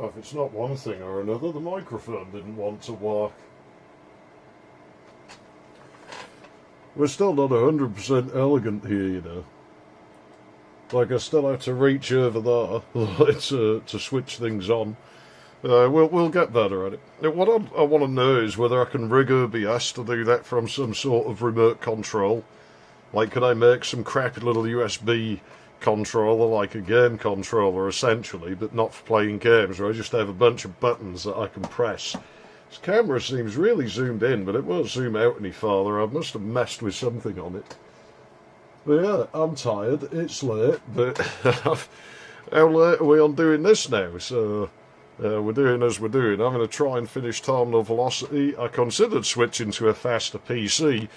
Oh, if it's not one thing or another, the microphone didn't want to work. We're still not 100% elegant here, you know. Like, I still have to reach over there to switch things on. We'll get better at it. Now, what I want to know is whether I can rig OBS to do that from some sort of remote control. Like, could I make some crappy little USB controller, like a game controller essentially, but not for playing games, where I just have a bunch of buttons that I can press. This camera seems really zoomed in, but it won't zoom out any farther. I must have messed with something on it. But yeah, I'm tired, it's late, but how late are we on doing this now? So we're doing as we're doing. I'm going to try and finish Terminal Velocity. I considered switching to a faster PC,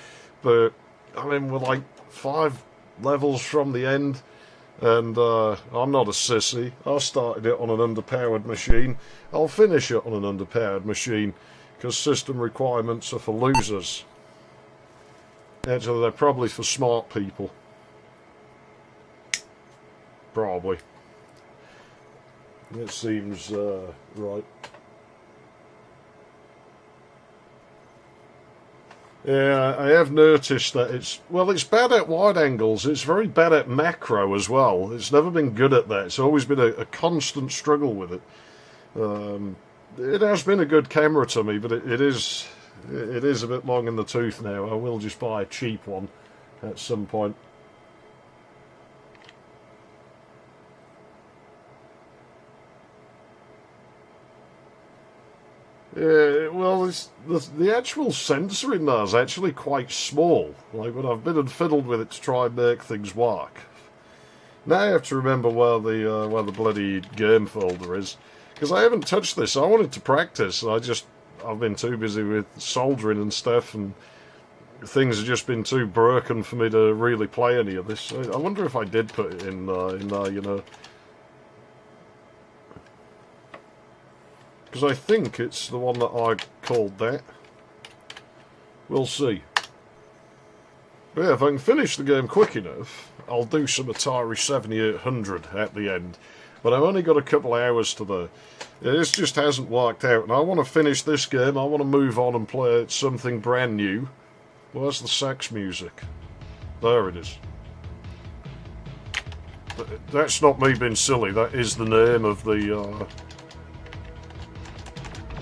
but I mean, we're like 5 levels from the end, and I'm not a sissy. I started it on an underpowered machine. I'll finish it on an underpowered machine, because system requirements are for losers. Actually, they're probably for smart people. Probably. It seems right. Yeah, I have noticed that it's bad at wide angles. It's very bad at macro as well. It's never been good at that. It's always been a constant struggle with it. It has been a good camera to me, but it is a bit long in the tooth now. I will just buy a cheap one at some point. Yeah, well, the actual sensor in there is actually quite small. Like, when I've been and fiddled with it to try and make things work. Now I have to remember where the bloody game folder is, because I haven't touched this. I wanted to practice. I've been too busy with soldering and stuff, and things have just been too broken for me to really play any of this. I wonder if I did put it in there, you know. Because I think it's the one that I called that. We'll see. But yeah, if I can finish the game quick enough, I'll do some Atari 7800 at the end. But I've only got a couple of hours to do. This just hasn't worked out, and I want to finish this game. I want to move on and play something brand new. Where's the sax music? There it is. That's not me being silly. That is the name of the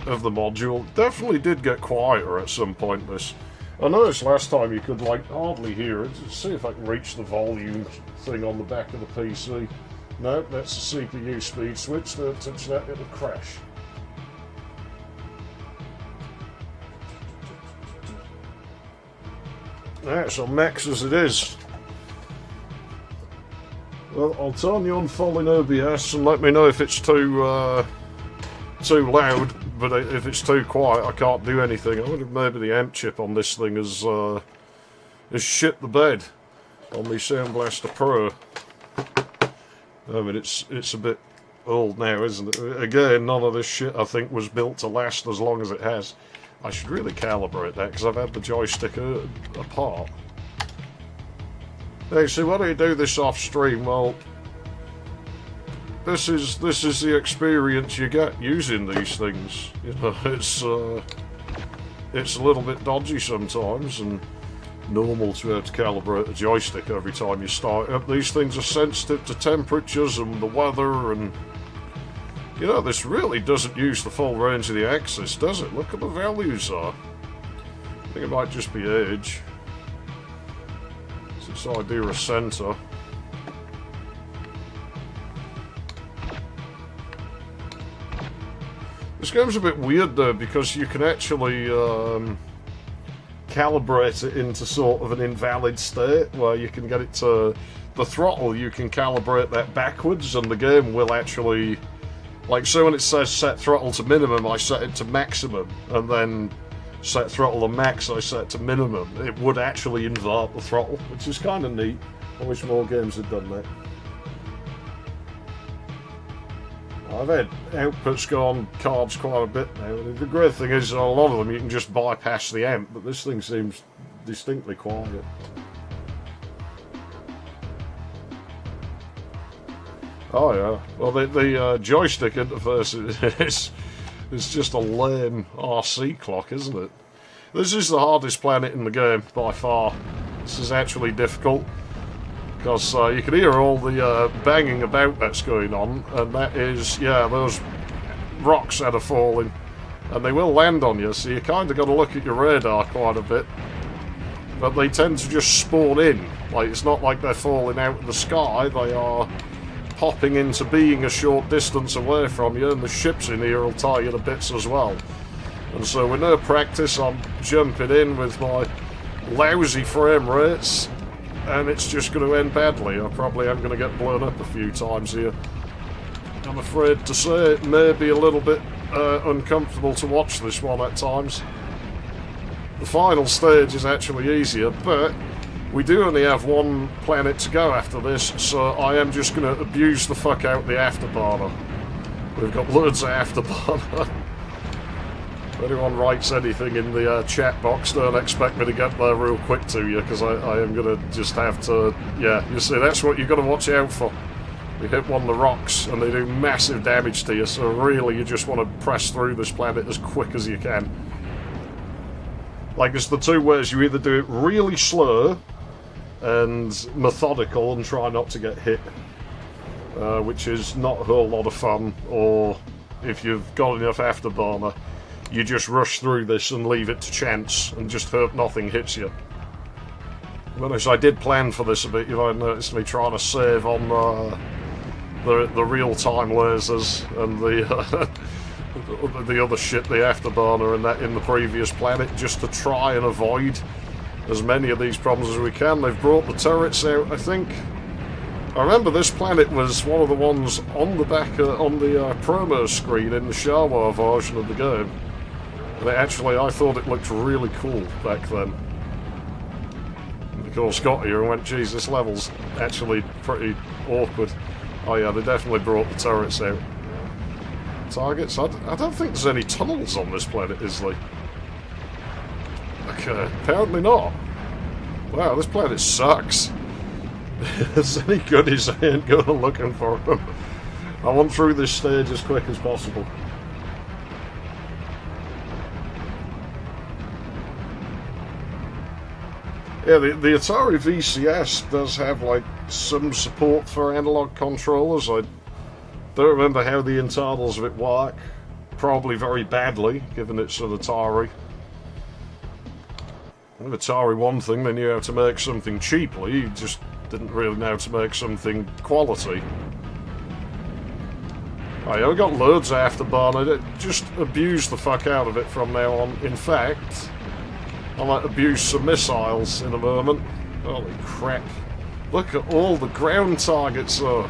module. Definitely did get quieter at some point. This. I noticed last time you could like hardly hear it. Let's see if I can reach the volume thing on the back of the PC. No, that's the CPU speed switch. Don't touch that, it'll crash. That's on max as it is. Well, I'll turn you on full in OBS and let me know if it's too loud. But if it's too quiet, I can't do anything. I wonder if maybe the amp chip on this thing has shit the bed on the Sound Blaster Pro. I mean, it's a bit old now, isn't it? Again, none of this shit I think was built to last as long as it has. I should really calibrate that because I've had the joystick apart. Hey, so why don't you do this off stream? Well, this is the experience you get using these things. You know, it's a little bit dodgy sometimes, and normal to have to calibrate a joystick every time you start up. These things are sensitive to temperatures and the weather, and you know, this really doesn't use the full range of the axis, does it? Look at the values are. I think it might just be age. Since I do a center. This game's a bit weird though, because you can actually calibrate it into sort of an invalid state, where you can get it to the throttle, you can calibrate that backwards, and the game will actually, like, so when it says set throttle to minimum, I set it to maximum, and then set throttle to max, I set to minimum. It would actually invert the throttle, which is kind of neat. I wish more games had done that. I've had outputs go on cards quite a bit now. The great thing is, a lot of them you can just bypass the amp, but this thing seems distinctly quiet. Oh yeah. Well, the joystick interface is just a lame RC clock, isn't it? This is the hardest planet in the game by far. This is actually difficult because you can hear all the banging about that's going on, and that is, yeah, those rocks that are falling, and they will land on you. So you kind of got to look at your radar quite a bit. But they tend to just spawn in. Like, it's not like they're falling out of the sky. They are popping into being a short distance away from you, and the ships in here will tie you to bits as well. And so with no practice, I'm jumping in with my lousy frame rates, and it's just going to end badly. I probably am going to get blown up a few times here. I'm afraid to say it may be a little bit uncomfortable to watch this one at times. The final stage is actually easier, but we do only have one planet to go after this, so I am just going to abuse the fuck out the afterburner. We've got loads of afterburner. If anyone writes anything in the chat box, don't expect me to get there real quick to you, because I am going to just have to... Yeah, you see, that's what you've got to watch out for. You hit one of the rocks, and they do massive damage to you, so really you just want to press through this planet as quick as you can. Like, it's the two ways. You either do it really slow and methodical and try not to get hit, which is not a whole lot of fun, or if you've got enough afterburner, you just rush through this and leave it to chance and just hope nothing hits you. Notice I did plan for this a bit. You might notice me trying to save on the real-time lasers and the other shit, the afterburner and that in the previous planet, just to try and avoid as many of these problems as we can. They've brought the turrets out, I think. I remember this planet was one of the ones on the back on the promo screen in the Showa version of the game. And actually, I thought it looked really cool back then. And of course, got here and went, geez, this level's actually pretty awkward. Oh yeah, they definitely brought the turrets out. Targets? I don't think there's any tunnels on this planet, is there? Okay, apparently not. Wow, this planet sucks. If there's any goodies, I ain't going looking for them. I want through this stage as quick as possible. Yeah, the Atari VCS does have, like, some support for analog controllers. I don't remember how the internals of it work. Probably very badly, given it's an Atari. With Atari, one thing, they knew how to make something cheaply, you just didn't really know how to make something quality. Oh yeah, we got loads of afterburner. Just abuse the fuck out of it from now on. In fact, I might abuse some missiles in a moment. Holy crap. Look at all the ground targets though.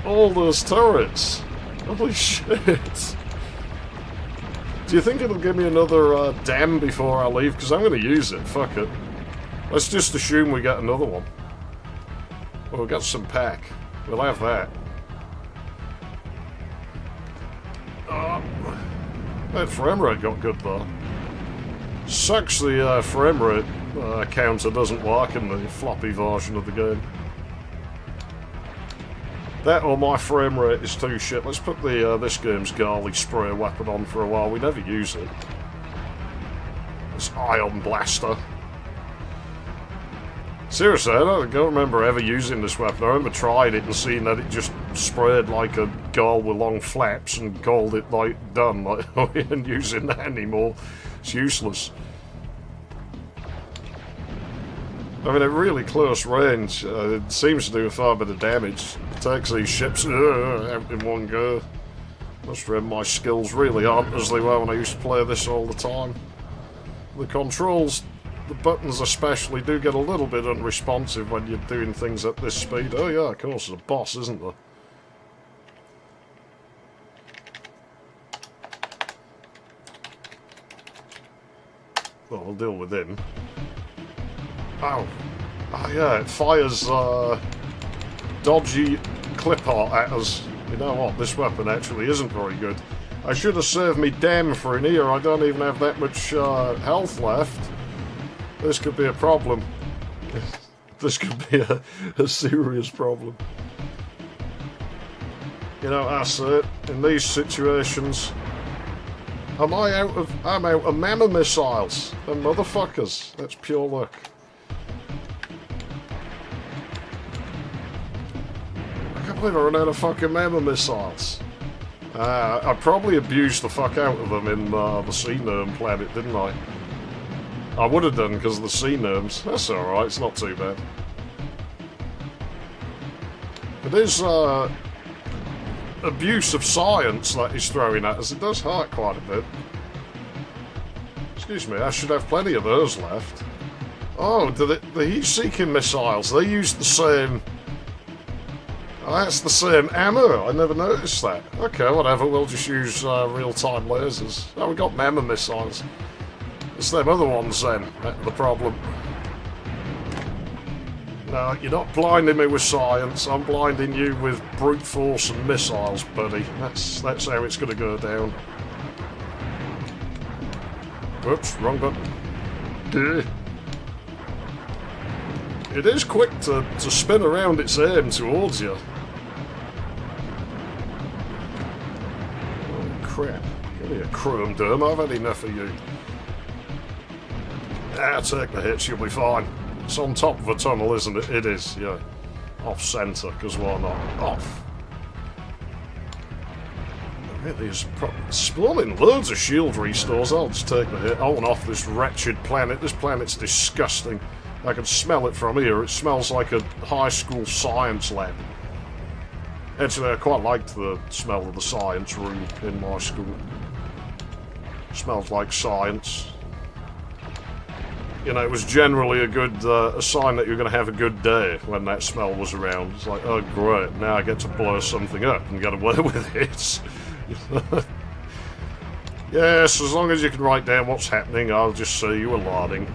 All those turrets. Holy shit. Do you think it'll give me another dam before I leave? Because I'm going to use it. Fuck it. Let's just assume we get another one. Well, we've got some pack. We'll have that. That frame rate got good though. Sucks the frame rate counter doesn't work in the floppy version of the game. That or my frame rate is too shit. Let's put the this game's Garley spray weapon on for a while. We never use it. This ion blaster. Seriously, I don't remember ever using this weapon. I remember trying it and seeing that it just sprayed like a girl with long flaps and called it like done. Like, we ain't using that anymore. It's useless. I mean, at really close range, it seems to do a far bit of damage. It takes these ships out in one go. Must remember my skills really aren't as they were when I used to play this all the time. The controls, the buttons especially, do get a little bit unresponsive when you're doing things at this speed. Oh yeah, of course, there's a boss, isn't there? Well, we'll deal with him. Ow. Oh yeah, it fires dodgy clip art at us. You know what, this weapon actually isn't very good. I should have saved me damn for in here. I don't even have that much health left. This could be a problem. This could be a serious problem. You know, that's it. In these situations, I'm out of mammoth missiles. Them motherfuckers. That's pure luck. I can't believe I ran out of fucking mammoth missiles. I probably abused the fuck out of them in the sea gnome planet, didn't I? I would have done because of the sea gnomes. That's alright, it's not too bad. It is abuse of science that he's throwing at us. It does hurt quite a bit. Excuse me, I should have plenty of those left. Oh, the heat-seeking missiles, they use the same... Oh, that's the same ammo. I never noticed that. Okay, whatever. We'll just use real-time lasers. Oh, we got mammoth missiles. It's them other ones then. That's the problem. No, you're not blinding me with science. I'm blinding you with brute force and missiles, buddy. That's how it's going to go down. Whoops, wrong button. It is quick to spin around its aim towards you. Oh, crap. Give me a chrome dome, I've had enough of you. Take the hits, you'll be fine. It's on top of a tunnel, isn't it? It is, yeah. Off-centre, because why not? Off. Really is spawning loads of shield restores. I'll just take the hit. I want off this wretched planet. This planet's disgusting. I can smell it from here. It smells like a high school science lab. Actually, I quite liked the smell of the science room in my school. It smells like science. You know, it was generally a good a sign that you're going to have a good day when that smell was around. It's like, oh great, now I get to blow something up and get away with it. Yes, as long as you can write down what's happening, I'll just see you alarming.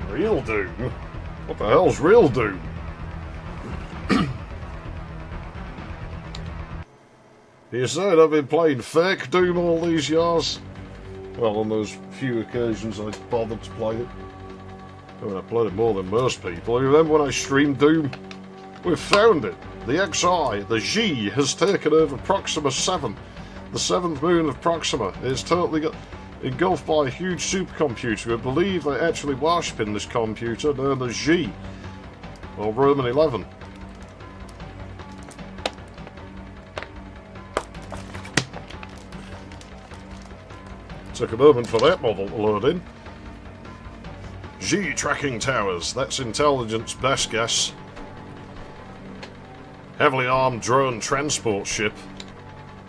Real Doom? What the hell's Real Doom? You said I've been playing fake Doom all these years? Well, on those few occasions I bothered to play it. I mean, I played it more than most people. You remember when I streamed Doom? We've found it. The XI, the G, has taken over Proxima 7. The 7th moon of Proxima. It's totally got engulfed by a huge supercomputer. We believe they actually worship in this computer known as G, or Roman 11. Took a moment for that model to load in. G tracking towers, that's intelligence best guess. Heavily armed drone transport ship.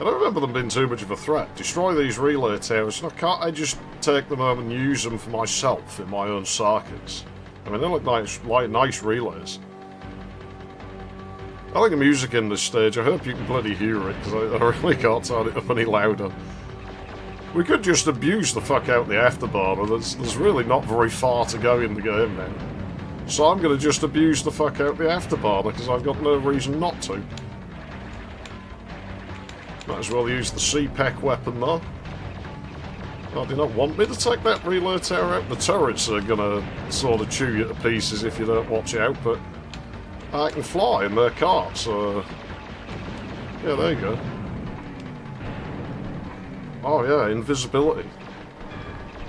I don't remember them being too much of a threat. Destroy these relay towers. Now, can't I just take them home and use them for myself in my own circuits? I mean, they look nice relays. I like the music in this stage. I hope you can bloody hear it, because I really can't turn it up any louder. We could just abuse the fuck out the afterburner. There's really not very far to go in the game now. So I'm going to just abuse the fuck out the afterburner, because I've got no reason not to. Might as well use the CPEC weapon though. Oh, do you not want me to take that relay tower out? The turrets are going to sort of chew you to pieces if you don't watch out, but I can fly in their cart, so... Yeah, there you go. Oh yeah, invisibility.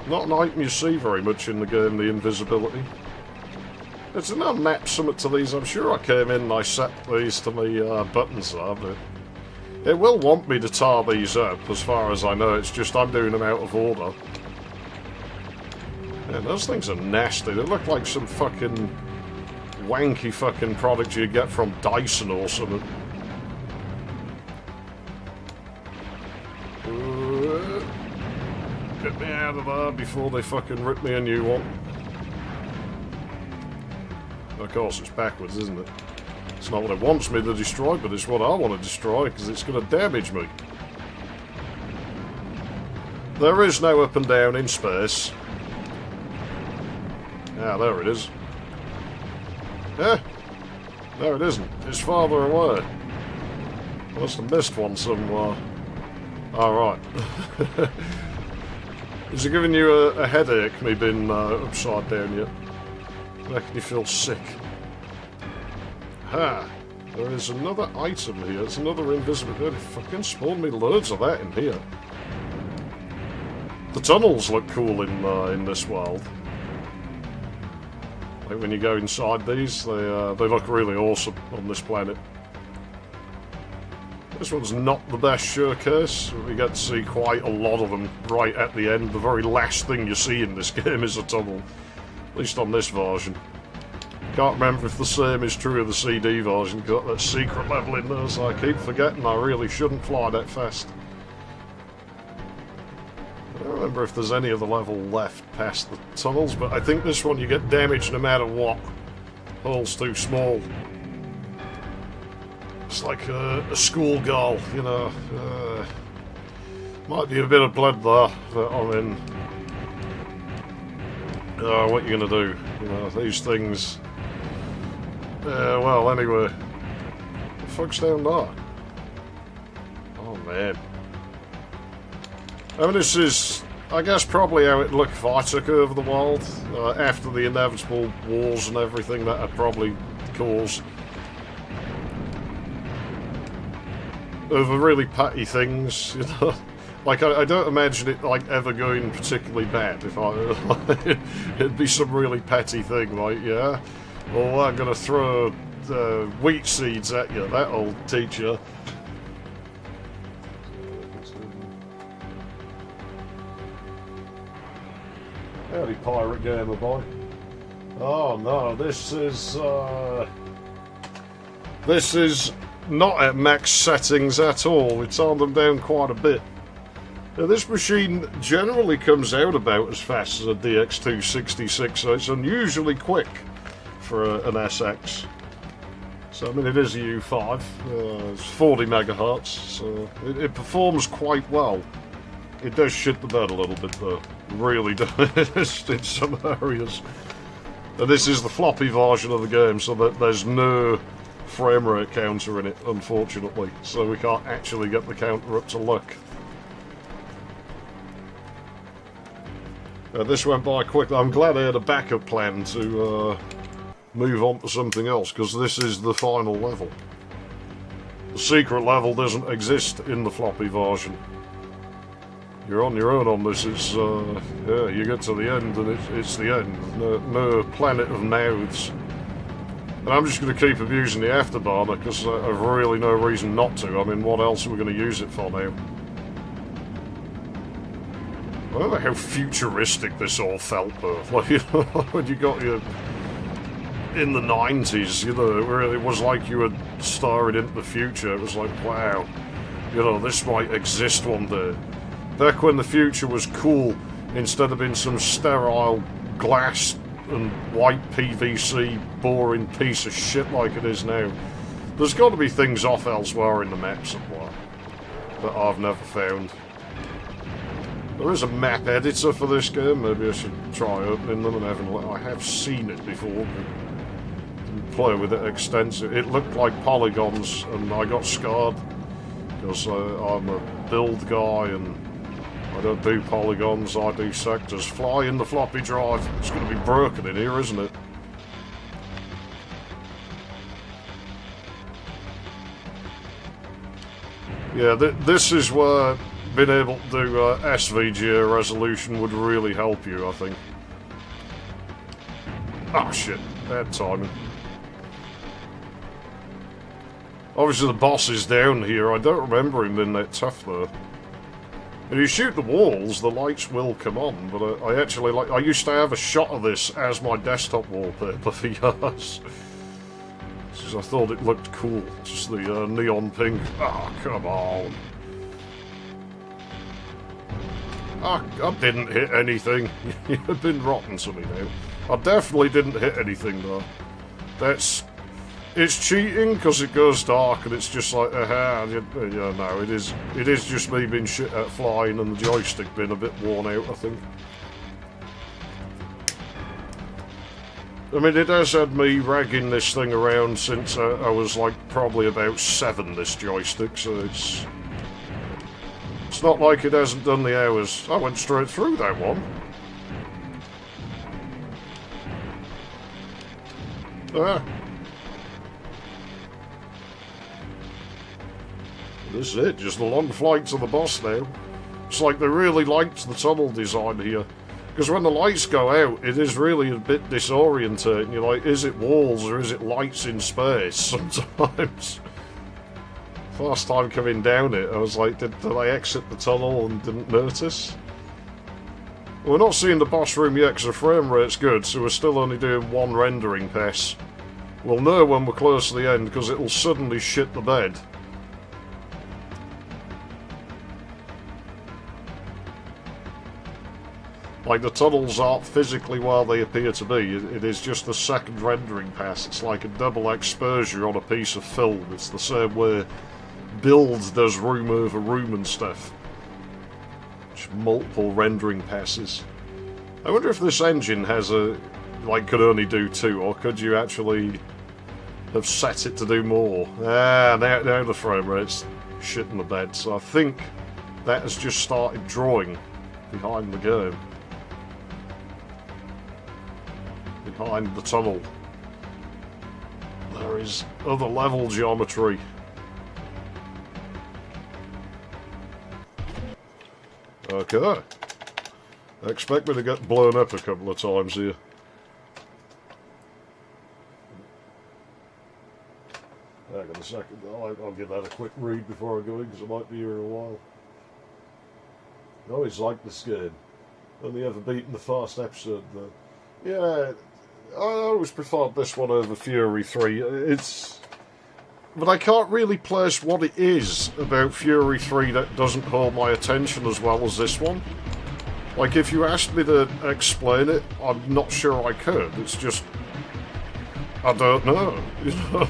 Not an item you see very much in the game, the invisibility. There's no map summit to these. I'm sure I came in and I set these to my buttons there, but it will want me to tar these up, as far as I know. It's just I'm doing them out of order. Yeah, those things are nasty. They look like some fucking wanky fucking product you get from Dyson or something. Get me out of there before they fucking rip me a new one. Of course, it's backwards, isn't it? It's not what it wants me to destroy, but it's what I want to destroy, because it's going to damage me. There is no up and down in space. Ah, there it is. Eh? No, it isn't. It's farther away. I must have missed one somewhere. Alright. Is it giving you a headache, me being upside down yet? Making you feel sick? Ha! There is another item here. It's another invisibility. Fucking spawned me loads of that in here. The tunnels look cool in this world. Like when you go inside these, they look really awesome on this planet. This one's not the best showcase. We get to see quite a lot of them right at the end. The very last thing you see in this game is a tunnel. At least on this version. Can't remember if the same is true of the CD version. Got that secret level in there, so I keep forgetting I really shouldn't fly that fast. I don't remember if there's any other level left past the tunnels, but I think this one you get damaged no matter what. Hole's too small. It's like a schoolgirl, you know. Might be a bit of blood there, but I mean... what you gonna do? You know, these things... well, anyway. What the fuck's down there? Oh, man. I mean, this is, I guess, probably how it looked if I took over the world. After the inevitable wars and everything that I'd probably cause. Over really petty things, you know. Like, I don't imagine it, like, ever going particularly bad. If I... it'd be some really petty thing, like, yeah, well, I'm gonna throw wheat seeds at you. That'll teach you. Howdy, pirate gamer boy. Oh no, this is not at max settings at all. We turned them down quite a bit. Now, this machine generally comes out about as fast as a DX266, so it's unusually quick for an SX. So, I mean, it is a U5, it's 40 megahertz, so it performs quite well. It does shit the bed a little bit, though. It really does in some areas. And this is the floppy version of the game, so that there's no frame rate counter in it, unfortunately. So we can't actually get the counter up to look. This went by quickly. I'm glad I had a backup plan to move on to something else, because this is the final level. The secret level doesn't exist in the floppy version. You're on your own on this. It's yeah, you get to the end and it's the end. No planet of mouths. And I'm just going to keep abusing the afterburner because I've really no reason not to. I mean, what else are we going to use it for now? I don't know how futuristic this all felt though. Like, you know, when you got your... in the 90s, you know, where it was like you were staring into the future. It was like, wow, you know, this might exist one day. Back when the future was cool, instead of being some sterile glass and white PVC boring piece of shit like it is now. There's got to be things off elsewhere in the map somewhere that I've never found. There is a map editor for this game. Maybe I should try opening them and having a look. I have seen it before, but didn't play with it extensively. It looked like polygons, and I got scarred because I'm a build guy and I don't do polygons, I do sectors. Fly in the floppy drive. It's going to be broken in here, isn't it? Yeah, this is where being able to do SVGA resolution would really help you, I think. Oh shit, bad timing. Obviously the boss is down here. I don't remember him being that tough though. If you shoot the walls, the lights will come on, but I actually like... I used to have a shot of this as my desktop wallpaper for years. Because I thought it looked cool. Just the neon pink. Oh, come on. I didn't hit anything. You've been rotten to me now. I definitely didn't hit anything though. That's... It's cheating because it goes dark and it's just like, aha, yeah, no, it is just me being shit at flying and the joystick being a bit worn out, I think. I mean, it has had me ragging this thing around since I was like probably about 7, this joystick, so it's It's not like it hasn't done the hours. I went straight through that one. Ah. This is it, just a long flight to the boss now. It's like they really liked the tunnel design here. Because when the lights go out, it is really a bit disorientating. You're like, is it walls or is it lights in space sometimes? First time coming down it, I was like, did I exit the tunnel and didn't notice? We're not seeing the boss room yet because the frame rate's good, so we're still only doing one rendering pass. We'll know when we're close to the end because it'll suddenly shit the bed. Like, the tunnels aren't physically where they appear to be. It is just a second rendering pass. It's like a double exposure on a piece of film. It's the same way Build does room over room and stuff. Just multiple rendering passes. I wonder if this engine has a... like, could only do 2, or could you actually have set it to do more? Ah, now the frame rate's shit in the bed. So I think that has just started drawing behind the game. Behind the tunnel. There is other level geometry. Okay. Expect me to get blown up a couple of times here. Hang on a second, I'll give that a quick read before I go in, because I might be here a while. I always liked this game. Only ever beaten the first episode, though. Yeah, I always preferred this one over Fury 3. But I can't really place what it is about Fury 3 that doesn't hold my attention as well as this one. Like, if you asked me to explain it, I'm not sure I could. It's just... I don't know. You know?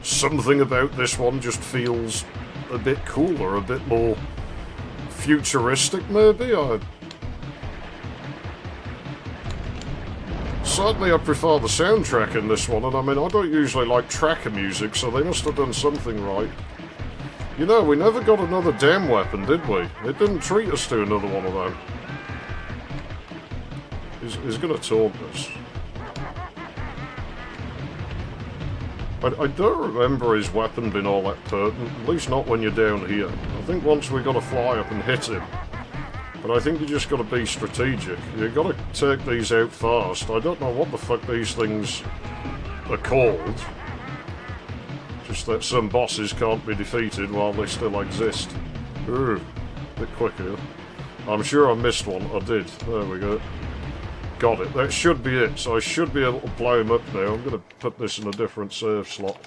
Something about this one just feels a bit cooler, a bit more futuristic, maybe? Certainly I prefer the soundtrack in this one, and I mean, I don't usually like tracker music, so they must have done something right. You know, we never got another damn weapon, did we? It didn't treat us to another one of them. He's gonna taunt us. I don't remember his weapon being all that potent, at least not when you're down here. I think once we got to fly up and hit him. But I think you just got to be strategic. You've got to take these out fast. I don't know what the fuck these things are called. Just that some bosses can't be defeated while they still exist. Ooh, a bit quicker. I'm sure I missed one. I did. There we go. Got it. That should be it. So I should be able to blow him up now. I'm going to put this in a different save slot.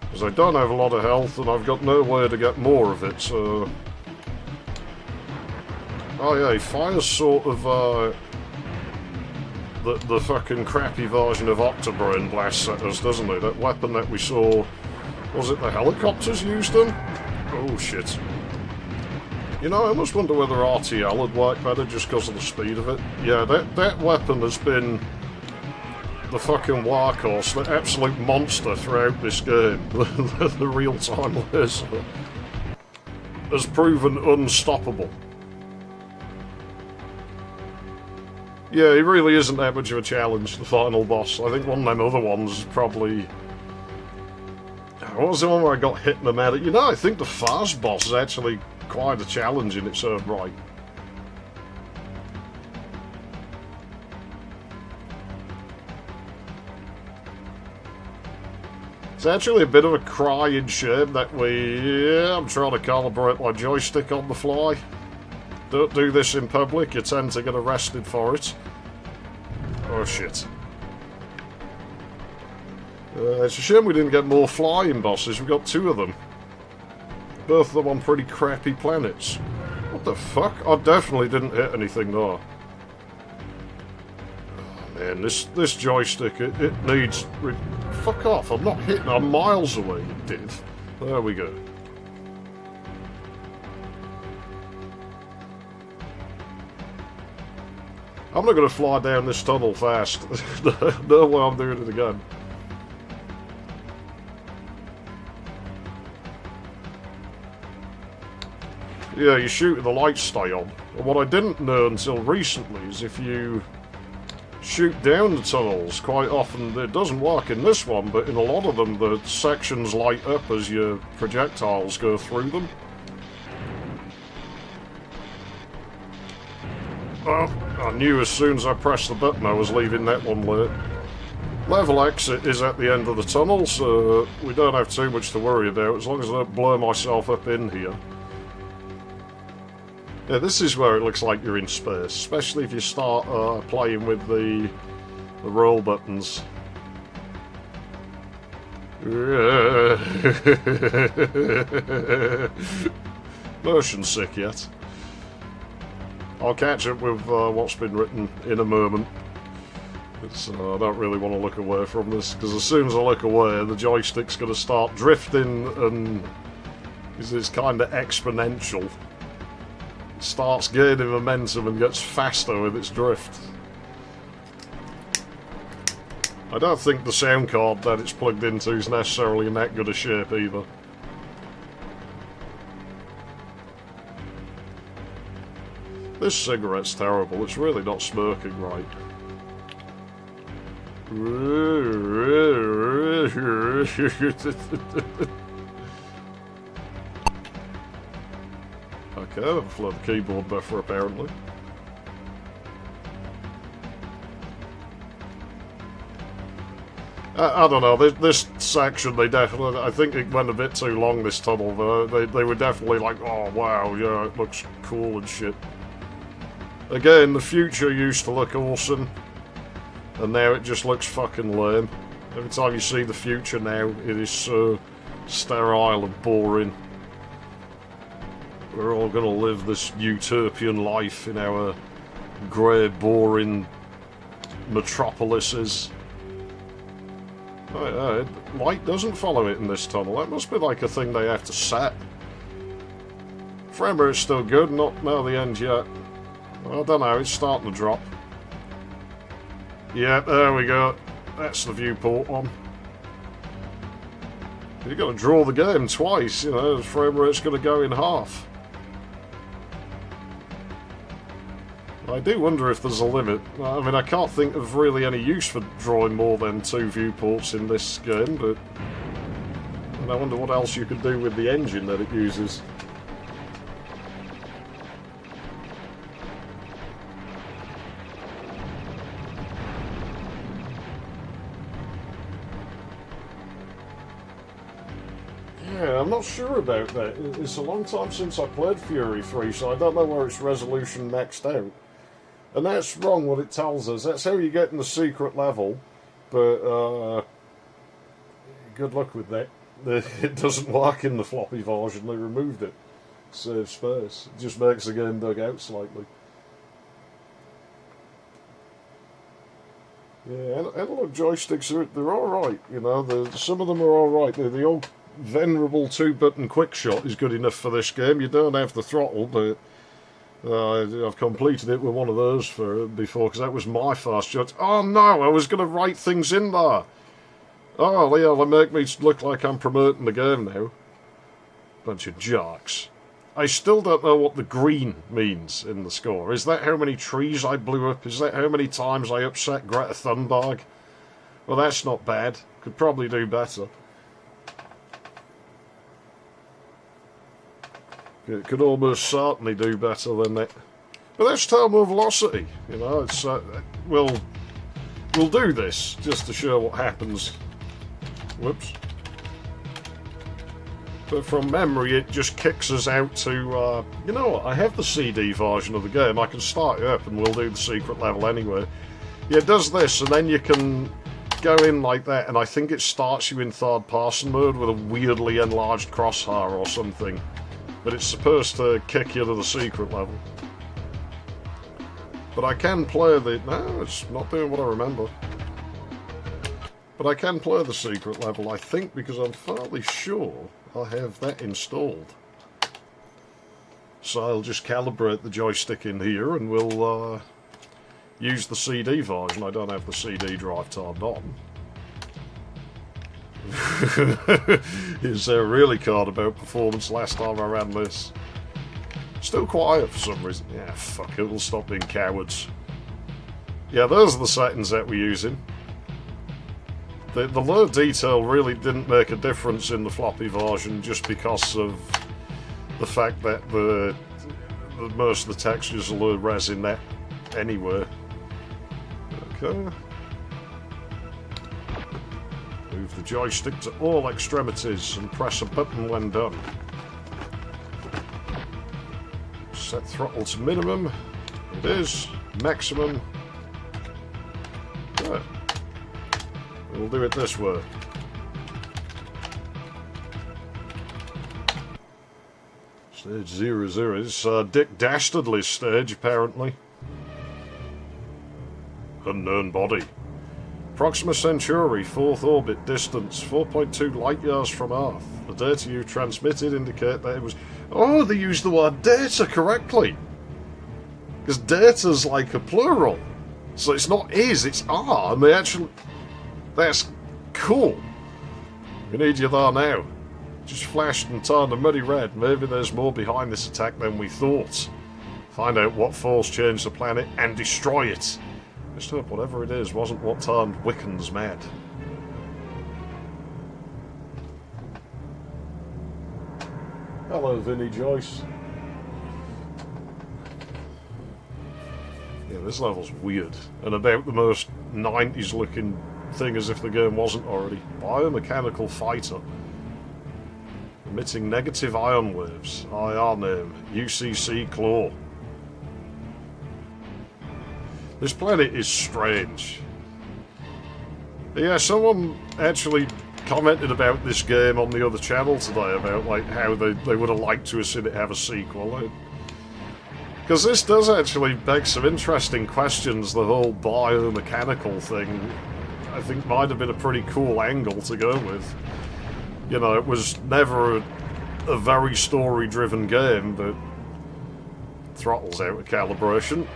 Because I don't have a lot of health and I've got nowhere to get more of it, so... Oh yeah, he fires sort of, the fucking crappy version of Octobrain blasts at us, doesn't he? That weapon that we saw... Was it the helicopters used them? Oh shit. You know, I almost wonder whether RTL would work better just because of the speed of it. Yeah, that weapon has been... the fucking workhorse, the absolute monster throughout this game. The real-time laser has proven unstoppable. Yeah, he really isn't that much of a challenge, the final boss. I think one of them other ones is probably... What was the one where I got hit in the meta? You know, I think the fast boss is actually quite a challenge in its own right. It's actually a bit of a crying shame that I'm trying to calibrate my joystick on the fly. Don't do this in public, you tend to get arrested for it. Oh shit. It's a shame we didn't get more flying bosses, we got 2 of them. Both of them on pretty crappy planets. What the fuck? I definitely didn't hit anything there. Oh man, this joystick, it needs... Fuck off, I'm not hitting, I'm miles away, you did. There we go. I'm not going to fly down this tunnel fast. No way I'm doing it again. yeah, you shoot with the light stay on. And what I didn't know until recently is if you shoot down the tunnels, quite often it doesn't work in this one, but in a lot of them the sections light up as your projectiles go through them. Well, I knew as soon as I pressed the button I was leaving that one lit. Level exit is at the end of the tunnel, so we don't have too much to worry about, as long as I don't blow myself up in here. Yeah, this is where it looks like you're in space, especially if you start playing with the roll buttons. Motion sick yet. I'll catch up with what's been written in a moment. I don't really want to look away from this, because as soon as I look away, the joystick's going to start drifting, and it's kind of exponential. It starts gaining momentum and gets faster with its drift. I don't think the sound card that it's plugged into is necessarily in that good a shape either. This cigarette's terrible, it's really not smoking right. Okay, overflow the keyboard buffer apparently. I don't know, this section, they definitely, I think it went a bit too long, this tunnel, though. They were definitely like, oh wow, yeah, it looks cool and shit. Again, the future used to look awesome, and now it just looks fucking lame. Every time you see the future now, it is so sterile and boring. We're all gonna live this utopian life in our grey, boring metropolises. Light doesn't follow it in this tunnel. That must be like a thing they have to set. Frame rate's still good, not near the end yet. I don't know, it's starting to drop. Yeah, there we go. That's the viewport one. You've got to draw the game twice, you know, the frame rate's going to go in half. I do wonder if there's a limit. I mean, I can't think of really any use for drawing more than 2 viewports in this game, but I wonder what else you could do with the engine that it uses. Yeah, I'm not sure about that. It's a long time since I played Fury 3, so I don't know where its resolution maxed out. And that's wrong what it tells us. That's how you get in the secret level, but good luck with that. It doesn't work in the floppy version, they removed it. Save space. It just makes the game dug out slightly. Yeah, analog joysticks, they're alright, you know, some of them are alright. The old venerable 2-button quick shot is good enough for this game. You don't have the throttle, but I've completed it with one of those before, because that was my fast shot. Oh no, I was going to write things in there. Oh yeah, they make me look like I'm promoting the game now. Bunch of jerks. I still don't know what the green means in the score. Is that how many trees I blew up? Is that how many times I upset Greta Thunberg? Well, that's not bad. Could probably do better. It could almost certainly do better than that. But that's terminal velocity, you know. It's we'll do this just to show what happens. Whoops. But from memory, it just kicks us out to, you know what, I have the CD version of the game. I can start it up and we'll do the secret level anyway. Yeah, it does this, and then you can go in like that, and I think it starts you in third-person mode with a weirdly enlarged crosshair or something. But it's supposed to kick you to the secret level. But I can play the... No, it's not doing what I remember. But I can play the secret level, I think, because I'm fairly sure I have that installed. So I'll just calibrate the joystick in here and we'll use the CD version. I don't have the CD drive turned on. Is really card about performance last time I ran this. Still quiet for some reason. Yeah, fuck it, we'll stop being cowards. Yeah, those are the settings that we're using. The low detail really didn't make a difference in the floppy version just because of the fact that the most of the textures are low res in that anyway. Okay. Move the joystick to all extremities and press a button when done. Set throttle to minimum. It is. Maximum. Right. We'll do it this way. Stage 00 is Dick Dastardly's stage, apparently. Unknown body. Proxima Centauri, 4th orbit, distance 4.2 light years from Earth. The data you transmitted indicate that it was... Oh, they used the word data correctly! Because data's like a plural. So it's not is, it's are, and they actually... That's cool. We need you there now. Just flashed and turned a muddy red. Maybe there's more behind this attack than we thought. Find out what force changed the planet and destroy it. Just hope whatever it is wasn't what turned Wiccans mad. Hello, Vinnie Joyce. Yeah, this level's weird. And about the most 90s looking thing as if the game wasn't already. Biomechanical fighter. Emitting negative ion waves. IR name. UCC Claw. This planet is strange. Yeah, someone actually commented about this game on the other channel today about like how they would have liked to have seen it have a sequel. Because this does actually beg some interesting questions, the whole biomechanical thing. I think might have been a pretty cool angle to go with. You know, it was never a very story-driven game, but throttle's out of calibration.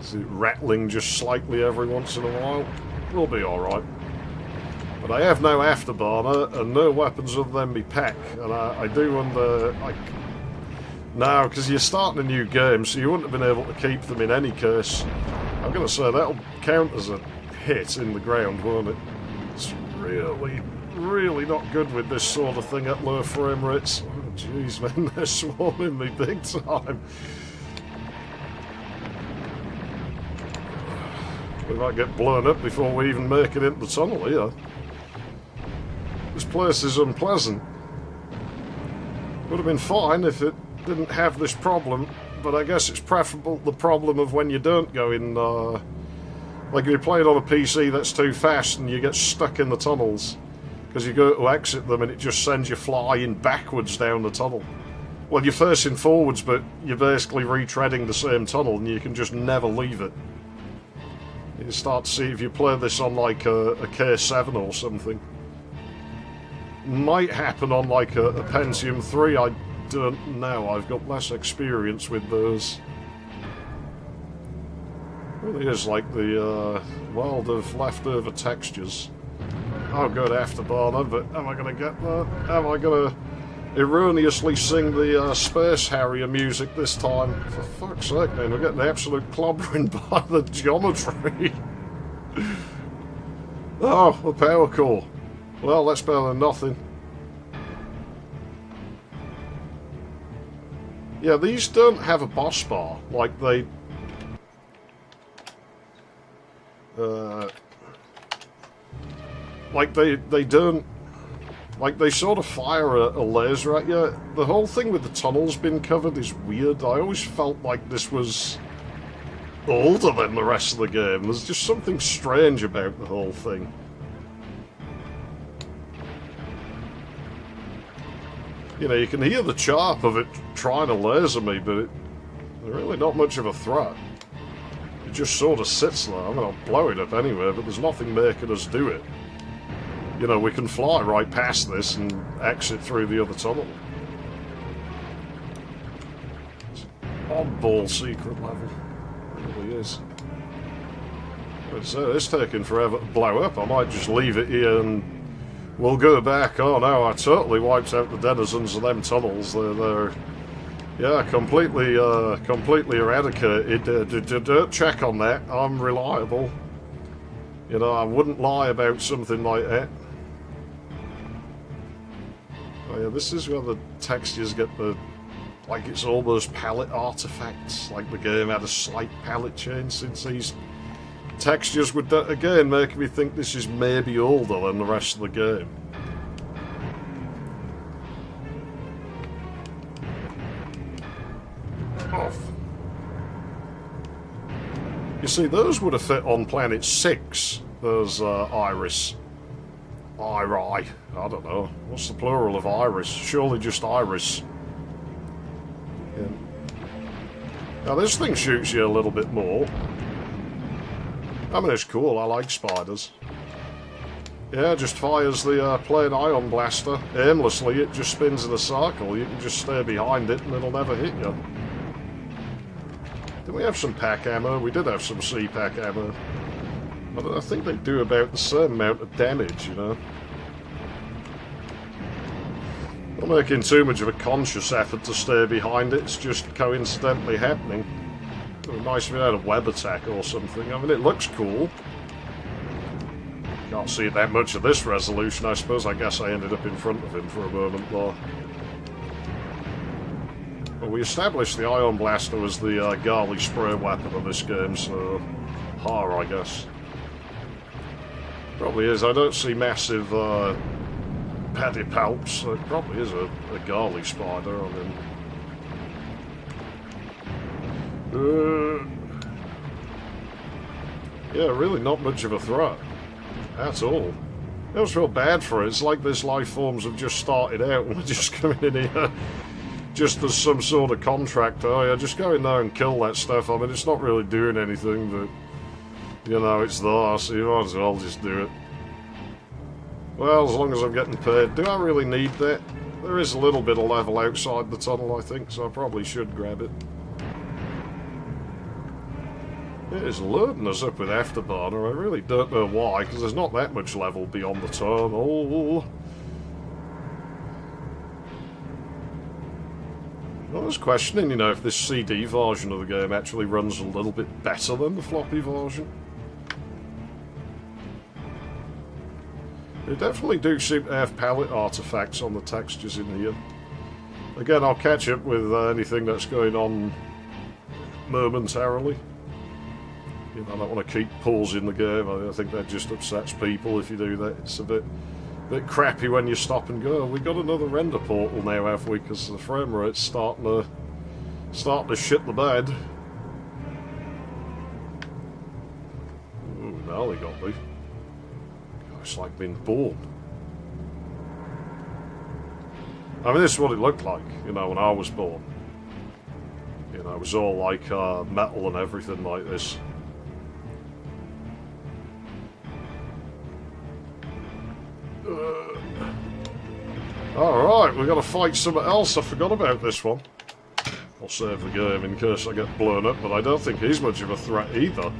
Is it rattling just slightly every once in a while? We'll be alright. But I have no afterburner and no weapons other than me pack, and I do wonder... No, because you're starting a new game, so you wouldn't have been able to keep them in any case. I'm going to say that'll count as a hit in the ground, won't it? It's really, really not good with this sort of thing at low frame rates. Oh, jeez, man, they're swarming me big time. We might get blown up before we even make it into the tunnel here. This place is unpleasant. Would have been fine if it didn't have this problem, but I guess it's preferable the problem of when you don't go in, like if you play it on a PC that's too fast and you get stuck in the tunnels, because you go to exit them and it just sends you flying backwards down the tunnel. Well, you're facing forwards, but you're basically retreading the same tunnel and you can just never leave it. You start to see if you play this on like a K7 or something. Might happen on like a Pentium 3, I don't know, I've got less experience with those. Really is like the world of leftover textures. Oh good, afterburner, but am I going to get there? Am I going to erroneously sing the Space Harrier music this time? For fuck's sake, man, we're getting absolute clobbering by the geometry. Oh, a power core. Well, that's better than nothing. Yeah, these don't have a boss bar, like they... they don't... Like, they sort of fire a laser at you. The whole thing with the tunnels being covered is weird. I always felt like this was older than the rest of the game. There's just something strange about the whole thing. You know, you can hear the chirp of it trying to laser me, but it's really not much of a threat. It just sort of sits there. I mean, I'll blow it up anyway, but there's nothing making us do it. You know, we can fly right past this and exit through the other tunnel. It's an oddball secret level. It really is. It's taking forever to blow up. I might just leave it here and we'll go back. Oh no, I totally wiped out the denizens of them tunnels. They're Yeah, completely eradicated. Check on that. I'm reliable. You know, I wouldn't lie about something like that. Oh yeah, this is where the textures get the... like it's almost palette artifacts. Like the game had a slight palette change since these textures would, again, make me think this is maybe older than the rest of the game. Off. You see, those would have fit on Planet 6. Those iris. Iri. I don't know. What's the plural of iris? Surely just iris. Yeah. Now this thing shoots you a little bit more. I mean, it's cool. I like spiders. Yeah, just fires the plain ion blaster aimlessly. It just spins in a circle. You can just stay behind it and it'll never hit you. Did we have some pack ammo? We did have some C-pack ammo. But I think they do about the same amount of damage, you know. Not making too much of a conscious effort to stay behind it. It's just coincidentally happening. It would be nice if it had a web attack or something. I mean, it looks cool. Can't see that much of this resolution, I suppose. I guess I ended up in front of him for a moment there. Well, we established the ion blaster was the Garley spray weapon of this game, so... I guess. Probably is. I don't see massive pedipalps, so it probably is a Garley spider. I mean... yeah, really not much of a threat. At all. I was feel bad for it. It's like these life forms have just started out and we're just coming in here just as some sort of contractor. Oh yeah, just go in there and kill that stuff. I mean, it's not really doing anything, but, you know, it's there, so you might as well just do it. Well, as long as I'm getting paid. Do I really need that? There is a little bit of level outside the tunnel, I think, so I probably should grab it. It is loading us up with Afterburner. I really don't know why, because there's not that much level beyond the tunnel. I was questioning, you know, if this CD version of the game actually runs a little bit better than the floppy version. They definitely do seem to have palette artifacts on the textures in here. Again, I'll catch up with anything that's going on momentarily. You know, I don't want to keep pausing the game. I think that just upsets people if you do that. It's a bit crappy when you stop and go. We got another render portal now, have we? Because the frame rate's starting to shit the bed. Ooh, now they got me. It's like being born. I mean, this is what it looked like, you know, when I was born. You know, it was all like metal and everything like this. Alright, we've got to fight something else. I forgot about this one. I'll save the game in case I get blown up, but I don't think he's much of a threat either.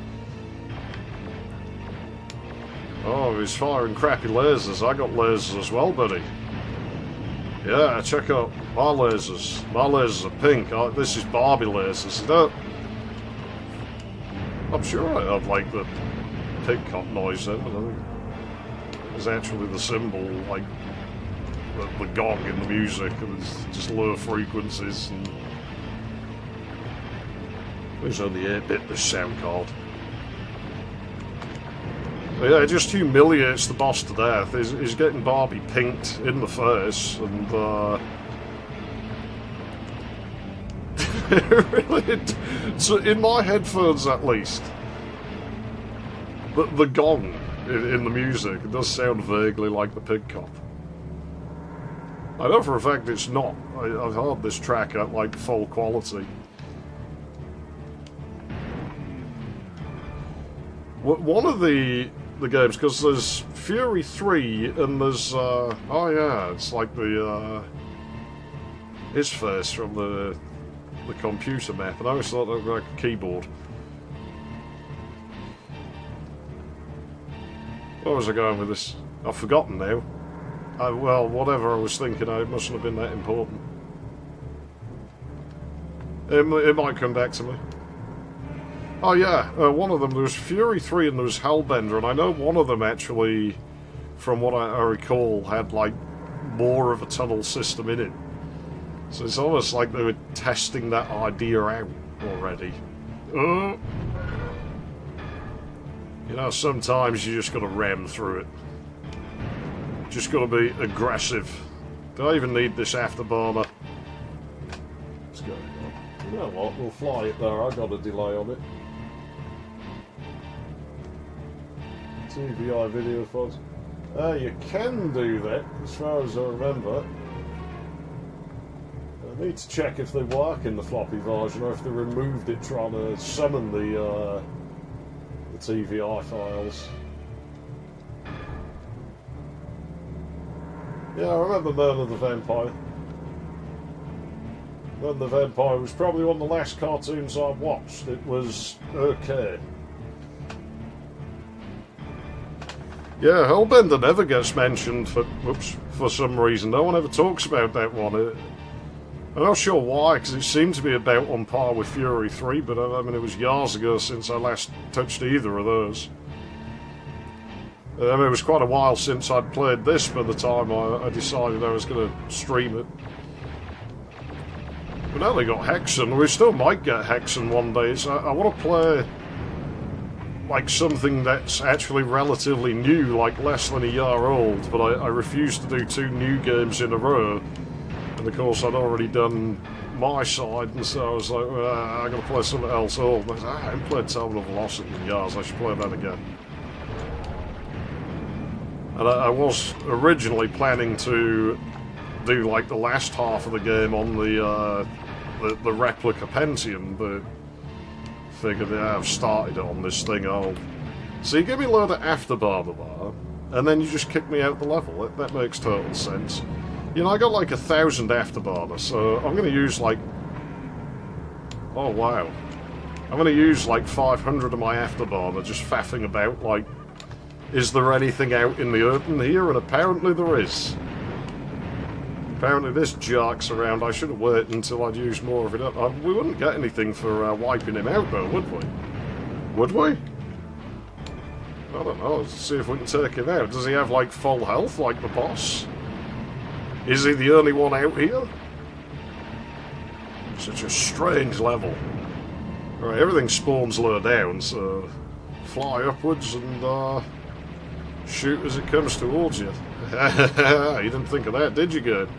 Oh, he's firing crappy lasers. I got lasers as well, buddy. Yeah, check out my lasers. My lasers are pink. Oh, this is Barbie lasers. I'm sure I had like the pig cop noise then, but I think it was actually the symbol, like the gong in the music, and it's just low frequencies. And it's only 8-bit, this sound card. But yeah, it just humiliates the boss to death. He's getting Barbie pinked in the face, and really, so in my headphones at least, the gong in the music, it does sound vaguely like the pig cop. I know for a fact it's not. I've heard this track at like full quality. One of the games, because there's Fury 3 and there's oh yeah, it's like the his face from the computer map, and I always thought that looked like a keyboard. Where was I going with this? I've forgotten now. Well, whatever I was thinking, it mustn't have been that important. It might come back to me. Oh yeah, one of them, there was Fury 3 and there was Hellbender, and I know one of them actually, from what I recall, had like more of a tunnel system in it. So it's almost like they were testing that idea out already. You know, sometimes you just gotta ram through it. Just gotta be aggressive. Do I even need this afterburner? Let's go. You know what, we'll fly it there, I got a delay on it. TVI video files. You can do that, as far as I remember. I need to check if they work in the floppy version, or if they removed it trying to summon the TVI files. Yeah, I remember Murder the Vampire. Murder the Vampire was probably one of the last cartoons I watched. It was okay. Yeah, Hellbender never gets mentioned for some reason. No one ever talks about that one. I'm not sure why, because it seemed to be about on par with Fury 3, but I mean, it was years ago since I last touched either of those. I mean, it was quite a while since I'd played this by the time I decided I was going to stream it. We only got Hexen. We still might get Hexen one day. So I want to play like something that's actually relatively new, like less than a year old, but I refuse to do 2 new games in a row. And of course I'd already done my side, and so I was like, I gotta play something else old. And I haven't played Terminal Velocity in years, I should play that again. And I was originally planning to do like the last half of the game on the replica Pentium, but figured I've started on this thing. So you give me a load of afterburner there, and then you just kick me out the level. That makes total sense. You know, I got like 1,000 afterburner, so I'm going to use like... Oh wow. I'm going to use like 500 of my afterburner just faffing about like, is there anything out in the open here? And apparently there is. Apparently this jerks around. I should have waited until I'd used more of it up. We wouldn't get anything for wiping him out though, would we? Would we? I don't know. Let's see if we can take him out. Does he have like full health like the boss? Is he the only one out here? Such a strange level. Right, everything spawns low down, so fly upwards and shoot as it comes towards you. You didn't think of that, did you, good?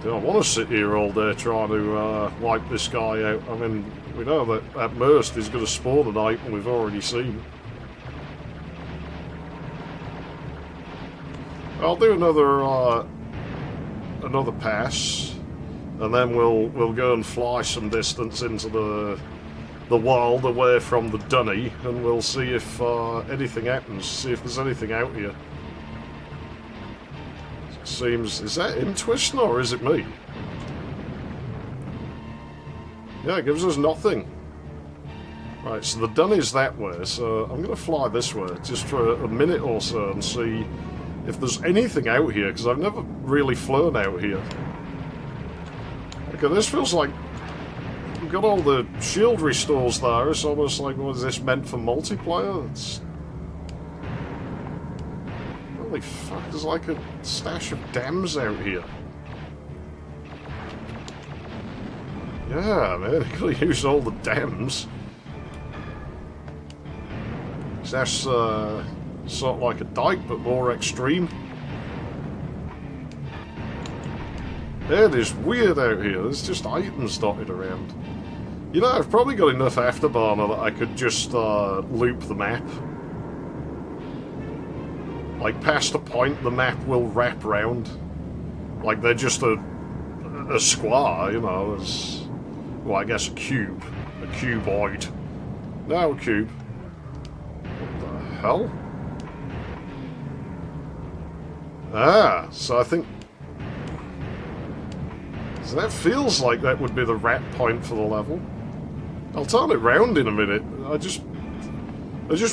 Don't want to sit here all day trying to wipe this guy out. I mean, we know that at most he's going to spawn an item we've already seen. I'll do another pass, and then we'll go and fly some distance into the world away from the dunny, and we'll see if anything happens. See if there's anything out here. Seems, is that him twisting or is it me? Yeah, it gives us nothing. Right, so the dunny's that way, so I'm going to fly this way just for a minute or so and see if there's anything out here, because I've never really flown out here. Okay, this feels like we've got all the shield restores there. It's almost like, what is this meant for multiplayer? It's... Holy fuck, there's like a stash of dams out here. Yeah, man, I gotta use all the dams. That's sort of like a dike, but more extreme. It is weird out here. There's just items dotted around. You know, I've probably got enough afterburner that I could just loop the map. Like, past a point, the map will wrap round. Like, they're just a square, you know, as... Well, I guess a cube. A cuboid. No, a cube. What the hell? Ah, so I think... So that feels like that would be the wrap point for the level. I'll turn it round in a minute. I just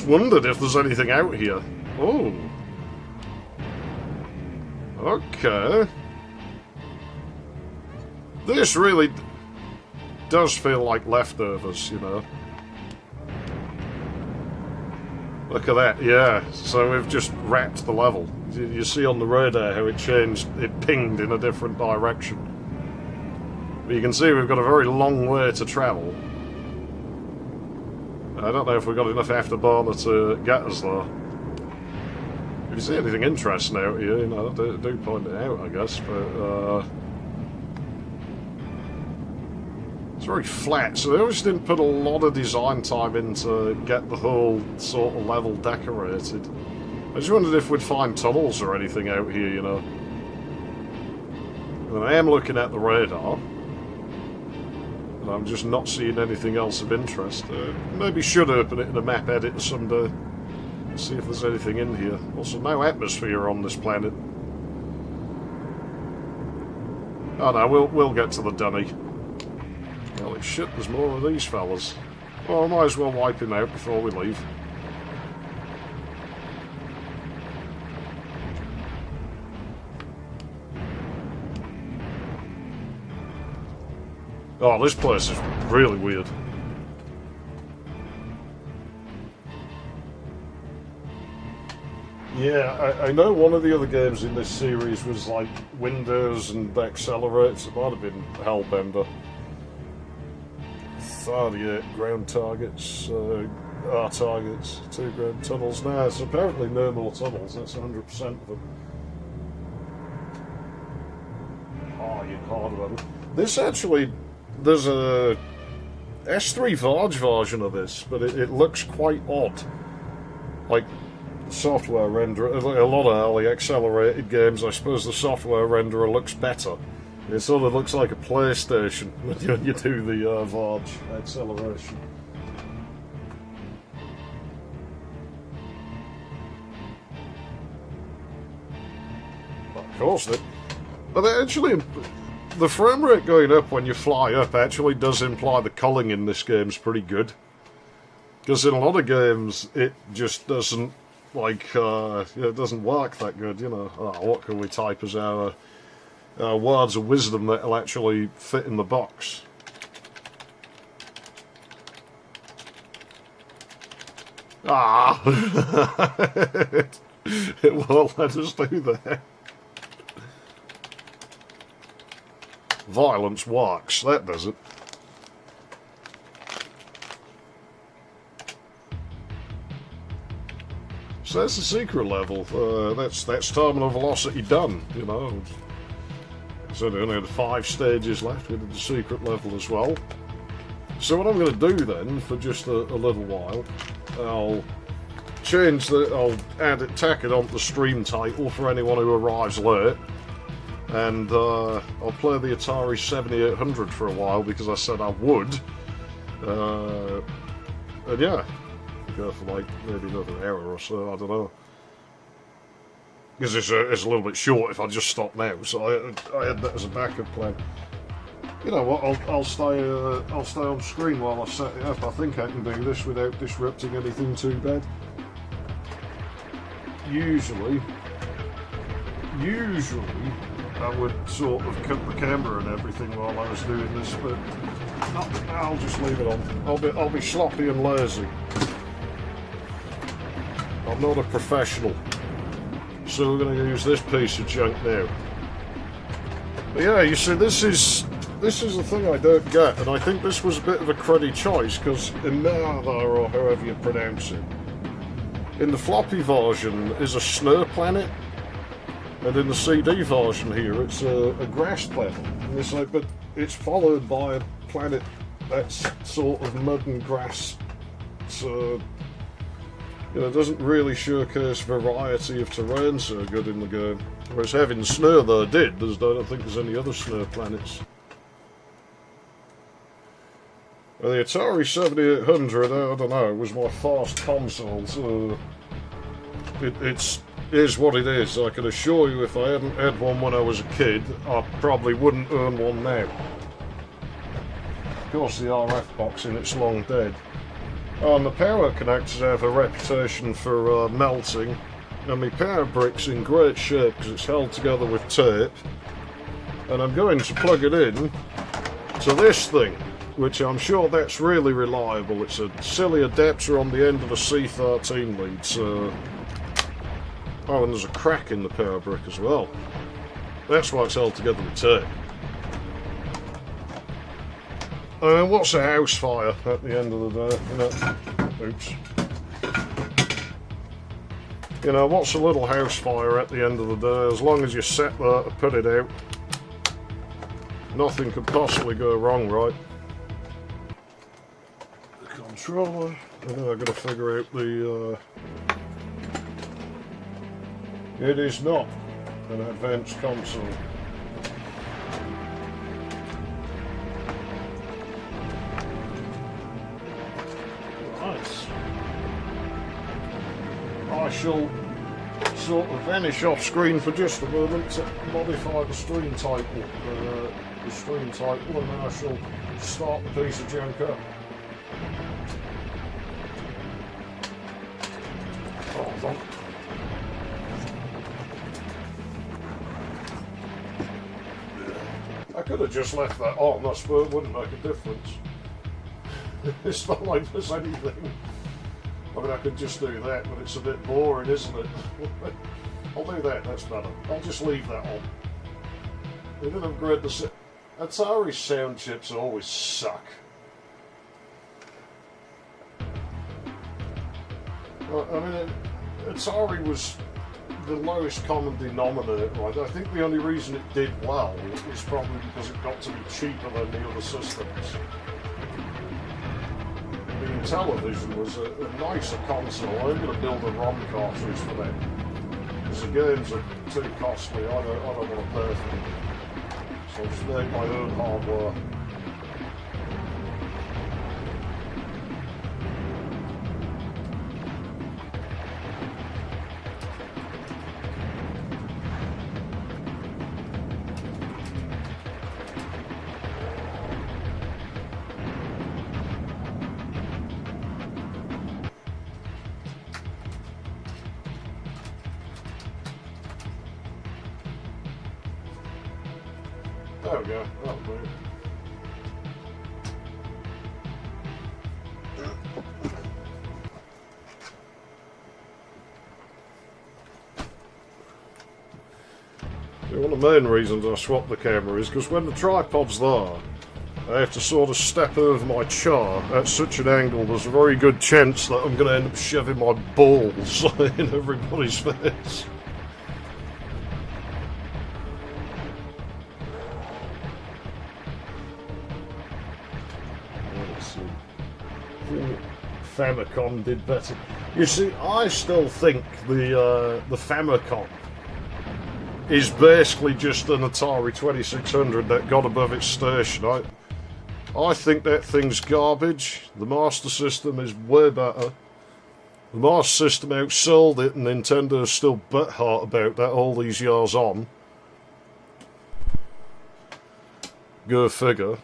wondered if there's anything out here. Oh. Okay. This really does feel like leftovers, you know. Look at that, yeah. So we've just wrapped the level. You see on the radar how it changed, it pinged in a different direction. But you can see we've got a very long way to travel. I don't know if we've got enough afterburner to get us there. If you see anything interesting out here, you know, do point it out, I guess, but it's very flat, so they always didn't put a lot of design time in to get the whole sort of level decorated. I just wondered if we'd find tunnels or anything out here, you know. And I am looking at the radar, and I'm just not seeing anything else of interest. Maybe should open it in a map editor someday. See if there's anything in here. Also, no atmosphere on this planet. Oh no, we'll get to the dunny. Holy shit, there's more of these fellas. Well, I might as well wipe him out before we leave. Oh, this place is really weird. Yeah, I know one of the other games in this series was like Windows and Accelerates. It might have been Hellbender. 38 ground targets, R targets, 2 ground tunnels. Now, it's apparently no more tunnels, that's 100% of them. Oh, you hard one. This actually, there's a S3 Varge version of this, but it looks quite odd. Like, software renderer, a lot of early accelerated games, I suppose the software renderer looks better. It sort of looks like a PlayStation when you do the Varge acceleration. Of course, but actually, the frame rate going up when you fly up actually does imply the culling in this game's pretty good. Because in a lot of games, it just doesn't, like, it doesn't work that good, you know. Oh, what can we type as our words of wisdom that'll actually fit in the box? Ah! It won't let us do that. Violence works, that does it. So that's the secret level. That's terminal velocity done, you know. So they only had 5 stages left. We did the secret level as well. So what I'm going to do then, for just a little while, I'll tack it onto the stream title for anyone who arrives late. And I'll play the Atari 7800 for a while because I said I would. And yeah, go for like maybe another hour or so, I don't know. Because it's a little bit short if I just stop now, so I had that as a backup plan. You know what? I'll stay on screen while I set it up. I think I can do this without disrupting anything too bad. Usually, I would sort of cut the camera and everything while I was doing this, but I'll just leave it on. I'll be sloppy and lazy. I'm not a professional. So we're going to use this piece of junk now. But yeah, you see, this is the thing I don't get, and I think this was a bit of a cruddy choice, because Inada, or however you pronounce it, in the floppy version is a snow planet, and in the CD version here it's a grass planet. And it's like, but it's followed by a planet that's sort of mud and grass, so you know, it doesn't really showcase variety of terrain so good in the game. Whereas having snow though did. I don't think there's any other snow planets. Well, the Atari 7800, I don't know, was my first console, so it is what it is. I can assure you if I hadn't had one when I was a kid, I probably wouldn't own one now. Of course, the RF box in it's long dead. And the power connectors have a reputation for melting, and my power brick's in great shape because it's held together with tape, and I'm going to plug it in to this thing, which I'm sure that's really reliable. It's a silly adapter on the end of the C13 lead, so... Oh, and there's a crack in the power brick as well. That's why it's held together with tape. What's a house fire at the end of the day? You know, oops. You know, what's a little house fire at the end of the day? As long as you set that and put it out, nothing could possibly go wrong, right? The controller. I've got to figure out the... It is not an advanced console. Right. I shall sort of vanish off screen for just a moment to modify the stream title. The stream title, and then I shall start the piece of junk up. Hold on. I could have just left that on, I suppose it wouldn't make a difference. It's not like there's anything. I mean, I could just do that, but it's a bit boring, isn't it? I'll do that, that's better. I'll just leave that on. We didn't upgrade the... Atari sound chips always suck. I mean, Atari was the lowest common denominator, right? I think the only reason it did well was probably because it got to be cheaper than the other systems. I mean, television was a nicer console. I'm going to build a ROM cartridge for that. Because the games are too costly, I don't want to pay for them. So I'll just make my own hardware. There we go, that'll do. One of the main reasons I swapped the camera is because when the tripod's there, I have to sort of step over my chair at such an angle there's a very good chance that I'm going to end up shoving my balls in everybody's face. Famicom did better. You see, I still think the Famicom is basically just an Atari 2600 that got above its station. I think that thing's garbage. The Master System is way better. The Master System outsold it, and Nintendo's still butthurt about that all these years on. Go figure.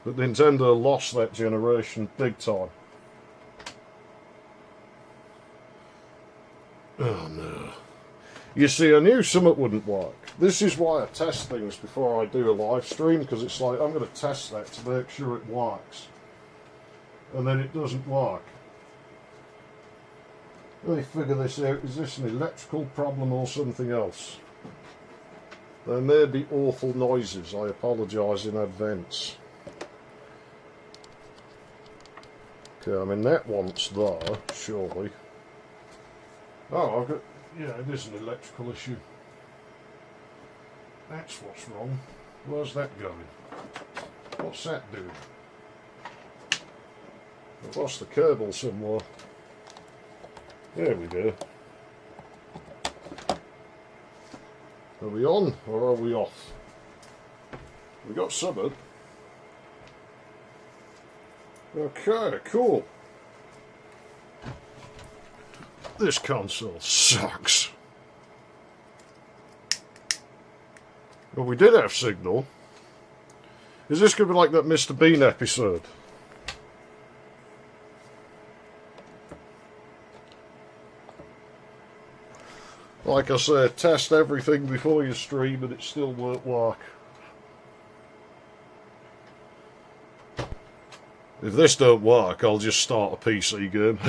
But Nintendo lost that generation big time. Oh no. You see, I knew something wouldn't work. This is why I test things before I do a live stream, because it's like, I'm going to test that to make sure it works. And then it doesn't work. Let me figure this out. Is this an electrical problem or something else? There may be awful noises. I apologise in advance. Okay, I mean that one's there, surely. Oh, I've got... Yeah, it is an electrical issue. That's what's wrong. Where's that going? What's that doing? I've lost the cable somewhere. There we go. Are we on or are we off? We got something. Okay, cool. This console sucks. Well, we did have signal. Is this going to be like that Mr. Bean episode? Like I said, test everything before you stream and it still won't work. If this don't work, I'll just start a PC game.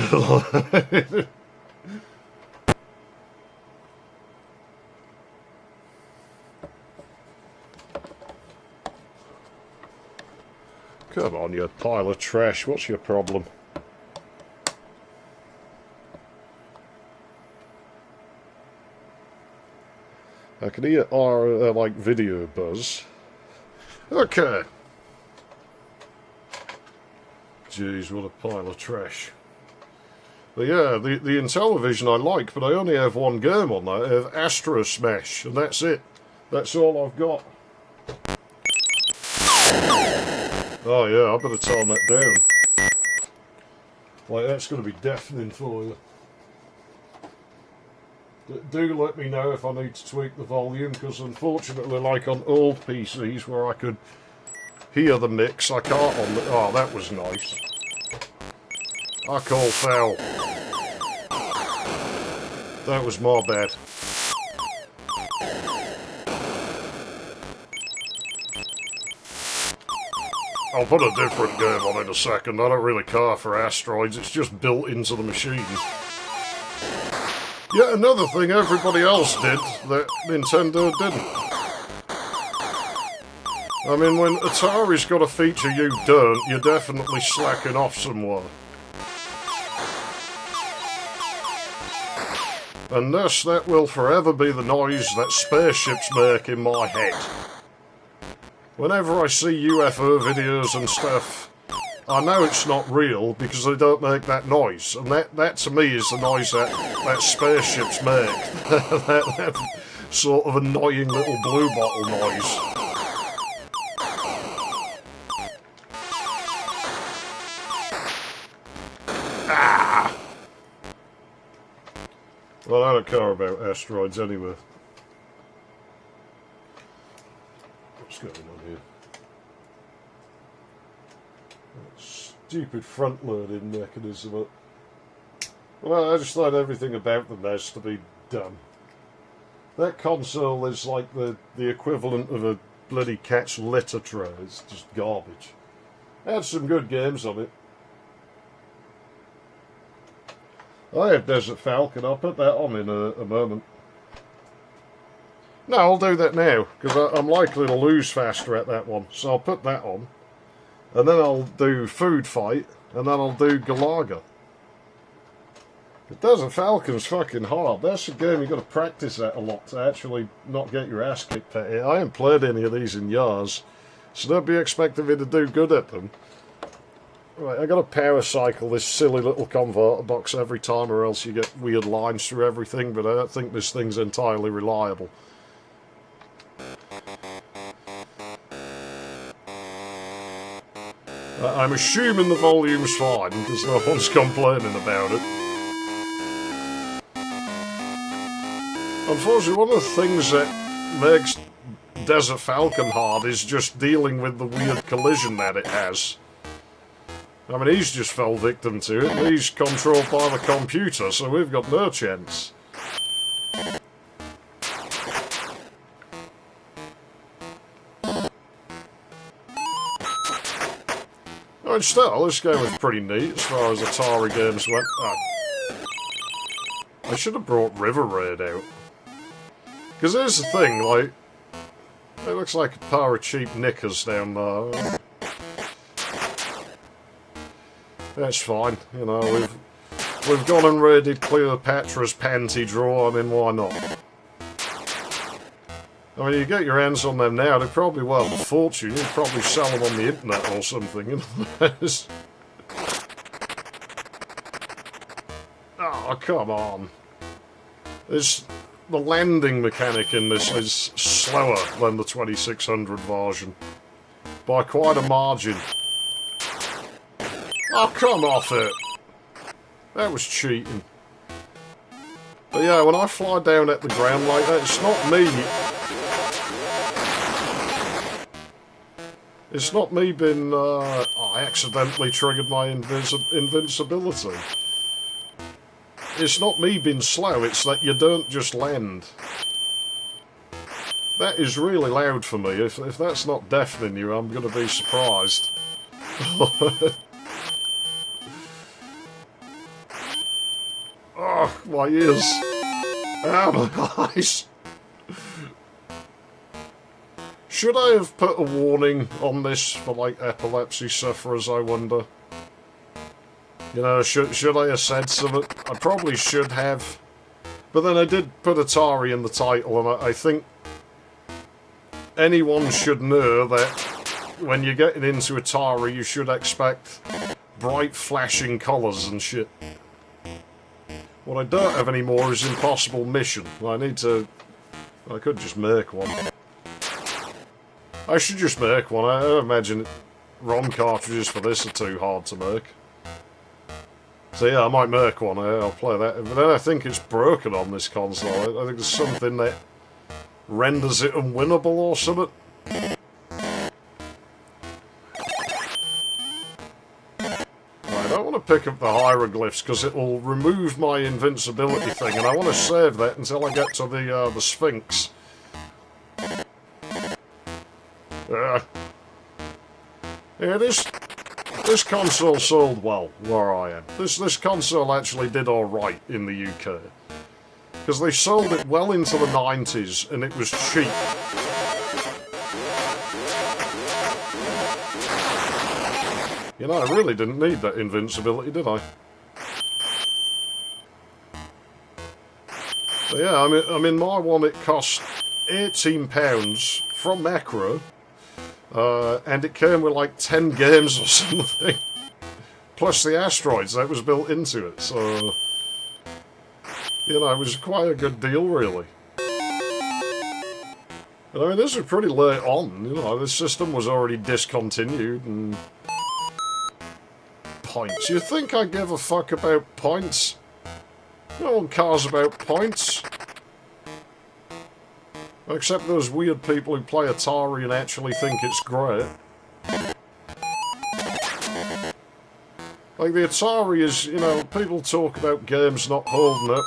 Come on, you pile of trash. What's your problem? I can hear our, like, video buzz. Okay. Jeez, what a pile of trash. But yeah, the Intellivision I like, but I only have one game on that. I have Astro Smash, and that's it. That's all I've got. Oh yeah, I better turn that down. Like, that's going to be deafening for you. Do let me know if I need to tweak the volume, because unfortunately, like on old PCs where I could hear the mix, I can't on the... Oh, that was nice. I call foul. That was my bad. I'll put a different game on in a second. I don't really care for asteroids, it's just built into the machine. Yet another thing everybody else did that Nintendo didn't. I mean, when Atari's got a feature you don't, you're definitely slacking off somewhere. And thus, that will forever be the noise that spaceships make in my head. Whenever I see UFO videos and stuff, I know it's not real because they don't make that noise. And that to me is the noise that spaceships make. that sort of annoying little blue bottle noise. Ah! Well, I don't care about asteroids anyway. What's going on here? That stupid front-loading mechanism. Well, I just thought everything about them has to be done. That console is like the equivalent of a bloody cat's litter tray. It's just garbage. It had some good games on it. I have Desert Falcon. I'll put that on in a moment. No, I'll do that now, because I'm likely to lose faster at that one. So I'll put that on. And then I'll do Food Fight, and then I'll do Galaga. The Desert Falcon's fucking hard. That's a game you've got to practice at a lot to actually not get your ass kicked at it. I haven't played any of these in years, so don't be expecting me to do good at them. Right, I've got to power cycle this silly little converter box every time, or else you get weird lines through everything, but I don't think this thing's entirely reliable. I'm assuming the volume's fine, because no one's complaining about it. Unfortunately, one of the things that makes Desert Falcon hard is just dealing with the weird collision that it has. I mean, he's just fell victim to it, and he's controlled by the computer, so we've got no chance. I mean, still, this game was pretty neat as far as Atari games went. Oh. I should have brought River Raid out. Because here's the thing, like, it looks like a pair of cheap knickers down there. That's fine, you know, we've gone and raided Cleopatra's panty drawer, I mean, why not? I mean, you get your hands on them now, they're probably worth a fortune, you'd probably sell them on the internet or something, you know. Oh, come on. The landing mechanic in this is slower than the 2600 version. By quite a margin. Oh, come off it! That was cheating. But yeah, when I fly down at the ground like that, it's not me. It's not me being, I accidentally triggered my invincibility. It's not me being slow, it's that you don't just land. That is really loud for me. If that's not deafening you, I'm going to be surprised. Oh, my ears. Ah, my eyes. Should I have put a warning on this for, like, epilepsy sufferers, I wonder? You know, should I have said something? I probably should have. But then I did put Atari in the title, and I think anyone should know that when you're getting into Atari, you should expect bright flashing colours and shit. What I don't have anymore is Impossible Mission. I need to... I could just make one. I should just make one. I imagine ROM cartridges for this are too hard to make. So yeah, I might make one. I'll play that. But then I think it's broken on this console. I think there's something that renders it unwinnable or something. I don't want to pick up the hieroglyphs because it will remove my invincibility thing, and I want to save that until I get to the Sphinx. Yeah, this console sold well where I am. This console actually did alright in the UK. Because they sold it well into the 90s and it was cheap. You know, I really didn't need that invincibility, did I? So yeah, I mean my one, it cost £18 from Macro. And it came with like 10 games or something. Plus the asteroids that was built into it, so... You know, it was quite a good deal, really. But I mean, this was pretty late on, you know, the system was already discontinued, and... Points. You think I give a fuck about points? No one cares about points. Except those weird people who play Atari and actually think it's great. Like, the Atari is, you know, people talk about games not holding up.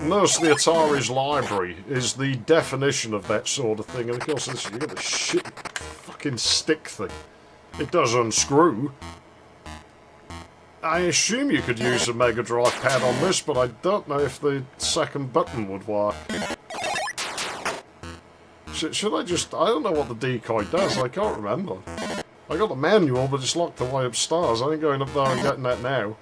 Most of the Atari's library is the definition of that sort of thing, and of course you got a shit fucking stick thing. It does unscrew. I assume you could use a Mega Drive pad on this, but I don't know if the second button would work. Should I just... I don't know what the decoy does, I can't remember. I got the manual, but it's locked away upstairs. I ain't going up there and getting that now.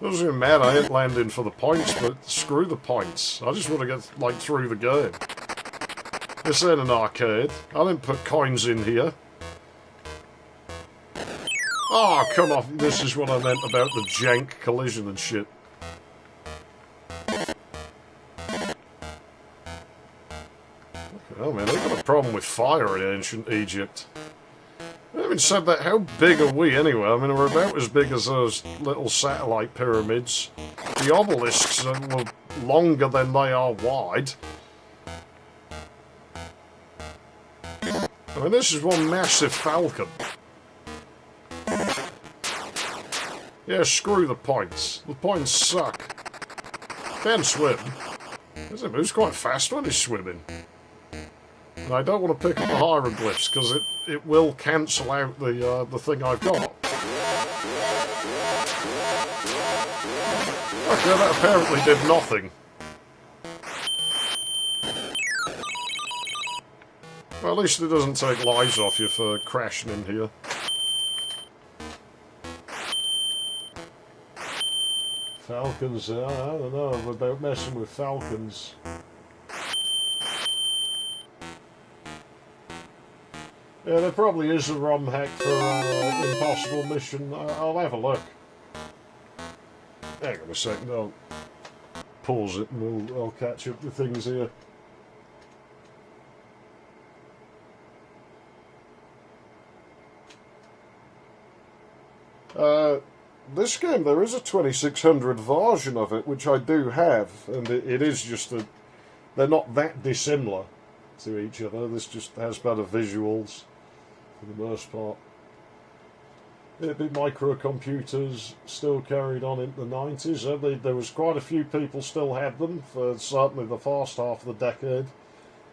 Doesn't even matter, I ain't landing for the points, but screw the points. I just want to get, like, through the game. This ain't an arcade. I didn't put coins in here. Oh, come on. This is what I meant about the jank collision and shit. Oh man, they've got a problem with fire in ancient Egypt. Having said that, how big are we anyway? I mean, we're about as big as those little satellite pyramids. The obelisks are longer than they are wide. I mean, this is one massive falcon. Yeah, screw the points. The points suck. Can't swim. He moves quite fast when he's swimming. And I don't want to pick up the hieroglyphs, because it will cancel out the thing I've got. Okay, that apparently did nothing. Well, at least it doesn't take lives off you for crashing in here. Falcons, I don't know about messing with falcons. Yeah, there probably is a ROM hack for Impossible Mission. I'll have a look. Hang on a second, I'll pause it and I'll catch up with things here. This game, there is a 2600 version of it, which I do have, and it is just that they're not that dissimilar to each other. This just has better visuals, for the most part. It'd be microcomputers still carried on in the 90s. There was quite a few people still had them, for certainly the first half of the decade.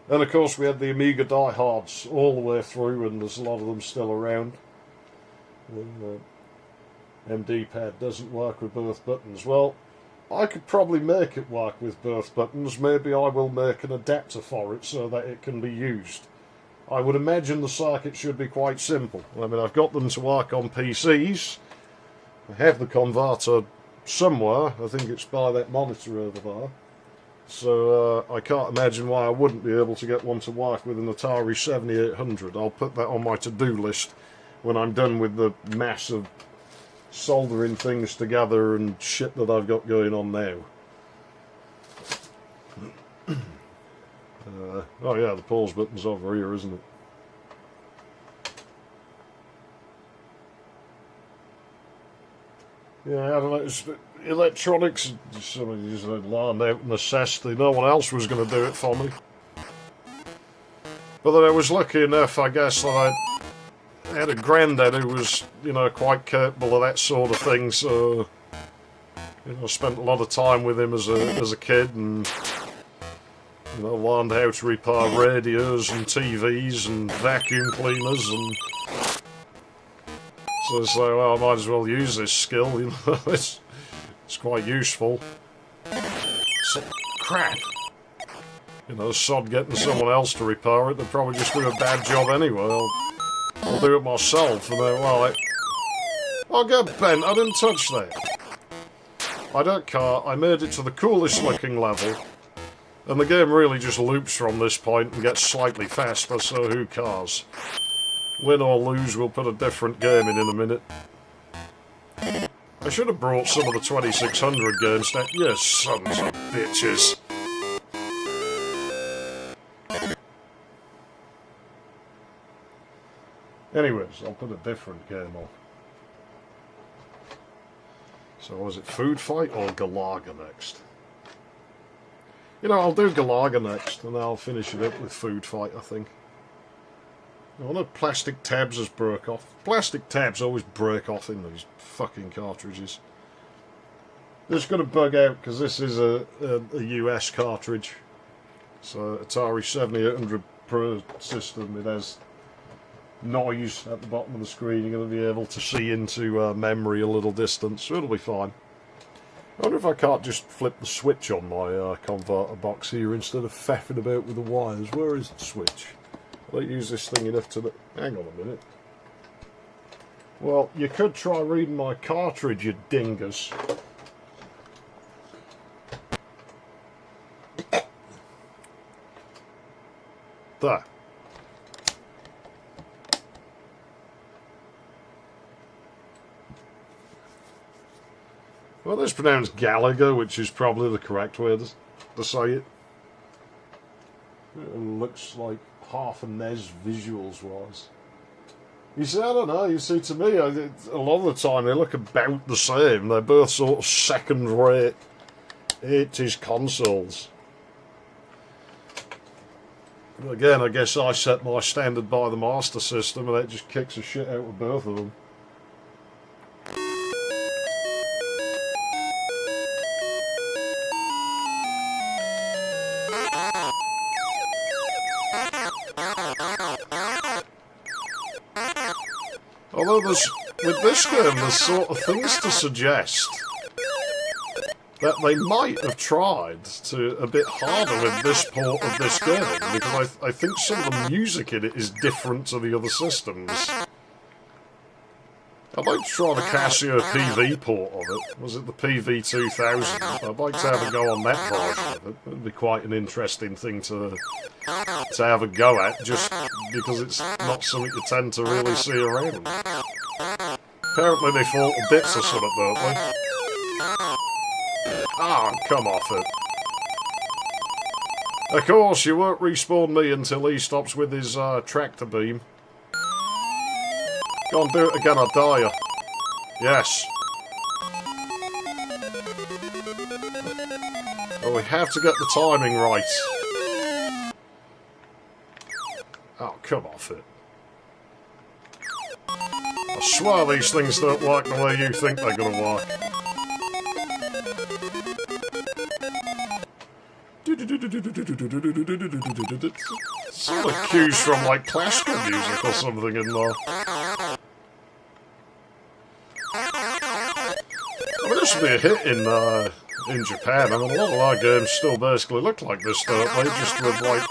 And of course we had the Amiga diehards all the way through, and there's a lot of them still around. And, MD pad doesn't work with both buttons. Well, I could probably make it work with both buttons. Maybe I will make an adapter for it so that it can be used. I would imagine the circuit should be quite simple. I mean, I've got them to work on PCs. I have the converter somewhere. I think it's by that monitor over there. So I can't imagine why I wouldn't be able to get one to work with an Atari 7800. I'll put that on my to-do list when I'm done with the mass of soldering things together and shit that I've got going on now. Oh yeah, the pause button's over here, isn't it? Yeah, I don't know, it's, electronics, somebody just learned out of necessity. No one else was going to do it for me. But then I was lucky enough, I guess, that I had a granddad who was, you know, quite capable of that sort of thing, so, you know, I spent a lot of time with him as a kid, and, you know, learned how to repair radios and TVs and vacuum cleaners, and so it's like, well, I might as well use this skill, you know, it's quite useful. So, crap! You know, sod getting someone else to repair it, they'd probably just do a bad job anyway. I'll do it myself, and then, well, I'll get bent, I didn't touch that. I don't care, I made it to the coolest looking level, and the game really just loops from this point and gets slightly faster, so who cares? Win or lose, we'll put a different game in a minute. I should have brought some of the 2600 games down. You sons of bitches. Anyways, I'll put a different game on. So was it Food Fight or Galaga next? You know, I'll do Galaga next, and I'll finish it up with Food Fight, I think. Oh no, plastic tabs has broke off. Plastic tabs always break off in these fucking cartridges. This is going to bug out because this is a US cartridge. So Atari 7800 Pro system, it has noise at the bottom of the screen. You're going to be able to see into memory a little distance, so it'll be fine. I wonder if I can't just flip the switch on my converter box here instead of faffing about with the wires. Where is the switch? I don't use this thing enough to... Hang on a minute. Well, you could try reading my cartridge, you dingus. There. Well, it's pronounced Gallagher, which is probably the correct way to say it. It looks like half a NES visuals-wise. You see, I don't know, you see, to me, a lot of the time they look about the same. They're both sort of second-rate 80s consoles. But again, I guess I set my standard by the Master System, and that just kicks the shit out of both of them. Although with this game, there's sort of things to suggest that they might have tried to a bit harder with this port of this game, because I think some of the music in it is different to the other systems. I'd like to try the Casio PV port of it. Was it the PV2000? I'd like to have a go on that version of it. It'd be quite an interesting thing to have a go at, just because it's not something you tend to really see around. Apparently they fall to bits or something, don't they? Ah, come off it. Of course, you won't respawn me until he stops with his tractor beam. Go on, do it again, I'll die you. Yes. Oh, we have to get the timing right. Oh, come off it. I swear these things don't work the way you think they're going to work. Some of the cues from, like, classical music or something in there. must be a hit in Japan. I mean, a lot of our games still basically look like this, don't they? Just with, like,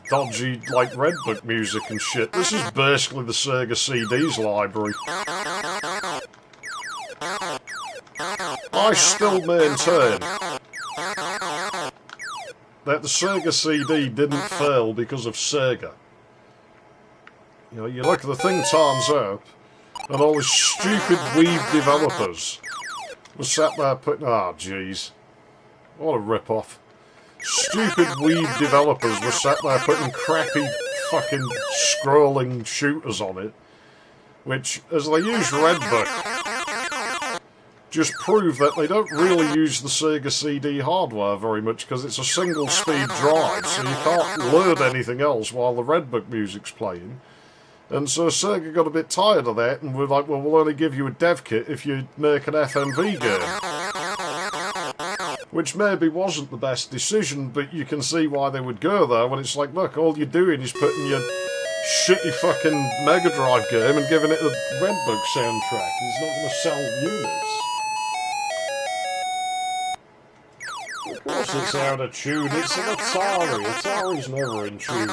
dodgy, like, Redbook music and shit. This is basically the Sega CD's library. I still maintain that the Sega CD didn't fail because of Sega. You know, you look at the thing turns out, and all these stupid weeb developers were sat there putting... Ah, jeez. What a rip-off. Stupid weeb developers were sat there putting crappy fucking scrolling shooters on it, which, as they use Redbook, just prove that they don't really use the Sega CD hardware very much because it's a single-speed drive, so you can't load anything else while the Redbook music's playing. And so Sega got a bit tired of that and were like, well, we'll only give you a dev kit if you make an FMV game. Which maybe wasn't the best decision, but you can see why they would go there when it's like, look, all you're doing is putting your shitty fucking Mega Drive game and giving it a Redbook soundtrack. It's not going to sell units. Of course it's out of tune. It's an Atari. Atari's never in tune.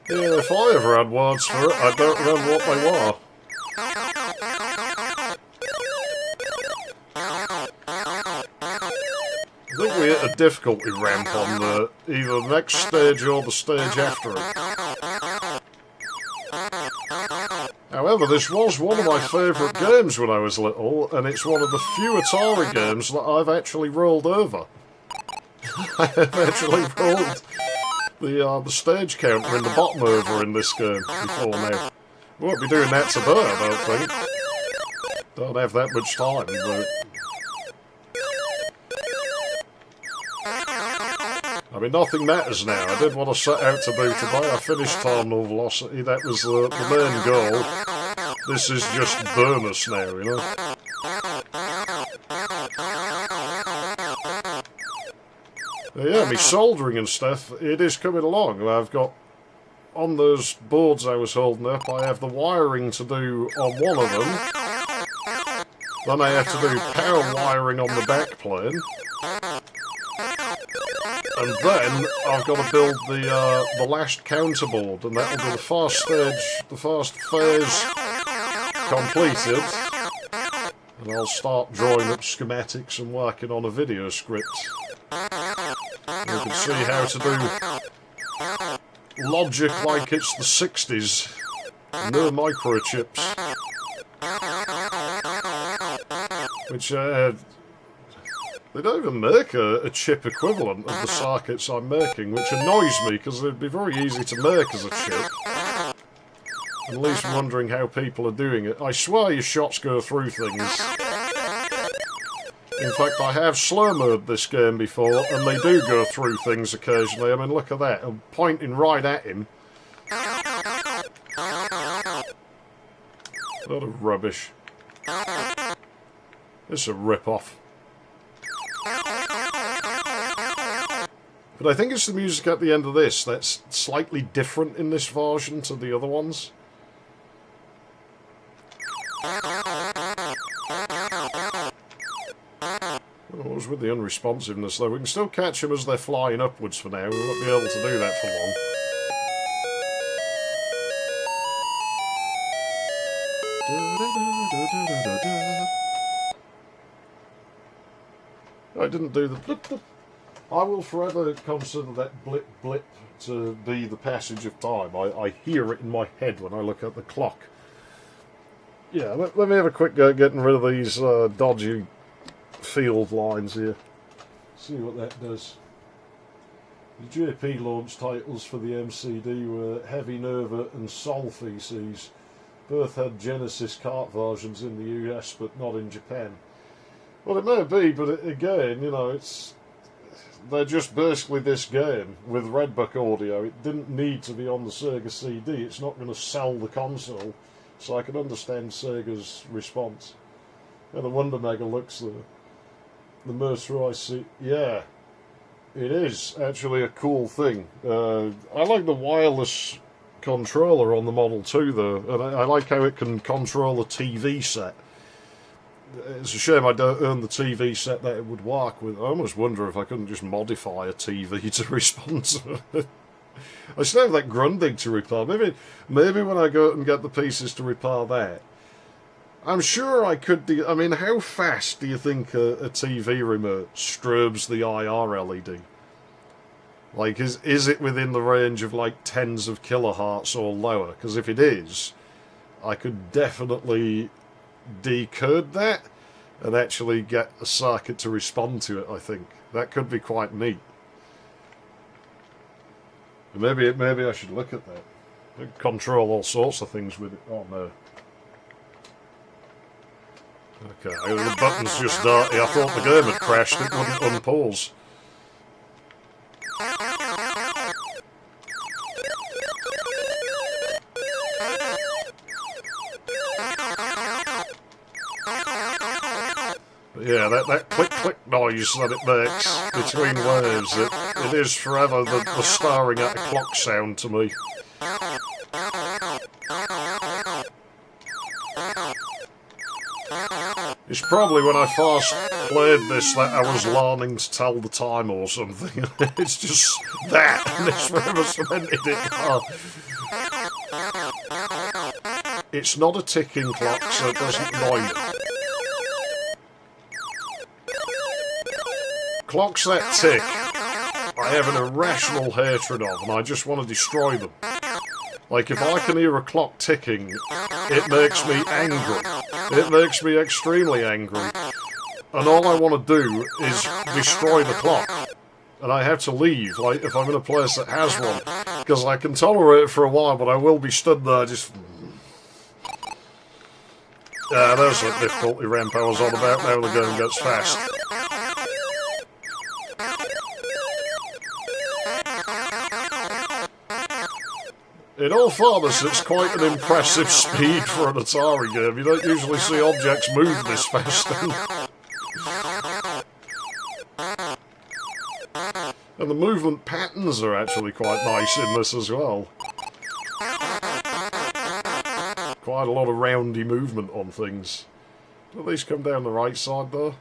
Yeah, if I ever had words for it, I don't remember what they were. I think we hit a difficulty ramp on either the next stage or the stage after it. However, this was one of my favourite games when I was little, and it's one of the few Atari games that I've actually rolled over. I have actually rolled the stage counter in the bottom over in this game before now. We won't be doing that today, I don't think. Don't have that much time, but... I mean, nothing matters now. I did what I set out to do today. I finished terminal velocity. That was the main goal. This is just bonus now, you know? Yeah, me soldering and stuff, it is coming along. I've got, on those boards I was holding up, I have the wiring to do on one of them. Then I have to do power wiring on the back plane. And then I've got to build the last counterboard, and that'll be the first stage, the first phase completed. And I'll start drawing up schematics and working on a video script. You can see how to do logic like it's the 60s. No microchips. Which, they don't even make a chip equivalent of the circuits I'm making, which annoys me because they'd be very easy to make as a chip. I'm at least wondering how people are doing it. I swear your shots go through things. In fact, I have slow-mode this game before, and they do go through things occasionally. I mean, look at that. I'm pointing right at him. What a rubbish. It's a rip-off. But I think it's the music at the end of this that's slightly different in this version to the other ones. What was with the unresponsiveness though? We can still catch them as they're flying upwards for now. We won't be able to do that for long. I didn't do the blip blip. I will forever consider that blip blip to be the passage of time. I hear it in my head when I look at the clock. Yeah, let me have a quick go at getting rid of these dodgy field lines here. See what that does. The JP launch titles for the MCD were Heavy Nova and Soul Feces. Both had Genesis kart versions in the US but not in Japan. Well, it may be, but again, you know, they're just basically this game with Redbook audio. It didn't need to be on the Sega CD. It's not going to sell the console, so I can understand Sega's response. Yeah, the Wonder Mega looks the motorised seat. Yeah, it is actually a cool thing. I like the wireless controller on the Model 2 though, and I like how it can control a TV set. It's a shame I don't own the TV set that it would work with. I almost wonder if I couldn't just modify a TV to respond to it. I still have that Grundig to repair. Maybe when I go out and get the pieces to repair that, I'm sure I could do. I mean, how fast do you think a TV remote strobes the IR LED? Like, is it within the range of like tens of kilohertz or lower? Because if it is, I could definitely decode that and actually get a circuit to respond to it. I think that could be quite neat. Maybe I should look at that. I can control all sorts of things with it. Oh no. Okay, the button's just dirty. I thought the game had crashed. It wouldn't unpause. Yeah, that click noise that it makes between waves, it is forever the staring at a clock sound to me. It's probably when I first played this that I was learning to tell the time or something. It's just that, and it's forever cemented it. It's not a ticking clock, so it doesn't annoy me. Clocks that tick, I have an irrational hatred of, and I just want to destroy them. Like, if I can hear a clock ticking, it makes me angry. It makes me extremely angry. And all I want to do is destroy the clock. And I have to leave, like, if I'm in a place that has one. Because I can tolerate it for a while, but I will be stood there just... there's the difficulty ramp I was on about. Now the game gets fast. In all fairness, it's quite an impressive speed for an Atari game. You don't usually see objects move this fast. And the movement patterns are actually quite nice in this as well. Quite a lot of roundy movement on things. At least come down the right side there.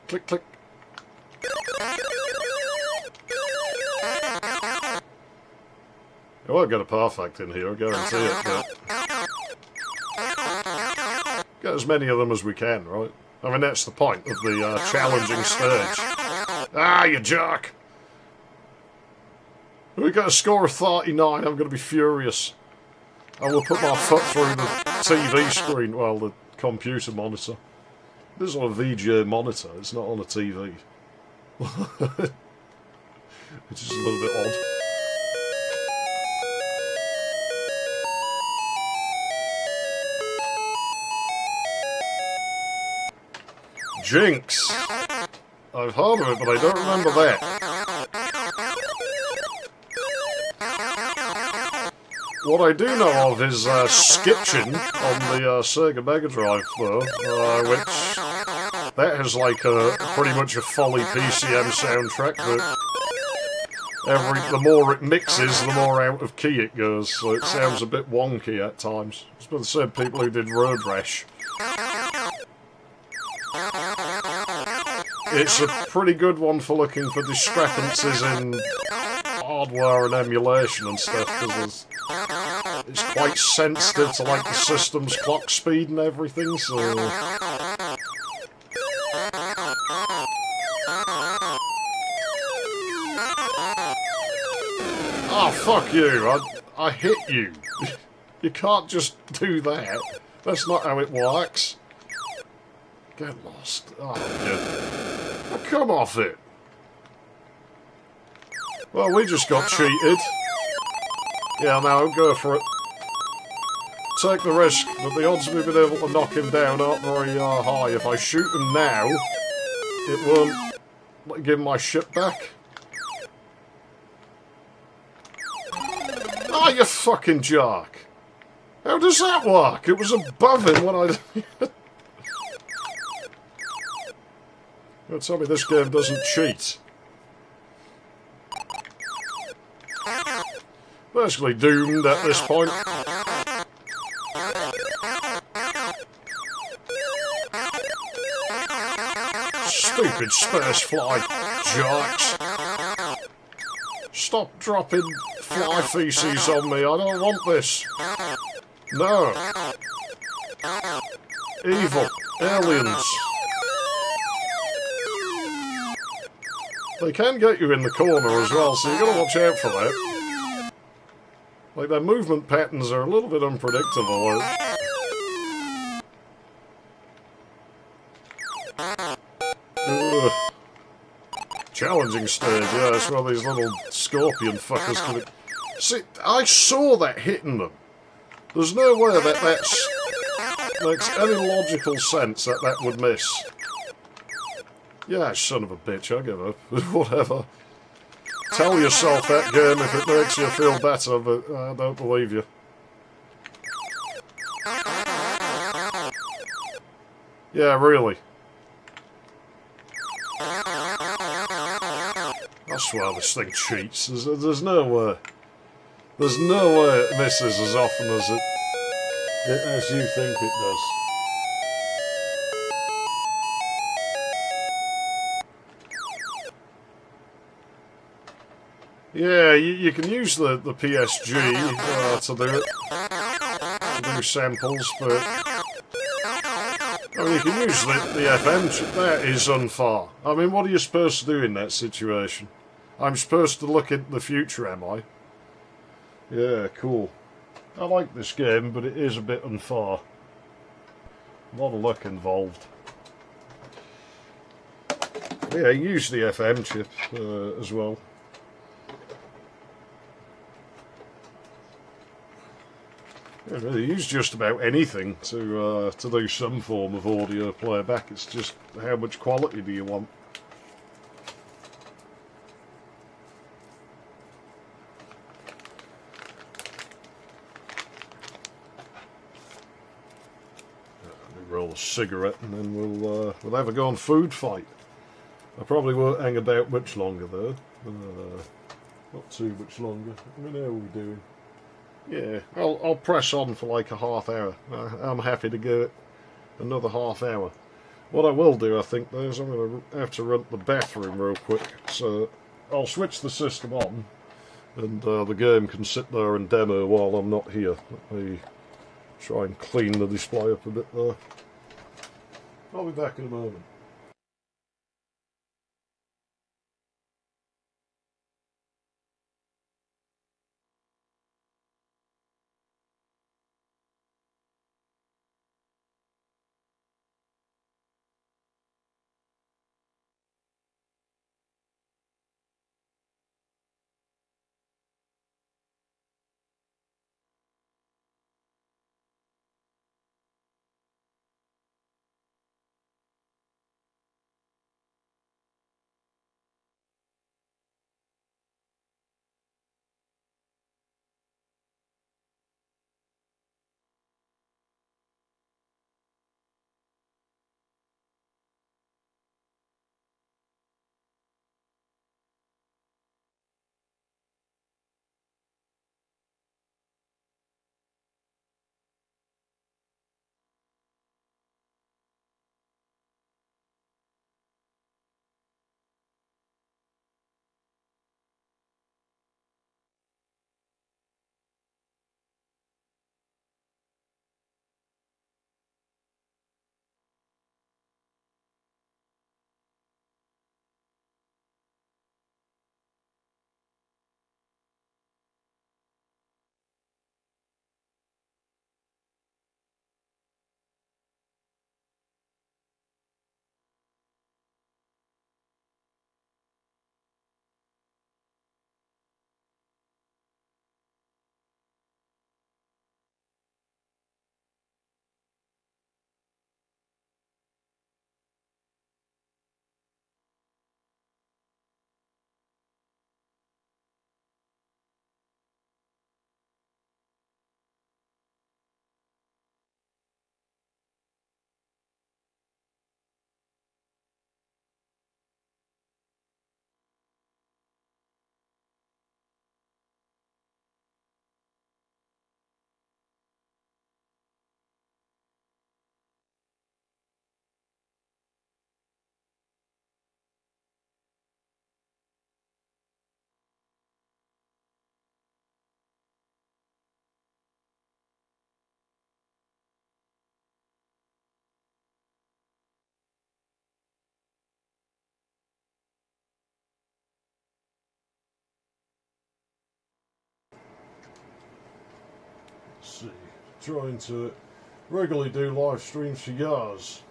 Click, click. I won't get a perfect in here, I guarantee it, but... get as many of them as we can, right? I mean, that's the point of the challenging stage. Ah, you jerk! We got a score of 39, I'm going to be furious. I will put my foot through the TV screen, well, the computer monitor. This is on a VGA monitor, it's not on a TV. It's just a little bit odd. Jinx! I've heard of it, but I don't remember that. What I do know of is Skitchin on the Sega Mega Drive, though, which that has like pretty much a fully PCM soundtrack, but the more it mixes, the more out of key it goes, so it sounds a bit wonky at times. It's by the same people who did Road Rash. It's a pretty good one for looking for discrepancies in hardware and emulation and stuff, because it's quite sensitive to like the system's clock speed and everything, so... Oh, fuck you! I hit you! You can't just do that. That's not how it works. Get lost. Oh, yeah. Oh, come off it! Well, we just got cheated. Yeah, now go for it. Take the risk, but the odds of me being able to knock him down aren't very high. If I shoot him now, it won't give him my ship back. Ah, you fucking jerk! How does that work? It was above him when I... You'll tell me this game doesn't cheat. Basically doomed at this point. Stupid space fly, jerks. Stop dropping fly feces on me, I don't want this. No. Evil. Aliens. They can get you in the corner as well, so you've got to watch out for that. Like, their movement patterns are a little bit unpredictable. Ugh. Challenging stage, yeah, it's where these little scorpion fuckers can... See, I saw that hitting them. There's no way that makes any logical sense that that would miss. Yeah, son of a bitch, I give up. Whatever. Tell yourself that game if it makes you feel better, but I don't believe you. Yeah, really. I swear this thing cheats. There's no way. There's no way it misses as often as you think it does. Yeah, you can use the PSG to do it. To do samples, but... I mean, you can use the FM chip. That is unfair. I mean, what are you supposed to do in that situation? I'm supposed to look into the future, am I? Yeah, cool. I like this game, but it is a bit unfair. A lot of luck involved. Yeah, use the FM chip as well. Yeah, really, use just about anything to do some form of audio playback. It's just how much quality do you want? Roll a cigarette and then we'll have a go on food fight. I probably won't hang about much longer though. Not too much longer. I mean, how are we doing? Yeah, I'll press on for like a half hour. I'm happy to go it another half hour. What I will do, I think, though, is I'm going to have to run to the bathroom real quick. So I'll switch the system on, and the game can sit there and demo while I'm not here. Let me try and clean the display up a bit there. I'll be back in a moment. trying to regularly do live streams for years.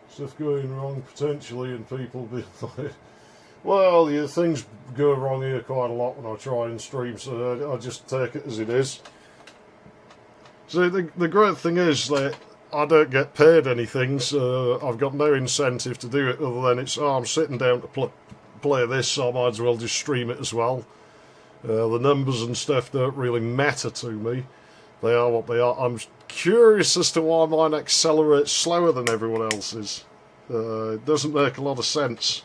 Stuff going wrong potentially, and people being like, well, yeah, things go wrong here quite a lot when I try and stream, so I just take it as it is. So the great thing is that I don't get paid anything, so I've got no incentive to do it other than I'm sitting down to play this, so I might as well just stream it as well. The numbers and stuff don't really matter to me. They are what they are. I'm curious as to why mine accelerates slower than everyone else's. It doesn't make a lot of sense.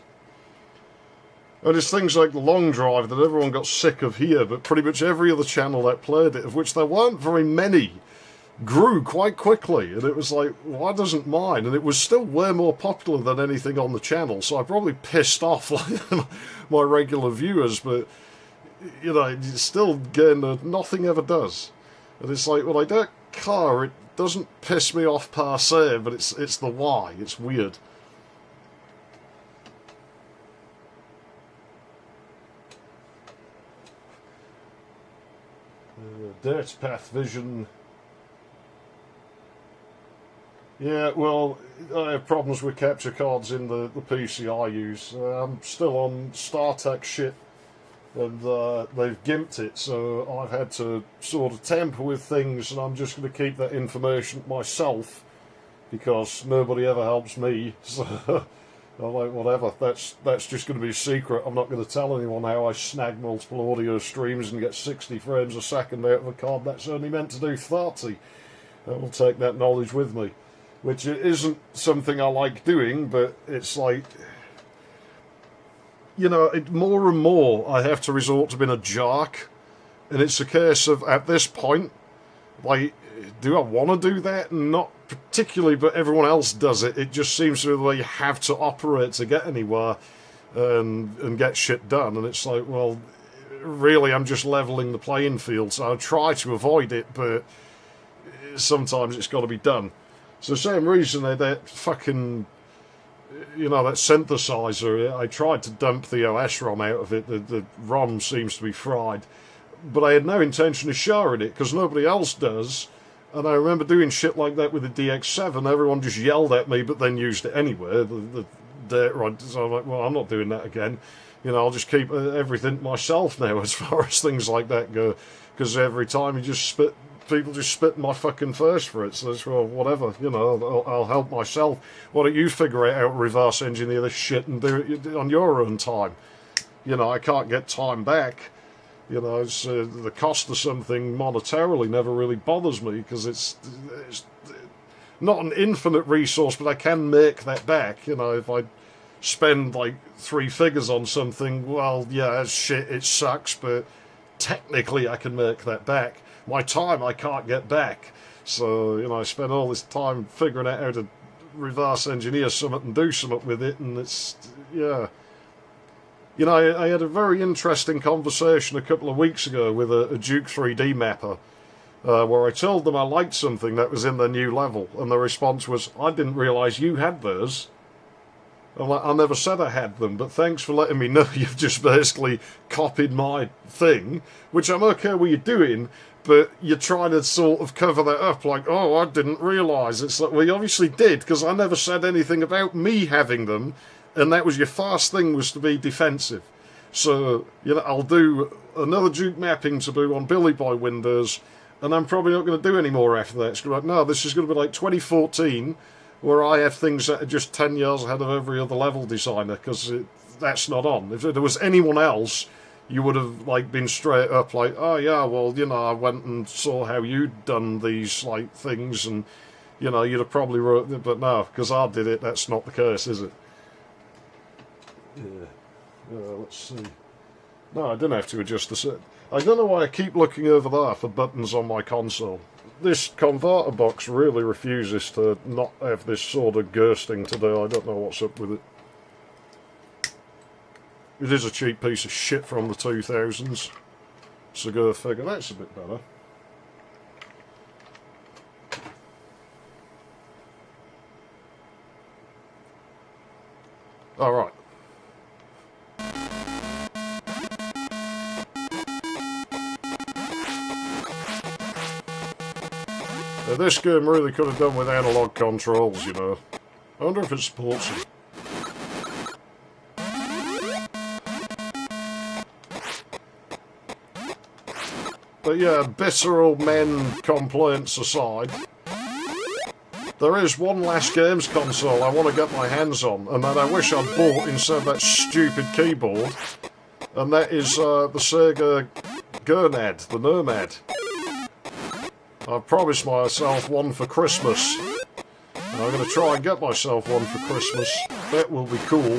And it's things like the long drive that everyone got sick of here, but pretty much every other channel that played it, of which there weren't very many, grew quite quickly. And it was like, why doesn't mine? And it was still way more popular than anything on the channel, so I probably pissed off like my regular viewers, but you know, you still gain nothing ever does. And it's like, well, I don't care, it doesn't piss me off per se, but it's the why. It's weird. Dirt Path Vision. Yeah, well, I have problems with capture cards in the PC I use. I'm still on StarTech shit, and they've gimped it, so I've had to sort of tamper with things, and I'm just going to keep that information myself, because nobody ever helps me, so I'm like, whatever, that's just going to be a secret. I'm not going to tell anyone how I snag multiple audio streams and get 60 frames a second out of a card that's only meant to do 30. I will take that knowledge with me, which isn't something I like doing, but it's like, you know, more and more I have to resort to being a jerk, and it's a case of, at this point, like, do I want to do that? Not particularly, but everyone else does it. It just seems to be the way you have to operate to get anywhere and get shit done. And it's like, well, really, I'm just levelling the playing field, so I try to avoid it, but sometimes it's got to be done. So same reason that fucking, you know, that synthesizer, I tried to dump the OS ROM out of it. The ROM seems to be fried. But I had no intention of sharing it, because nobody else does. And I remember doing shit like that with the DX7. Everyone just yelled at me, but then used it anyway. The data, so I'm like, well, I'm not doing that again. You know, I'll just keep everything myself now as far as things like that go. Because every time people just spit in my fucking face for it. So it's, well, whatever, you know, I'll help myself. Why don't you figure it out, reverse engineer this shit and do it on your own time? You know, I can't get time back. You know, it's, the cost of something monetarily never really bothers me, because it's not an infinite resource, but I can make that back. You know, if I spend like 3 figures on something, well, yeah, shit, it sucks, but technically I can make that back. My time I can't get back. So, you know, I spend all this time figuring out how to reverse engineer something and do something with it, and it's, yeah. You know, I had a very interesting conversation a couple of weeks ago with a Duke 3D mapper, where I told them I liked something that was in the new level, and the response was, I didn't realise you had those. I'm like, I never said I had them, but thanks for letting me know. You've just basically copied my thing, which I'm okay with you doing, but you're trying to sort of cover that up, like, oh, I didn't realise. It's like, well, you obviously did, because I never said anything about me having them. And that was your first thing, was to be defensive. So, you know, I'll do another Duke mapping to do on Billy Boy Windows, and I'm probably not going to do any more after that. It's going to be like, no, this is going to be like 2014, where I have things that are just 10 years ahead of every other level designer, because that's not on. If there was anyone else, you would have, like, been straight up like, oh, yeah, well, you know, I went and saw how you'd done these, like, things, and, you know, you'd have probably wrote it, but no, because I did it, that's not the case, is it? Yeah, let's see. No, I didn't have to adjust the set. I don't know why I keep looking over there for buttons on my console. This converter box really refuses to not have this sort of ghosting to do. I don't know what's up with it. It is a cheap piece of shit from the 2000s. So go figure. That's a bit better. Alright. This game really could have done with analog controls, you know. I wonder if it supports them. But yeah, bitter old men complaints aside, there is one last games console I want to get my hands on, and that I wish I'd bought instead of that stupid keyboard, and that is the Sega Gurnad, the Nomad. I've promised myself one for Christmas, and I'm going to try and get myself one for Christmas. That will be cool.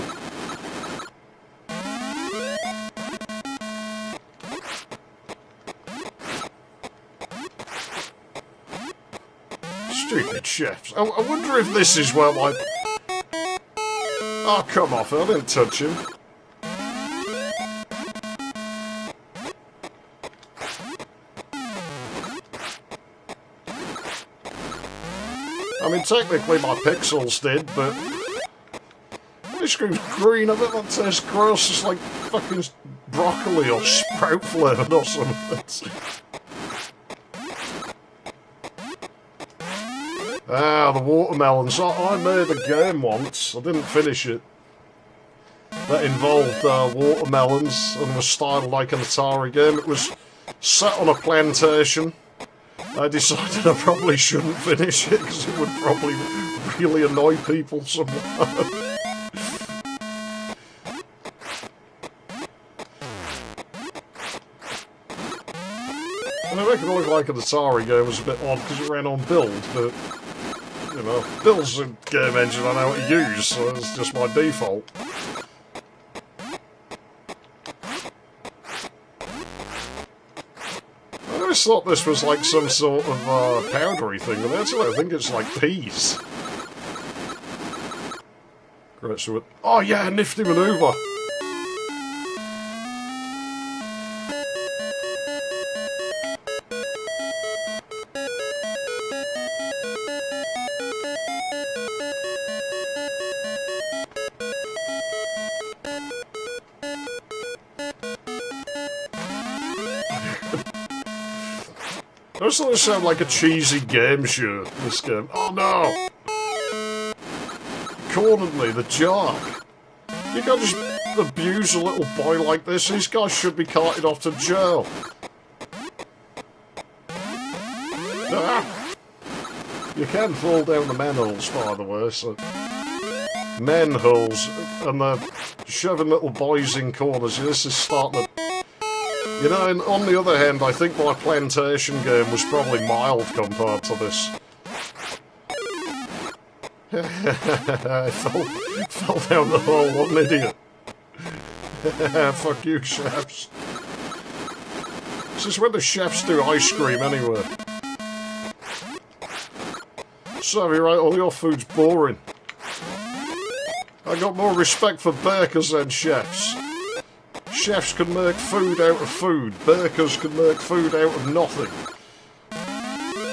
Stupid chefs. I wonder if this is where my... Oh, come off, I didn't touch him. I mean, technically my pixels did, but... My screen's green, I bet that tastes gross. It's like fucking broccoli or sprout flavoured or something. Ah, the watermelons. I made a game once. I didn't finish it. That involved watermelons and was styled like an Atari game. It was set on a plantation. I decided I probably shouldn't finish it because it would probably really annoy people somewhere. And I reckon it looked like an Atari game was a bit odd because it ran on build, but... You know, Bill's a game engine I know how to use, so it's just my default. I always thought this was like some sort of powdery thing, but actually I think it's like peas. Great, so oh yeah, nifty manoeuvre! Doesn't this sound like a cheesy game show, this game? Oh no! Cornered me, the jock. You can't just abuse a little boy like this. These guys should be carted off to jail. Ah. You can fall down the manholes, by the way, so... Manholes, and they're shoving little boys in corners. This is starting to... You know, and on the other hand, I think my plantation game was probably mild compared to this. I fell down the hole, what an idiot. Fuck you, chefs. This is when the chefs do ice cream anyway. Sorry, right, all your food's boring. I got more respect for bakers than chefs. Chefs can make food out of food. Bakers can make food out of nothing.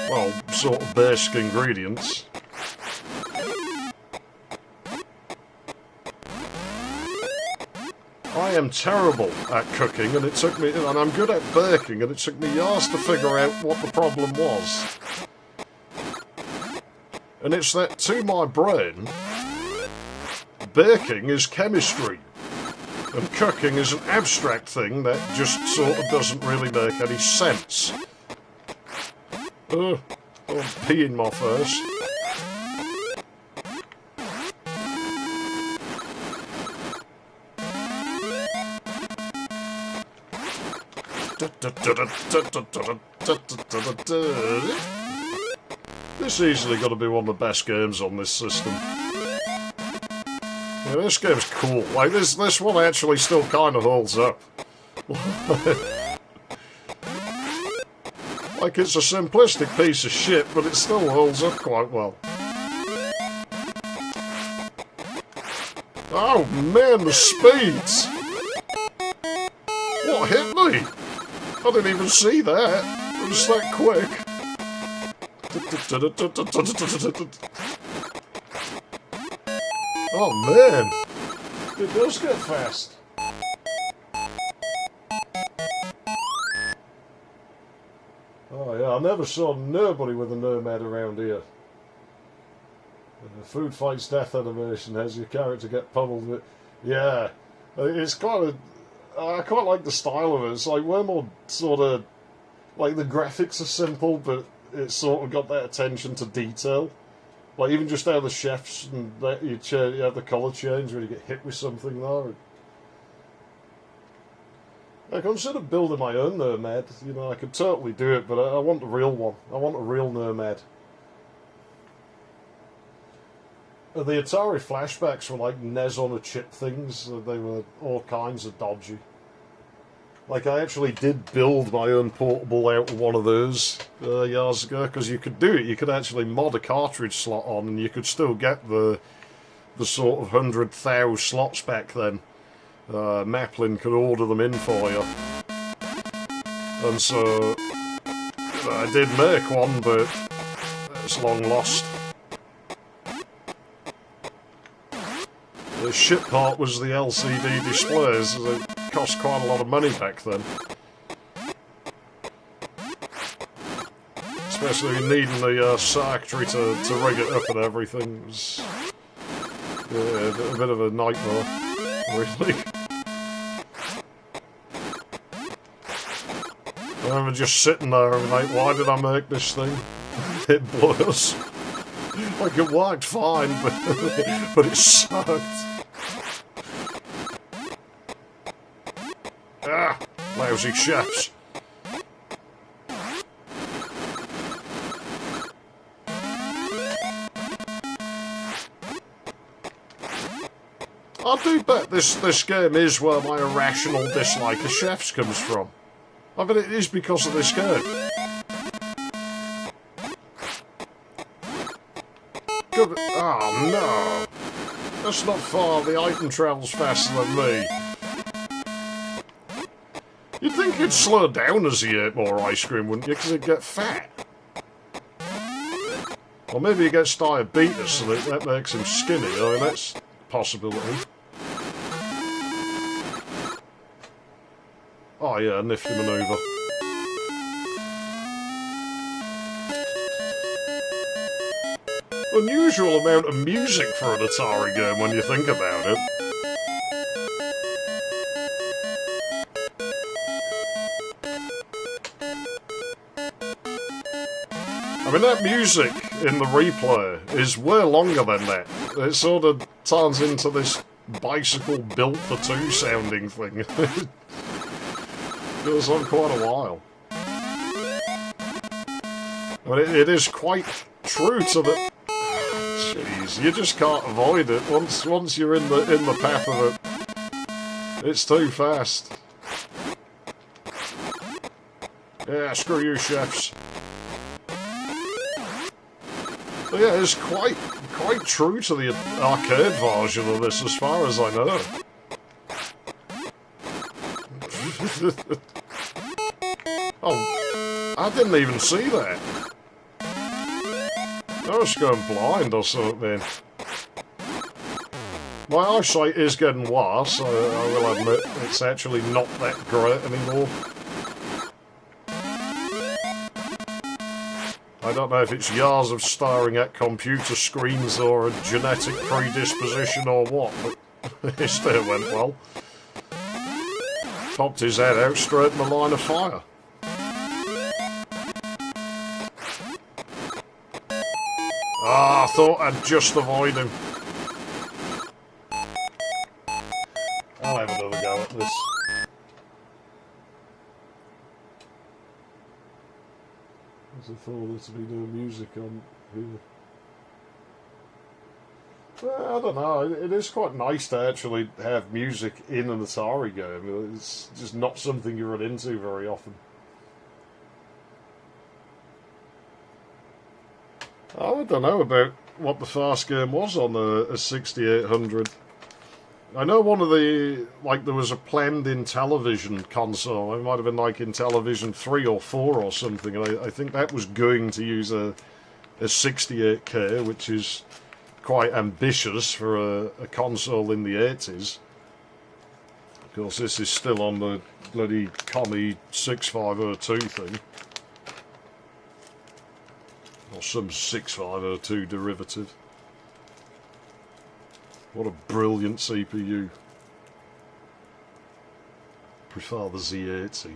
Well, sort of basic ingredients. I am terrible at cooking, and it took me, and I'm good at baking, and it took me years to figure out what the problem was. And it's that, to my brain, baking is chemistry. And cooking is an abstract thing that just sort of doesn't really make any sense. I'm peeing my face. This is easily got to be one of the best games on this system. Yeah, this game's cool. Like, this one actually still kind of holds up. Like, it's a simplistic piece of shit, but it still holds up quite well. Oh man, the speeds! What hit me? I didn't even see that. It was that quick. Oh man, it does get fast. Oh yeah, Yeah, I never saw nobody with a Nomad around here. Food fights death animation has your character get pummeled with. Yeah, it's kind of. I quite like the style of it. It's like way more sort of like the graphics are simple, but it's sort of got that attention to detail. Like even just how the chefs and that you have the colour change when you get hit with something there. I consider building my own Nomad. You know, I could totally do it, but I want the real one. I want a real Nomad. The Atari flashbacks were like NES on a chip things. They were all kinds of dodgy. Like I actually did build my own portable out of one of those years ago, because you could do it. You could actually mod a cartridge slot on, and you could still get the sort of 100,000 slots back then. Maplin could order them in for you, and so I did make one, but it's long lost. The shit part was the LCD displays. It cost quite a lot of money back then. Especially needing the circuitry to rig it up and everything. It was a bit of a nightmare, really. I remember just sitting there and like, why did I make this thing? It blows. Like it worked fine, but it sucked. Ah, lousy chefs. I do bet this game is where my irrational dislike of chefs comes from. I bet it is because of this game. Good. Oh no! That's not far. The item travels faster than me. You'd think you'd slow down as you ate more ice cream, wouldn't you? Because it'd get fat. Or maybe he gets diabetes and that makes him skinny. I mean, that's a possibility. Oh yeah, nifty manoeuvre. Unusual amount of music for an Atari game when you think about it. I mean, that music in the replay is way longer than that. It sort of turns into this bicycle built for two sounding thing. It goes on quite a while. I mean, it is quite true to the... Jeez, you just can't avoid it. Once you're in the path of it, it's too fast. Yeah, screw you, chefs. But yeah, it's quite true to the arcade version of this, as far as I know. Oh, I didn't even see that. I was going blind or something. My eyesight is getting worse, I will admit. It's actually not that great anymore. I don't know if it's years of staring at computer screens or a genetic predisposition or what, but it still went well. Popped his head out straight in the line of fire. Ah, I thought I'd just avoid him. I'll have another go at this. As I thought there to be no music on here. Well, I don't know, it is quite nice to actually have music in an Atari game. It's just not something you run into very often. I don't know about what the first game was on a 6800. I know one of the, like, there was a planned-in television console. It might have been like in Television 3 or 4 or something. And I think that was going to use a 68K, which is quite ambitious for a console in the 80s. Of course, this is still on the bloody Commie 6502 thing. some 6502 derivative. What a brilliant CPU. Prefer the Z80.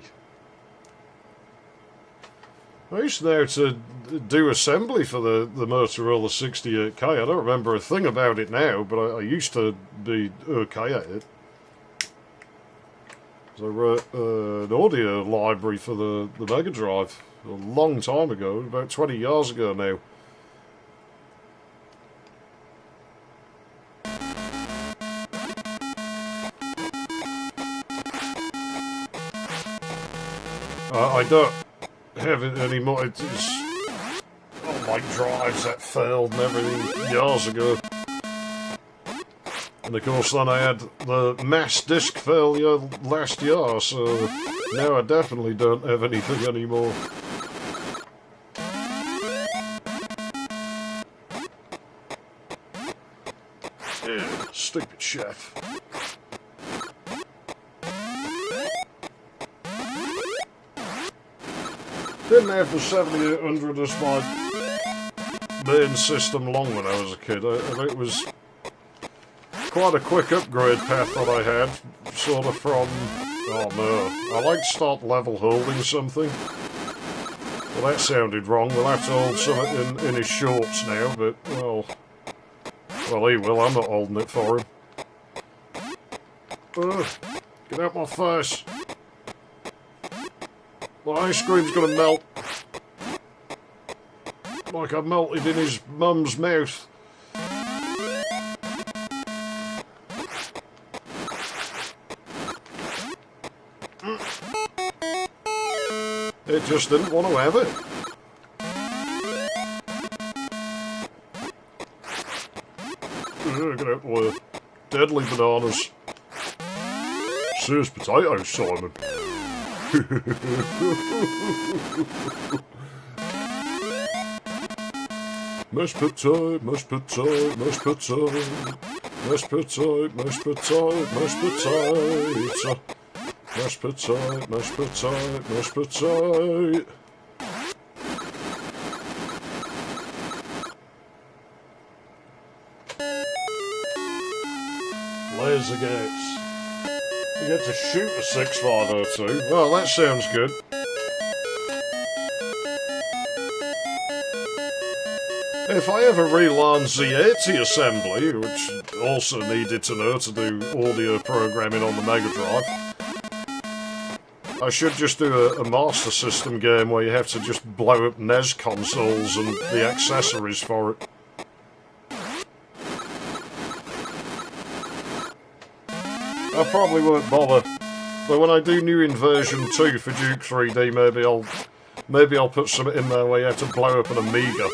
I used now to do assembly for the Motorola 68K. I don't remember a thing about it now, but I used to be okay at it. So I wrote an audio library for the Mega Drive a long time ago, about 20 years ago now. I don't have it anymore. It's all my drives that failed and everything years ago. And of course then I had the mass disk failure last year, so now I definitely don't have anything anymore. Yeah, stupid chef. Didn't have the 7800 as my main system long when I was a kid. I think it was quite a quick upgrade path that I had, sort of from... Oh no, I like to start level holding something. Well, that sounded wrong. We'll have to hold something in his shorts now, but, well, he will. I'm not holding it for him. Get out my face. The ice cream's gonna melt. Like I melted in his mum's mouth. It just didn't want to have it. Get out the way. Deadly bananas. Serious potatoes, Simon. Mashed potato, mashed potato, mashed potato, mashed potato, mashed potato, mashed potato, mashed potato, mashed potato, mashed potato. Laser gates. You get to shoot a 6502. Well, that sounds good. If I ever relearn Z80 assembly, which also needed to know to do audio programming on the Mega Drive, I should just do a Master System game where you have to just blow up NES consoles and the accessories for it. I probably won't bother, but when I do New Inversion 2 for Duke 3D, maybe I'll put something in there where you have to blow up an Amiga.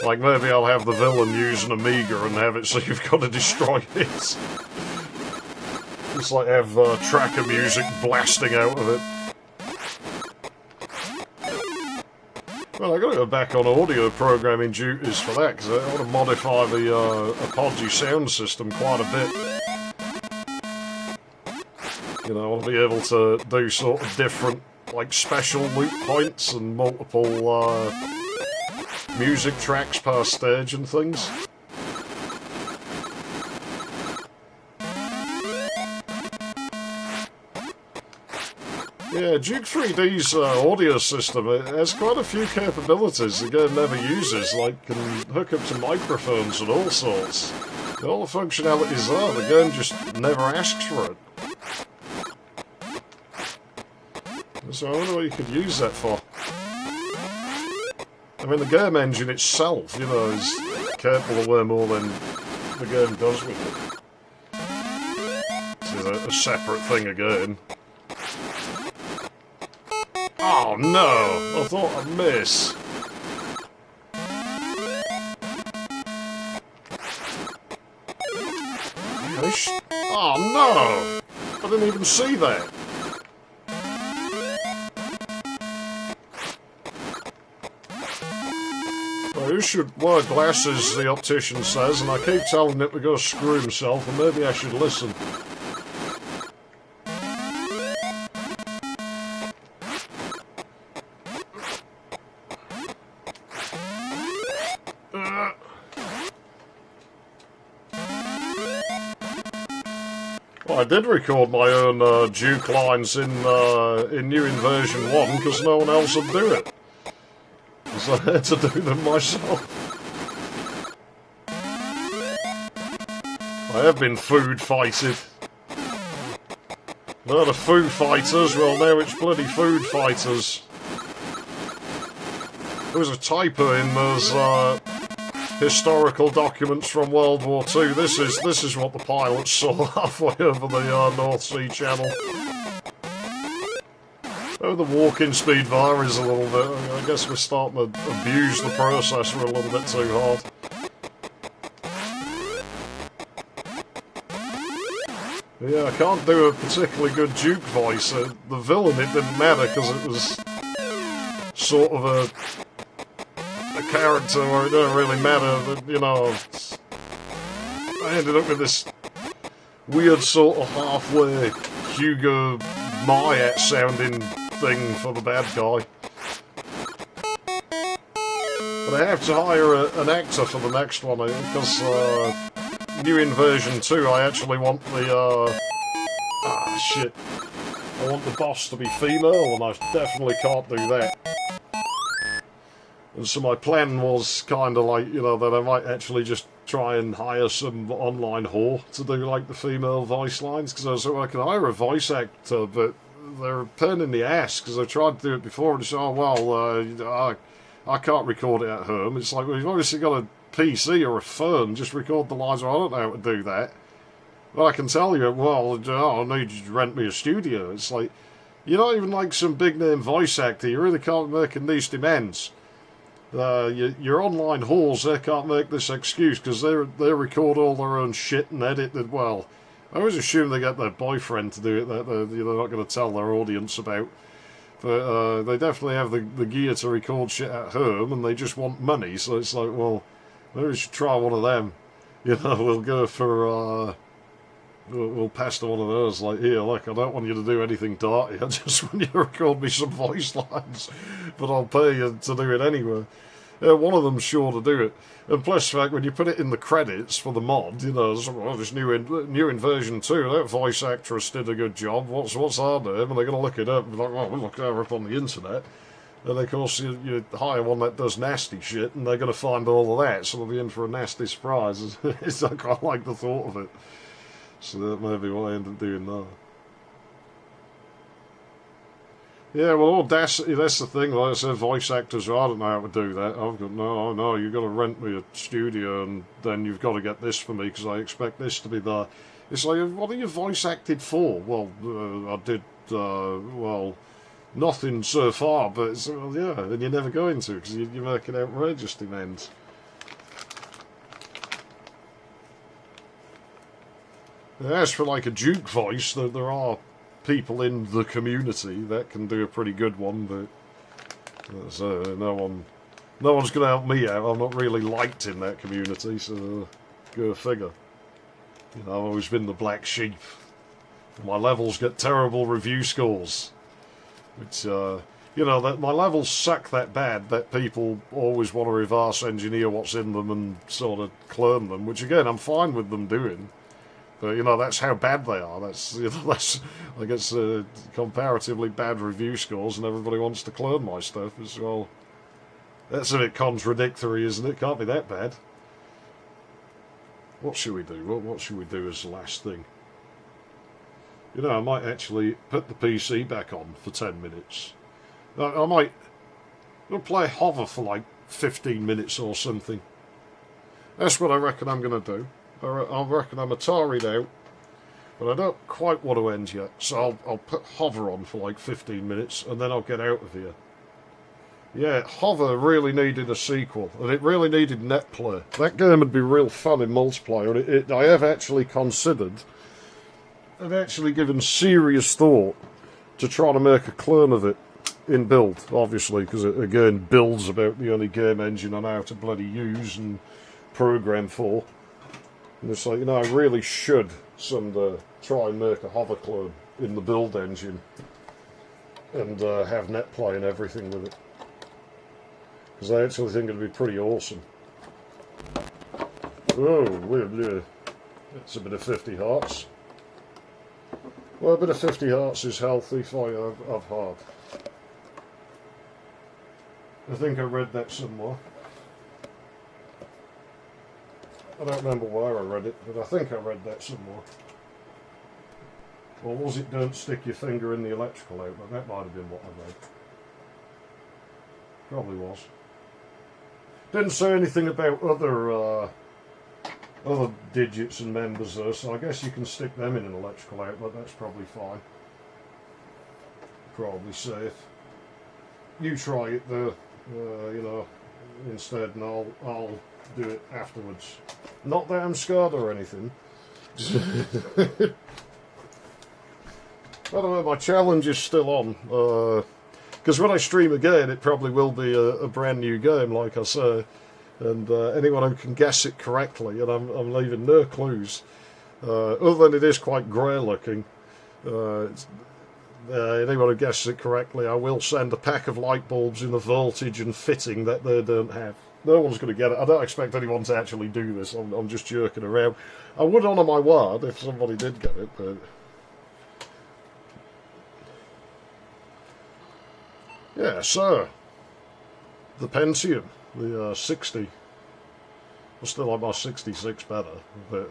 Like maybe I'll have the villain use an Amiga and have it so you've got to destroy it. Just like have tracker music blasting out of it. Well, I've got to go back on audio programming duties for that, because I want to modify the Apogee sound system quite a bit. You know, I want to be able to do sort of different, like, special loop points and multiple music tracks per stage and things. Yeah, Duke 3D's audio system, it has quite a few capabilities the game never uses, like can hook up to microphones and all sorts. All the functionality's there, the game just never asks for it. So I wonder what you could use that for. I mean, the game engine itself, you know, is capable of way more than the game does with it. This is a separate thing again. Oh no! I thought I'd miss. Oh no! I didn't even see that. Well, you should wear glasses, the optician says, and I keep telling him to go screw himself, and maybe I should listen. I did record my own Duke lines in New In version 1 because no one else would do it. So I had to do them myself. I have been food fighted. No, the Foo Fighters, well now it's bloody Food Fighters. There was a typo in those historical documents from World War II. This is what the pilots saw halfway over the North Sea Channel. Oh, the walking speed varies a little bit. I guess we're starting to abuse the processor a little bit too hard. Yeah, I can't do a particularly good Duke voice. The villain, it didn't matter because it was sort of a character where it didn't really matter. But, you know, I ended up with this weird sort of halfway Hugo Myatt sounding thing for the bad guy. But I have to hire an actor for the next one because New In version 2 I actually want the shit. I want the boss to be female and I definitely can't do that. And so my plan was kind of like, you know, that I might actually just try and hire some online whore to do like the female voice lines, because I can hire a voice actor, but they're a pain in the ass because I've tried to do it before and they say, oh well, I can't record it at home. It's like, well, you've obviously got a PC or a phone, just record the lines. Well, I don't know how to do that. But I can tell you, well, I need you to rent me a studio. It's like, you're not even like some big name voice actor. You really can't make these demands. Your online whores, they can't make this excuse because they record all their own shit and edit it. Well, I always assume they get their boyfriend to do it that they're not going to tell their audience about. But they definitely have the gear to record shit at home and they just want money. So it's like, well, maybe we should try one of them. You know, we'll go for... We'll pass to one of those, like, here, look, I don't want you to do anything dirty, I just want you to record me some voice lines, but I'll pay you to do it anyway. One of them's sure to do it. And plus, the fact, when you put it in the credits for the mod, you know, this new in version 2, that voice actress did a good job, what's her name? And they're going to look it up and be like, oh, we'll look her up on the internet. And of course, you hire one that does nasty shit, and they're going to find all of that, so they'll be in for a nasty surprise. I quite like the thought of it. So that may be what I end up doing now. Yeah, well, Audacity, that's the thing. Like I said, voice actors, I don't know how to do that. I've got, no, you've got to rent me a studio and then you've got to get this for me because I expect this to be there. It's like, what are you voice acted for? Well, I did, nothing so far, but it's, well, yeah, and you're never going to because you're making outrageous demands. As for like a Duke voice, there are people in the community that can do a pretty good one, but no one's going to help me out. I'm not really liked in that community, so go figure. You know, I've always been the black sheep. My levels get terrible review scores, which you know, that my levels suck that bad that people always want to reverse engineer what's in them and sort of clone them, which again I'm fine with them doing. But, you know, that's how bad they are. That's, you know, that's, I guess, comparatively bad review scores, and everybody wants to clone my stuff as well. That's a bit contradictory, isn't it? Can't be that bad. What should we do? What should we do as the last thing? You know, I might actually put the PC back on for 10 minutes. I might play Hover for like 15 minutes or something. That's what I reckon I'm going to do. I reckon I'm Atari'd out, but I don't quite want to end yet, so I'll put Hover on for like 15 minutes, and then I'll get out of here. Yeah, Hover really needed a sequel, and it really needed netplay. That game would be real fun in multiplayer, and I have actually considered, I've actually given serious thought to trying to make a clone of it in build, obviously, because it, again, build's about the only game engine I know how to bloody use and program for. And it's like, you know, I really should someday try and make a Hover clone in the build engine and have netplay and everything with it. Because I actually think it'd be pretty awesome. Oh, weird, yeah. It's a bit of 50 hearts. Well, a bit of 50 Hz is healthy for you, I've heard. I think I read that somewhere. I don't remember where I read it, but I think I read that somewhere. Or was it don't stick your finger in the electrical outlet? That might have been what I read. Probably was. Didn't say anything about other digits and members though, so I guess you can stick them in an electrical outlet. That's probably fine. Probably safe. You try it though, you know, instead, and I'll do it afterwards. Not that I'm scared or anything. By the way, my challenge is still on, because when I stream again it probably will be a brand new game, like I say, and anyone who can guess it correctly, and I'm leaving no clues, other than it is quite grey looking, anyone who guesses it correctly, I will send a pack of light bulbs in a voltage and fitting that they don't have. No one's going to get it. I don't expect anyone to actually do this, I'm just joking around. I would honour my word if somebody did get it, but... yeah, so, the Pentium, the 60, I still like my 66 better, but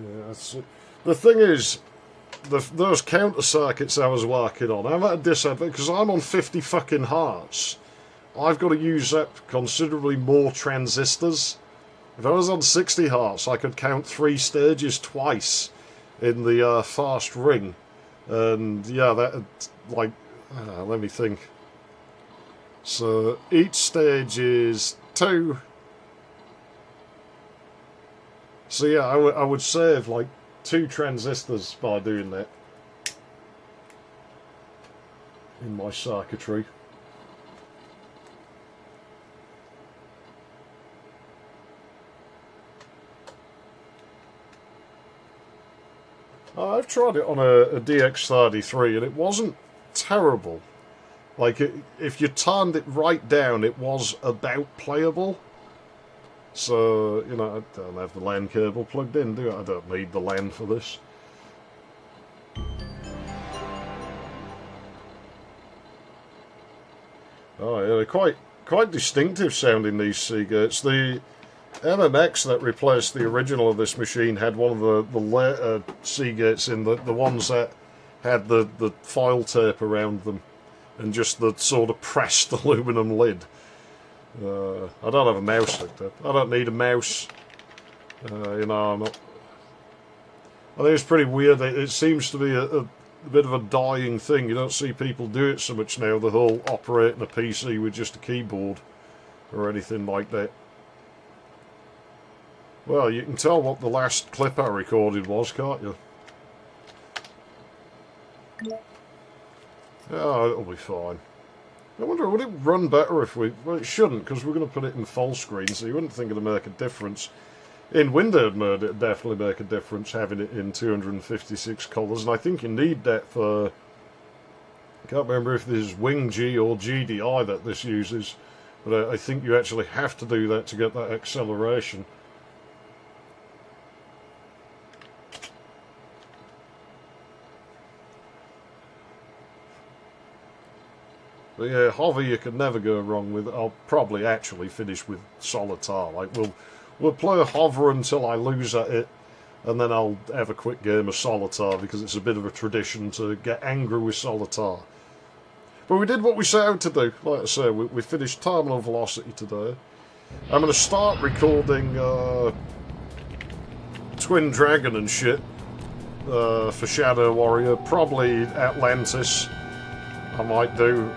yeah, the thing is, those counter circuits I was working on, I'm at a disadvantage, because I'm on 50 fucking Hertz, I've got to use up considerably more transistors. If I was on 60 Hertz, I could count 3 stages twice in the fast ring, and yeah, that, like, let me think. So each stage is 2. So yeah, I would save like 2 transistors by doing that in my circuitry. I've tried it on a DX33 and it wasn't terrible. Like, if you turned it right down, it was about playable. So, you know, I don't have the LAN cable plugged in, do I? I don't need the LAN for this. Oh yeah, they're quite distinctive sounding, these Seagates. The MMX that replaced the original of this machine had one of the later Seagates in, the ones that had the foil tape around them and just the sort of pressed aluminum lid. I don't have a mouse like that. I don't need a mouse. You know, I'm not... I think it's pretty weird. It seems to be a bit of a dying thing. You don't see people do it so much now, the whole operating a PC with just a keyboard or anything like that. Well, you can tell what the last clip I recorded was, can't you? Oh, it'll be fine. I wonder, would it run better if we... Well, it shouldn't, because we're going to put it in full screen, so you wouldn't think it'd make a difference. In windowed mode, it'd definitely make a difference having it in 256 colours, and I think you need that for... I can't remember if this is WingG or GDI that this uses, but I think you actually have to do that to get that acceleration. But yeah, Hover you can never go wrong with. I'll probably actually finish with Solitaire. Like, we'll play Hover until I lose at it, and then I'll have a quick game of Solitaire, because it's a bit of a tradition to get angry with Solitaire. But we did what we set out to do. Like I say, we finished Terminal Velocity today. I'm going to start recording Twin Dragon and shit for Shadow Warrior. Probably Atlantis I might do.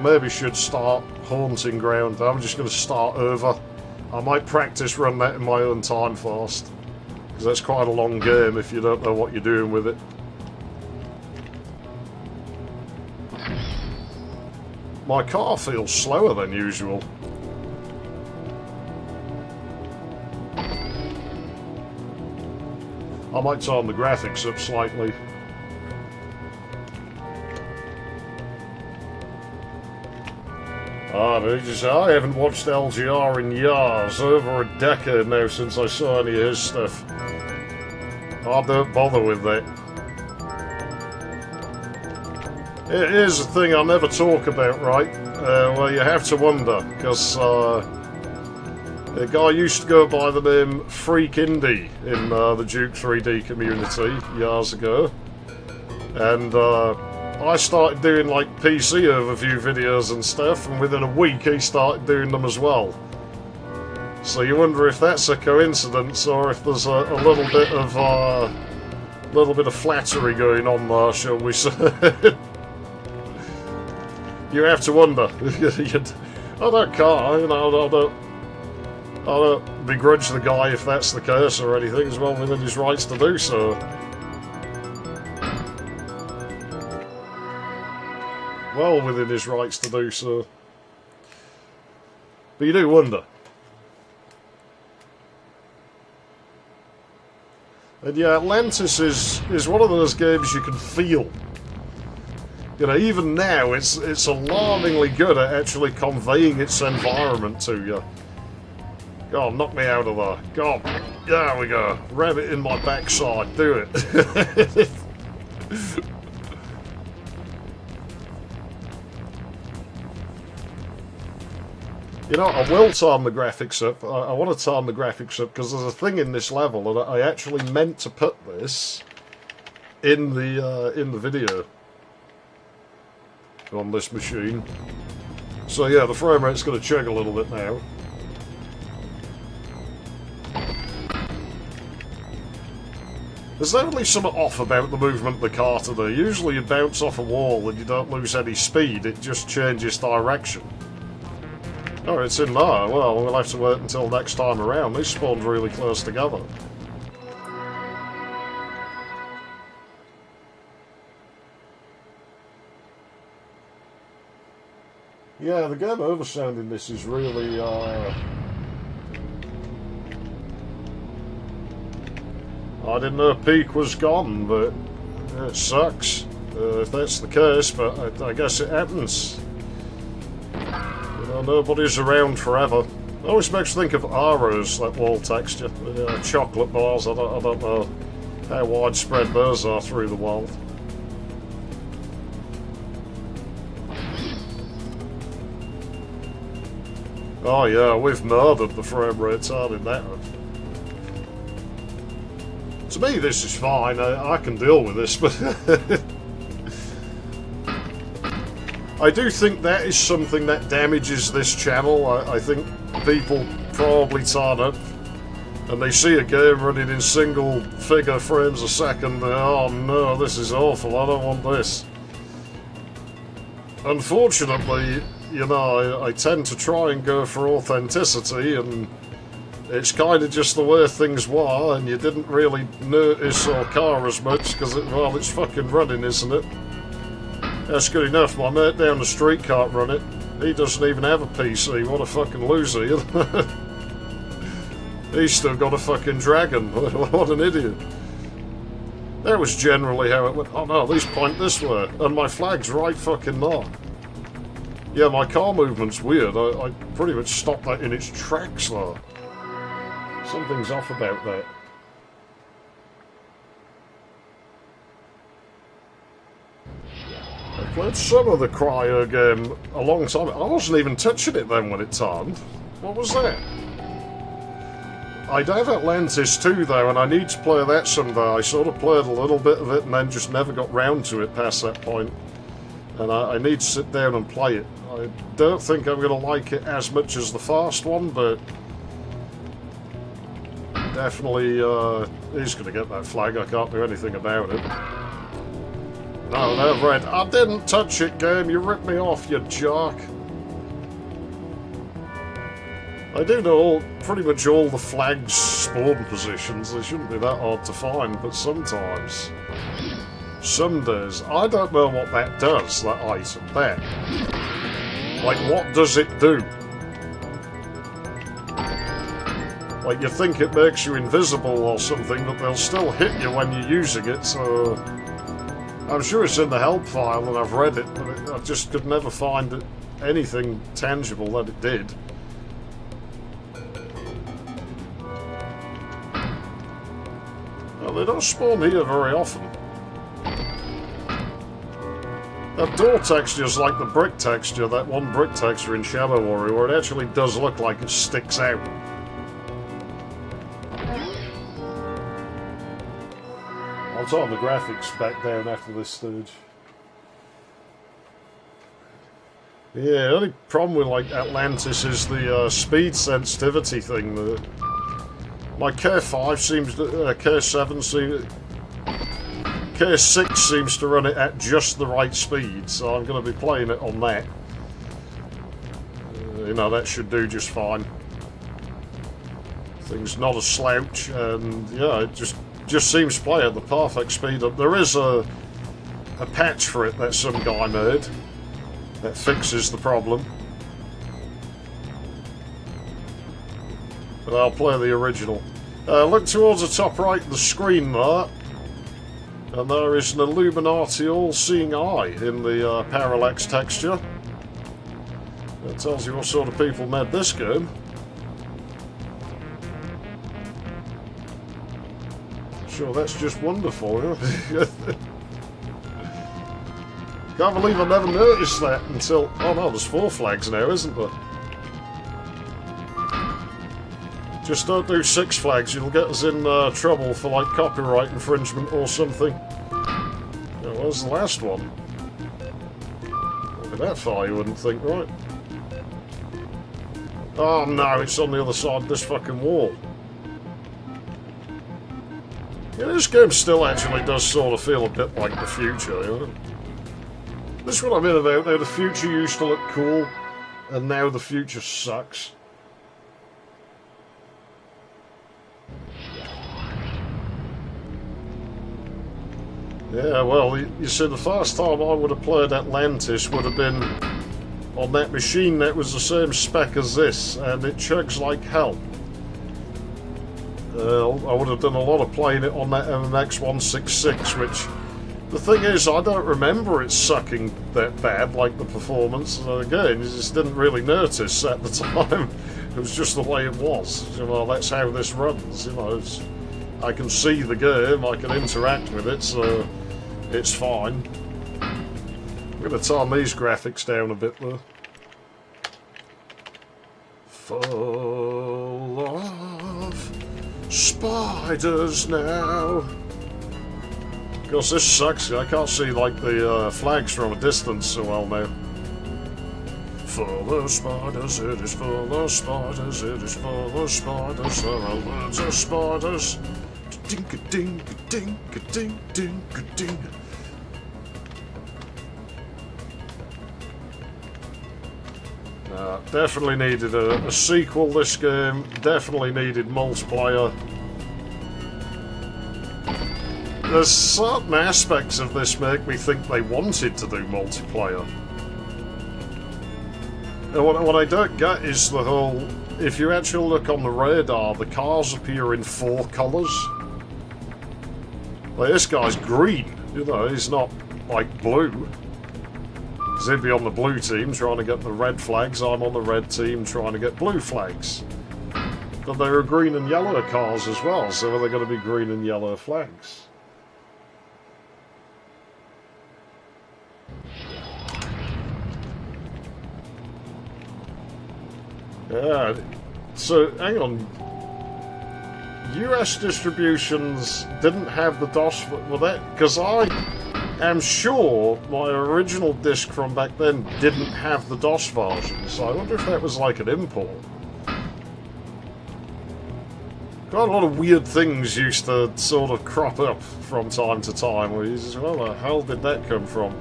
Maybe should start Haunting Ground. I'm just going to start over. I might practice run that in my own time first, because that's quite a long game if you don't know what you're doing with it. My car feels slower than usual. I might turn the graphics up slightly. I haven't watched LGR in years, over a decade now since I saw any of his stuff. I don't bother with that. Here's the thing I never talk about, right? Well, you have to wonder, because a guy used to go by the name Freak Indie in the Duke 3D community years ago, and I started doing like PC overview videos and stuff, and within a week he started doing them as well. So you wonder if that's a coincidence or if there's a little bit of flattery going on there, shall we say? You have to wonder. I don't care, you know. I don't begrudge the guy if that's the case or anything. He's well within his rights to do so. Well within his rights to do so. But you do wonder. And yeah, Atlantis is one of those games you can feel. You know, even now, it's alarmingly good at actually conveying its environment to you. God, knock me out of there. God, there we go. Ram it in my backside. Do it. You know, I will turn the graphics up. I want to turn the graphics up because there's a thing in this level, and I actually meant to put this in the video on this machine. So yeah, the frame rate's going to chug a little bit now. There's definitely something off about the movement of the car today. Usually you bounce off a wall and you don't lose any speed, it just changes direction. Oh, it's in there. Well, we'll have to wait until next time around. These spawned really close together. Yeah, the game over sound in this is really, I didn't know Peak was gone, but it sucks if that's the case, but I guess it happens. You know, nobody's around forever. It always makes me think of arrows, that wall texture. Chocolate bars, I don't know how widespread those are through the world. Oh yeah, we've murdered the frame rates hard in that one. To me this is fine, I can deal with this, but I do think that is something that damages this channel. I think people probably turn up and they see a game running in single figure frames a second, and oh no, this is awful, I don't want this. Unfortunately, you know, I tend to try and go for authenticity, and it's kind of just the way things were, and you didn't really notice or care as much because, well, it's fucking running, isn't it? That's good enough. My mate down the street can't run it. He doesn't even have a PC. What a fucking loser. He's still got a fucking dragon. What an idiot. That was generally how it went. Oh no, these point this way, and my flag's right fucking there. Yeah, my car movement's weird. I pretty much stopped that in its tracks there. Something's off about that. I played some of the Cryo game a long time. I wasn't even touching it then when it turned. What was that? I'd have Atlantis too though, and I need to play that someday. I sort of played a little bit of it and then just never got round to it past that point. And I need to sit down and play it. I don't think I'm going to like it as much as the first one, but definitely he's going to get that flag. I can't do anything about it. No, Red. I didn't touch it, game. You ripped me off, you jerk. I do know pretty much all the flag's spawn positions. They shouldn't be that hard to find, but sometimes... Some days, I don't know what that does, that item, that. Like, what does it do? Like, you think it makes you invisible or something, but they'll still hit you when you're using it, so... I'm sure it's in the help file and I've read it, but I just could never find it anything tangible that it did. Well, they don't spawn here very often. That door texture is like the brick texture, that one brick texture in Shadow Warrior, where it actually does look like it sticks out. I'll turn the graphics back down after this stage. Yeah, the only problem with like Atlantis is the speed sensitivity thing. My K5 seems to, K7 seems, K6 seems to run it at just the right speed, so I'm going to be playing it on that. You know, that should do just fine. Thing's not a slouch, and yeah, it just seems to play at the perfect speed. There is a patch for it that some guy made that fixes the problem. But I'll play the original. Look towards the top right of the screen there, and there is an Illuminati all-seeing eye in the parallax texture. That tells you what sort of people made this game. Sure, that's just wonderful, huh? Can't believe I never noticed that until... Oh no, there's 4 flags now, isn't there? Just don't do 6 flags, you'll get us in trouble for like copyright infringement or something. Yeah, where's the last one? Not be that far, you wouldn't think, right? Oh no, it's on the other side of this fucking wall. Yeah, this game still actually does sort of feel a bit like the future, you know? This is what I mean about how the future used to look cool, and now the future sucks. Yeah, well, you see, the first time I would have played Atlantis would have been on that machine that was the same spec as this, and it chugs like hell. I would have done a lot of playing it on that MMX 166, which... The thing is, I don't remember it sucking that bad, like the performance. Again, you just didn't really notice at the time. It was just the way it was. You know, that's how this runs. You know, I can see the game, I can interact with it, so it's fine. I'm going to turn these graphics down a bit though. Full of spiders now. Of course, this sucks. I can't see like the flags from a distance so well now. Full of spiders, it is full of spiders, it is full of spiders, there are loads of spiders. Ding-a-ding-a-ding-a-ding-ding-a-ding. Definitely needed a sequel, this game. Definitely needed multiplayer. There's certain aspects of this make me think they wanted to do multiplayer. And what I don't get is the whole... If you actually look on the radar, the cars appear in 4 colours. Like, this guy's green, you know, he's not, like, blue. Because he'd be on the blue team trying to get the red flags, I'm on the red team trying to get blue flags. But there are green and yellow cars as well, so are they going to be green and yellow flags? Yeah, so hang on. US distributions didn't have the DOS. Well, that because I am sure my original disc from back then didn't have the DOS version. So I wonder if that was like an import. Quite a lot of weird things used to sort of crop up from time to time. Where you just, well, the hell did that come from?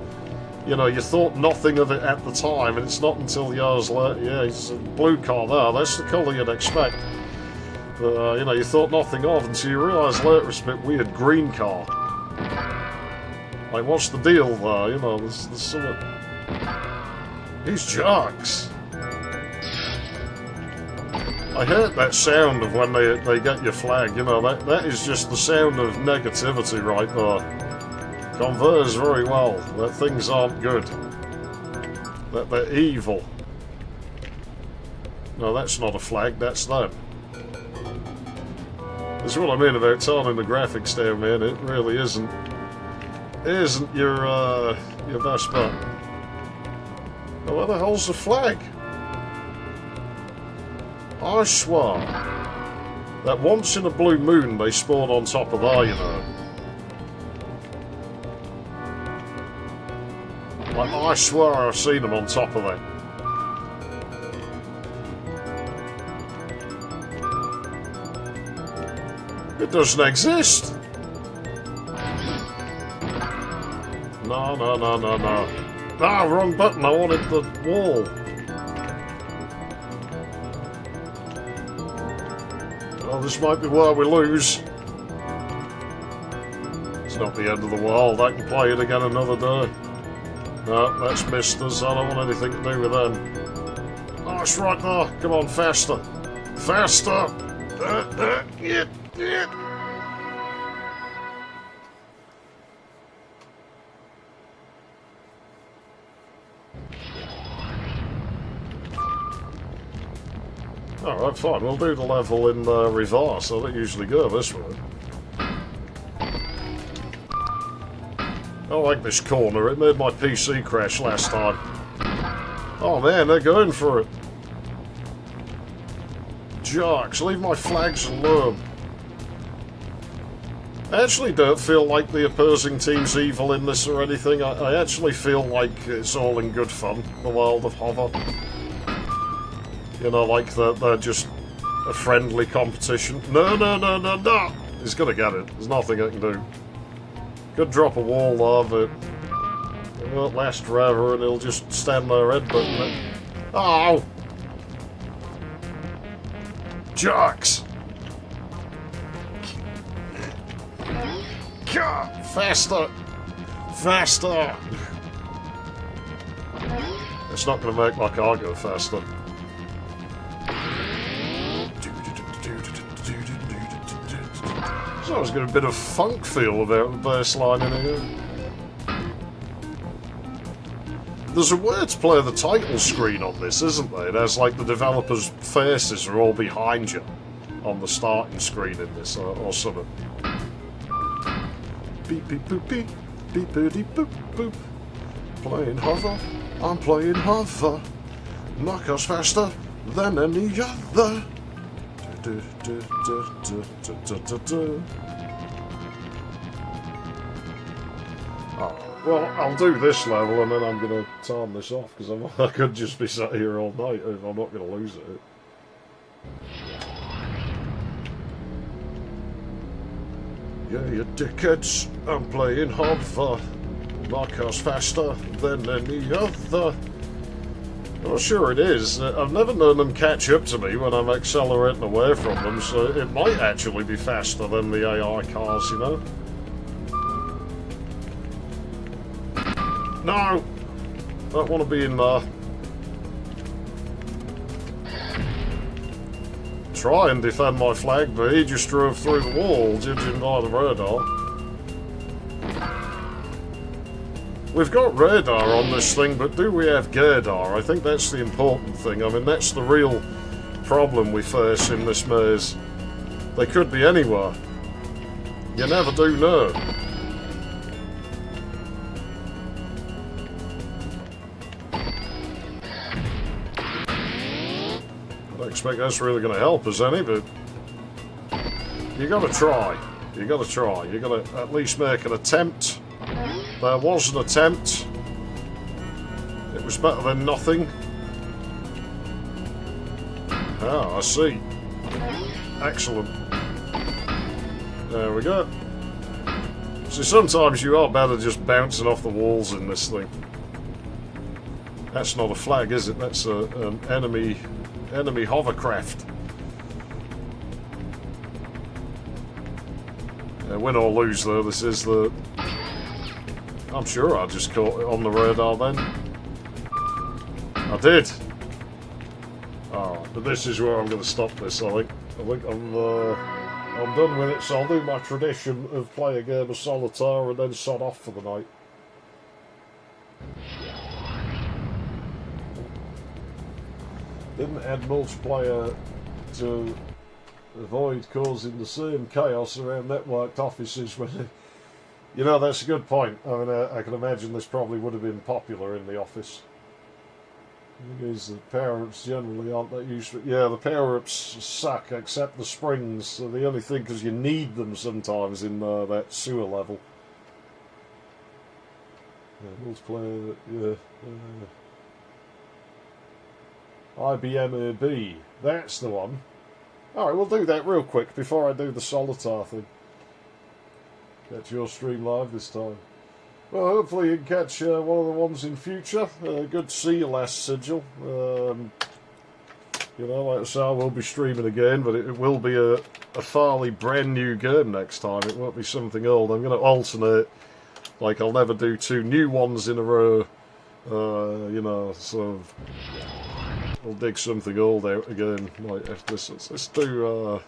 You know, you thought nothing of it at the time, and it's not until years later. Yeah, it's a blue car there. That's the colour you'd expect. But, you know, you thought nothing of until you realise later it's a bit weird. Green car. Like, what's the deal there? You know, there's sort of... These jerks. I hate that sound of when they get your flag. You know, that is just the sound of negativity right there. Converts very well, but things aren't good. That they're evil. No, that's not a flag, that's them. That's what I mean about turning the graphics down, man. It really isn't your best bet. Oh, where the hell's the flag? I swear that once in a blue moon they spawn on top of there, you know. Like, I swear I've seen them on top of that. It doesn't exist. No. Ah, wrong button. I wanted the wall. Oh, this might be where we lose. It's not the end of the world. I can play it again another day. No, that's missed us. I don't want anything to do with them. Oh, it's right there. Come on, faster. Faster. Yeah. Alright, fine. We'll do the level in reverse. I don't usually go this way. I like this corner. It made my PC crash last time. Oh man, they're going for it. Jerks, leave my flags alone. I actually don't feel like the opposing team's evil in this or anything. I actually feel like it's all in good fun, the world of Hover. You know, like they're just a friendly competition. No. He's gonna get it. There's nothing I can do. Could drop a wall there, but it won't last forever and he'll just stand there headbutting it. Oh! Jerks! Faster! Faster! It's not going to make my car go faster. So I was getting a bit of funk feel about the bass line in here. There's a way to play the title screen on this, isn't there? It has like the developers' faces are all behind you on the starting screen in this, or something. Beep beep boop beep, beep boopy boop boop. Playing Hover, I'm playing Hover. Knock us faster than any other. Oh, well, I'll do this level and then I'm going to turn this off because I could just be sat here all night if I'm not going to lose it. Yeah, you dickheads, I'm playing Hover. Knock us faster than any other. Well, sure it is. I've never known them catch up to me when I'm accelerating away from them, so it might actually be faster than the AI cars, you know? No! Don't want to be in there. Try and defend my flag, but he just drove through the wall, judging by the radar. We've got radar on this thing, but do we have gaydar? I think that's the important thing. I mean, that's the real problem we face in this maze. They could be anywhere. You never do know. I don't expect that's really going to help us any, but you got to try. You got to try. You got to at least make an attempt. There was an attempt. It was better than nothing. Ah, I see. Excellent. There we go. See, sometimes you are better just bouncing off the walls in this thing. That's not a flag, is it? That's an enemy hovercraft. Win or lose, though, this is the... I'm sure I just caught it on the radar then. I did. Oh, but this is where I'm going to stop this, I think. I think I'm done with it, so I'll do my tradition of play a game of solitaire and then sod off for the night. Didn't add multiplayer to avoid causing the same chaos around networked offices when... You know, that's a good point. I mean, I can imagine this probably would have been popular in the office. Because the power-ups generally aren't that useful. Yeah, the power-ups suck, except the springs. So the only thing, because you need them sometimes in that sewer level. Yeah, multiplayer, yeah. IBM AB, that's the one. Alright, we'll do that real quick before I do the Solitar thing. Catch your stream live this time. Well, hopefully you can catch one of the ones in future. Good to see you, last Sigil. You know, like I say, I will be streaming again, but it will be a fairly brand new game next time. It won't be something old. I'm going to alternate. Like, I'll never do two new ones in a row. You know, so I'll dig something old out again. Like, let's do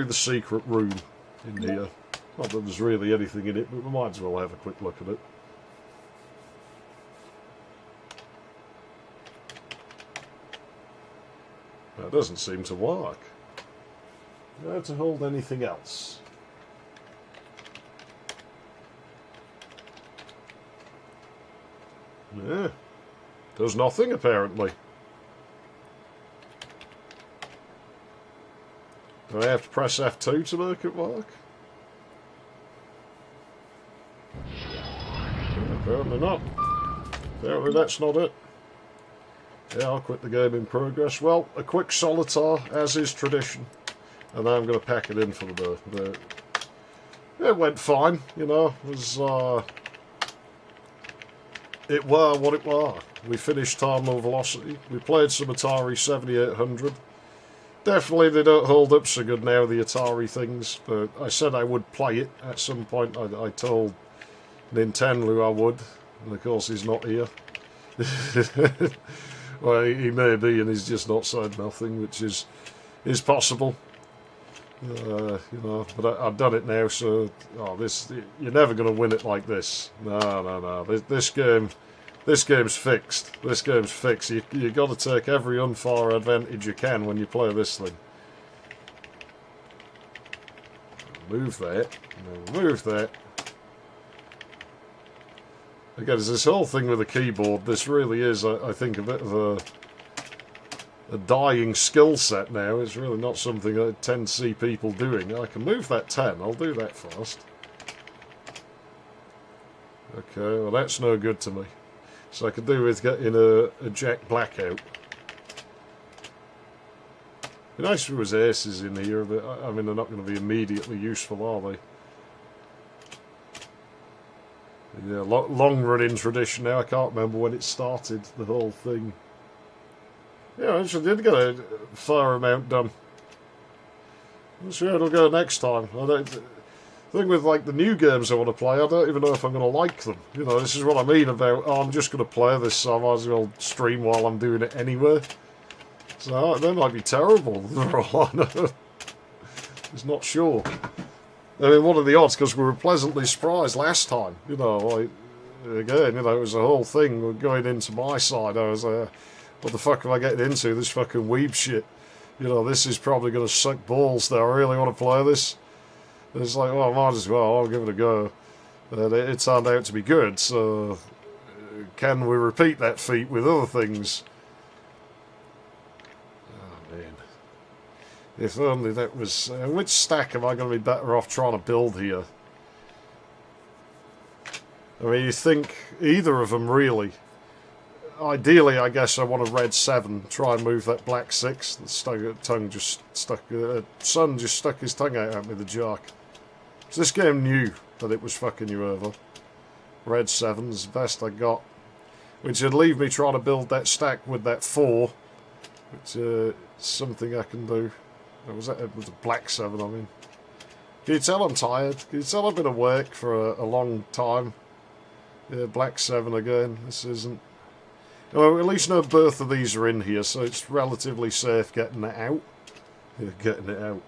the secret room in here. Not that there's really anything in it, but we might as well have a quick look at it. That doesn't seem to work. How to hold anything else? Yeah. Does nothing, apparently. Do I have to press F2 to make it work? Apparently not. Apparently that's not it. Yeah, I'll quit the game in progress. Well, a quick Solitar, as is tradition. And now I'm going to pack it in for the day. It went fine, you know. It were what it were. We finished Terminal Velocity. We played some Atari 7800. Definitely they don't hold up so good now, the Atari things. But I said I would play it at some point. I told Nintendo I would, and of course he's not here. Well, he may be, and he's just not said nothing, which is possible. You know, but I've done it now, so you're never going to win it like this. No. This game's fixed. This game's fixed. You got to take every unfair advantage you can when you play this thing. Move that. Move that. Again, there's this whole thing with the keyboard. This really is, I think, a bit of a dying skill set now. It's really not something I tend to see people doing. I can move that 10. I'll do that first. Okay, well that's no good to me. So I could do with getting a Jack Blackout. It'd be nice if there was aces in here, but I mean they're not going to be immediately useful, are they? Yeah, long running tradition now. I can't remember when it started, the whole thing. Yeah, I actually did get a fair amount done. Let's see how it'll go next time. The thing with like the new games I want to play, I don't even know if I'm going to like them. You know, this is what I mean about, I'm just going to play this, so I might as well stream while I'm doing it anyway. So they might be terrible, for all I know. It's not sure. I mean, what are the odds? Because we were pleasantly surprised last time. You know, like, again, you know, it was a whole thing. Going into my side, I was what the fuck am I getting into? This fucking weeb shit. You know, this is probably going to suck balls. Do I really want to play this? And it's like, well, I might as well. I'll give it a go. And it turned out to be good. So, can we repeat that feat with other things? Oh, man. If only that was... which stack am I going to be better off trying to build here? I mean, you think either of them, really. Ideally, I guess I want a red 7. Try and move that black 6. The tongue just stuck... son just stuck his tongue out at me, the jerk. So this game knew that it was fucking you over. Red 7's the best I got. Which would leave me trying to build that stack with that 4. Which is something I can do. Was that with the black 7, I mean. Can you tell I'm tired? Can you tell I've been awake for a long time? Yeah, black 7 again. This isn't... Well, at least no both of these are in here, so it's relatively safe getting it out. Yeah, getting it out.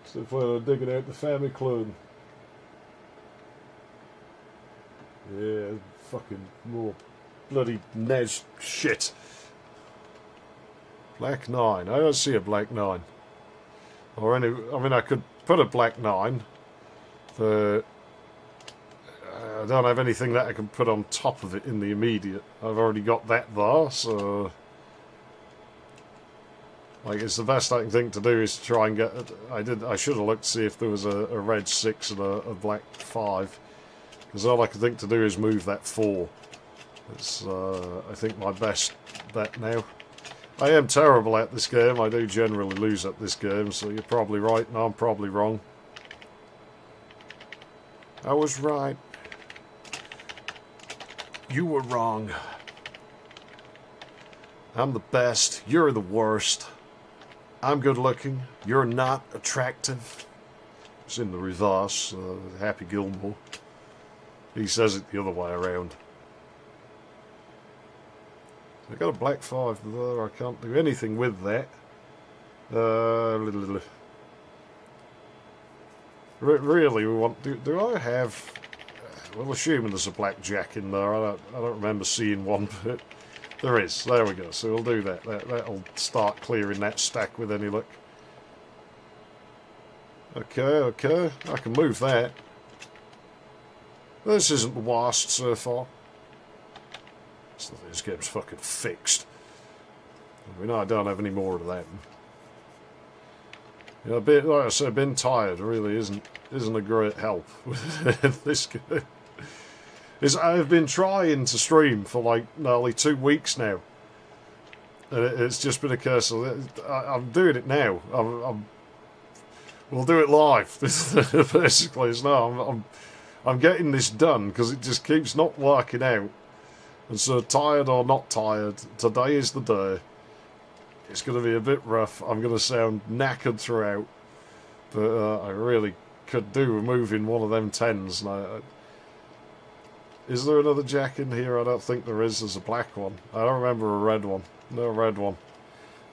So if we're digging out the family clone. fucking more bloody NES shit. Black 9. I don't see a black 9. Or any... I mean, I could put a black 9. I don't have anything that I can put on top of it in the immediate. I've already got that there, so... Like, it's the best I can think to do is to try and get... I should have looked to see if there was a red 6 and a black 5. Because all I can think to do is move that 4. It's, I think, my best bet now. I am terrible at this game. I do generally lose at this game, so you're probably right and I'm probably wrong. I was right. You were wrong. I'm the best. You're the worst. I'm good looking. You're not attractive. It's in the reverse. Happy Gilmore. He says it the other way around. I got a black 5 there. I can't do anything with that. Really, we want. Do I have? Well, assuming there's a black jack in there. I don't remember seeing one, but there is. There we go. So we'll do that. That'll start clearing that stack with any luck. Okay. I can move that. This isn't the worst so far. This game's fucking fixed. I mean, I don't have any more of that. You know, like I said, being tired really isn't a great help with this game. I've been trying to stream for like nearly 2 weeks now, and it's just been a case of I'm doing it now. We'll do it live. Basically, it's no. I'm getting this done because it just keeps not working out. And so, tired or not tired, today is the day. It's going to be a bit rough. I'm going to sound knackered throughout. But I really could do with moving one of them 10s. Is there another jack in here? I don't think there is. There's a black one. I don't remember a red one. No red one.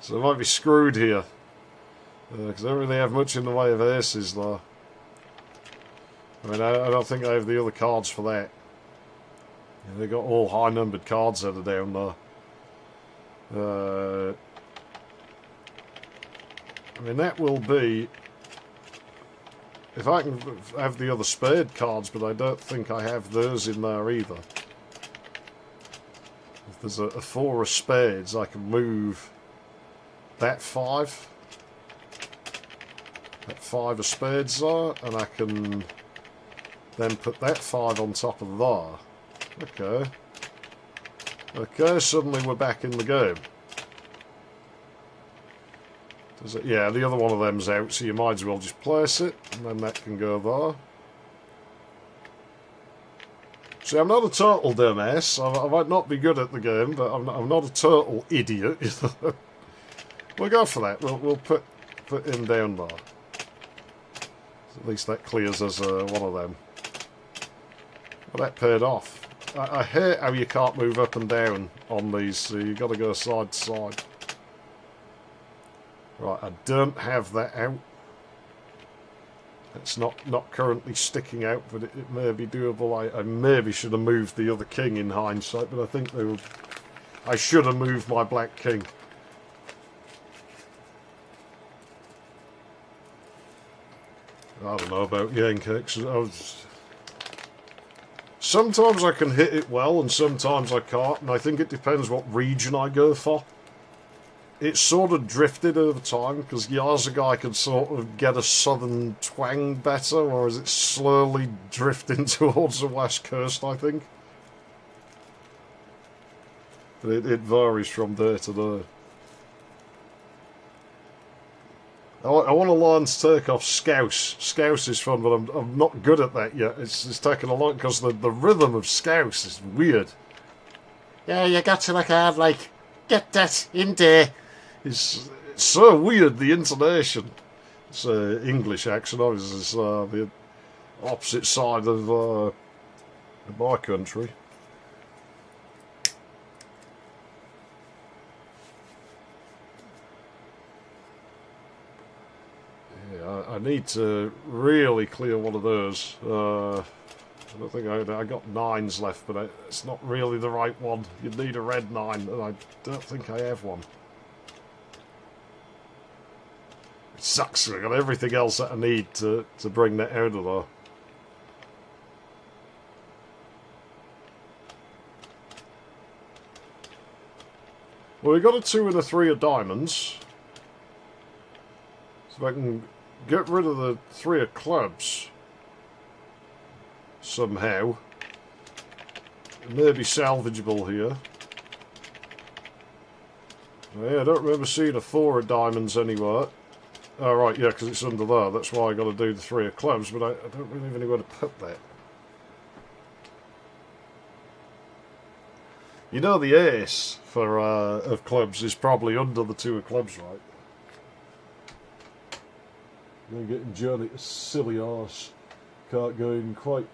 So I might be screwed here. Because I don't really have much in the way of aces, though. I mean, I don't think I have the other cards for that. They got all high-numbered cards that are down there. I mean, that will be... If I can have the other spade cards, but I don't think I have those in there either. If there's a 4 of spades, I can move that 5. That 5 of spades there, and I can then put that 5 on top of there. Okay, suddenly we're back in the game. Yeah, the other one of them's out, so you might as well just place it, and then that can go there. See, I'm not a total dumbass. I might not be good at the game, but I'm not a total idiot. We'll go for that. We'll put him down there. At least that clears us one of them. Well, that paid off. I hate how you can't move up and down on these, so you've got to go side to side. Right, I don't have that out. It's not currently sticking out, but it may be doable. I maybe should have moved the other king in hindsight, but I think I should have moved my black king. I don't know about Yankees. Sometimes I can hit it well, and sometimes I can't, and I think it depends what region I go for. It's sort of drifted over time, because years ago I could sort of get a southern twang better, whereas it's slowly drifting towards the west coast, I think. But it varies from day to day. I want to learn to take off Scouse. Scouse is fun, but I'm not good at that yet. It's taken a lot, because the rhythm of Scouse is weird. Yeah, you got to look hard, like, get that in there. It's so weird, the intonation. It's English accent, obviously. It's the opposite side of my country. Yeah, I need to really clear one of those. I don't think I got 9s left, but it's not really the right one. You'd need a red 9, and I don't think I have one. It sucks. I got everything else that I need to bring that out of there. Well, we got a 2 and a 3 of diamonds. So if I can get rid of the 3 of clubs somehow, it may be salvageable here. Yeah, I don't remember seeing a 4 of diamonds anywhere. Oh, right, yeah, because it's under there. That's why I got to do the 3 of clubs, but I don't really have anywhere to put that. You know the ace for of clubs is probably under the 2 of clubs, right? You're getting journey to silly arse. Can't go in quite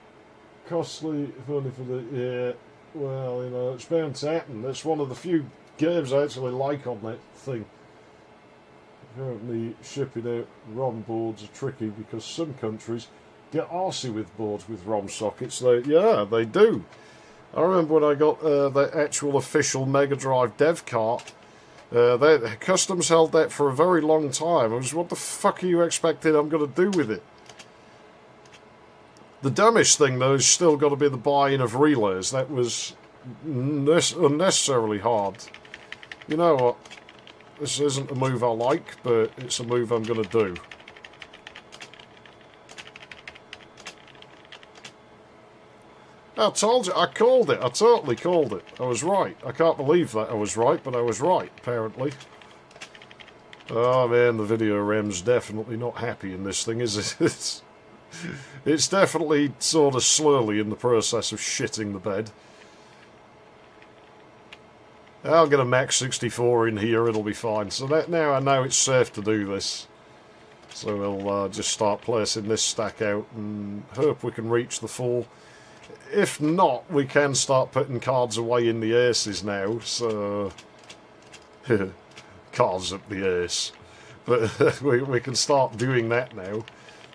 costly, if only for the... Yeah, well, you know, it's bound to happen. That's one of the few games I actually like on that thing. Apparently shipping out ROM boards are tricky because some countries get arsey with boards with ROM sockets. Yeah, they do. I remember when I got the actual official Mega Drive dev cart, Customs held that for a very long time. I was, what the fuck are you expecting I'm going to do with it? The dumbest thing, though, is still got to be the buy-in of relays. That was unnecessarily hard. You know what? This isn't a move I like, but it's a move I'm going to do. I told you, I called it. I totally called it. I was right. I can't believe that I was right, but I was right, apparently. Oh man, the video RAM's definitely not happy in this thing, is it? It's definitely sort of slowly in the process of shitting the bed. I'll get a Max 64 in here, it'll be fine. So that now I know it's safe to do this. So we'll just start placing this stack out and hope we can reach the full. If not, we can start putting cards away in the aces now, so... cards up the ace. But we can start doing that now.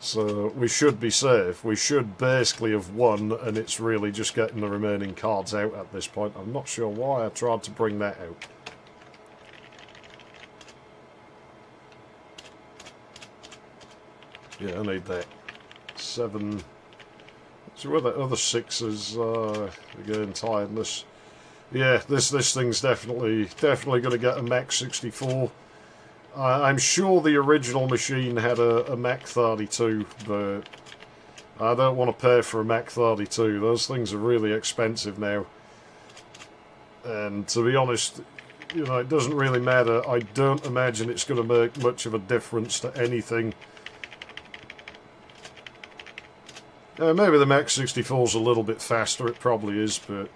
So we should be safe. We should basically have won, and it's really just getting the remaining cards out at this point. I'm not sure why I tried to bring that out. Yeah, I need that. 7... So where the other 6s again, tiredness. Yeah, this thing's definitely going to get a Mac 64. I'm sure the original machine had a Mac 32, but I don't want to pay for a Mac 32. Those things are really expensive now. And to be honest, you know, it doesn't really matter. I don't imagine it's going to make much of a difference to anything. Maybe the Mac 64's a little bit faster, it probably is, but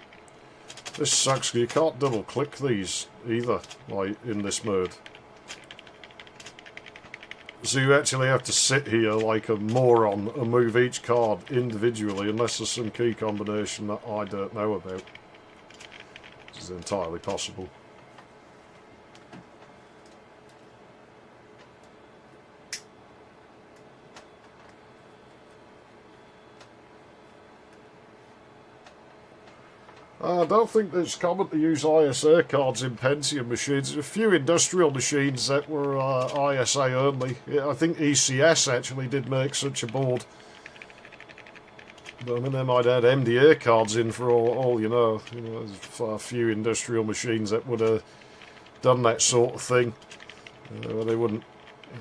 this sucks because you can't double click these either, like in this mode. So you actually have to sit here like a moron and move each card individually unless there's some key combination that I don't know about. Which is entirely possible. I don't think it's common to use ISA cards in Pentium machines. There's a few industrial machines that were ISA only. Yeah, I think ECS actually did make such a board. But I mean, they might add MDA cards in for all you know. There's a few industrial machines that would have done that sort of thing. Well, they wouldn't.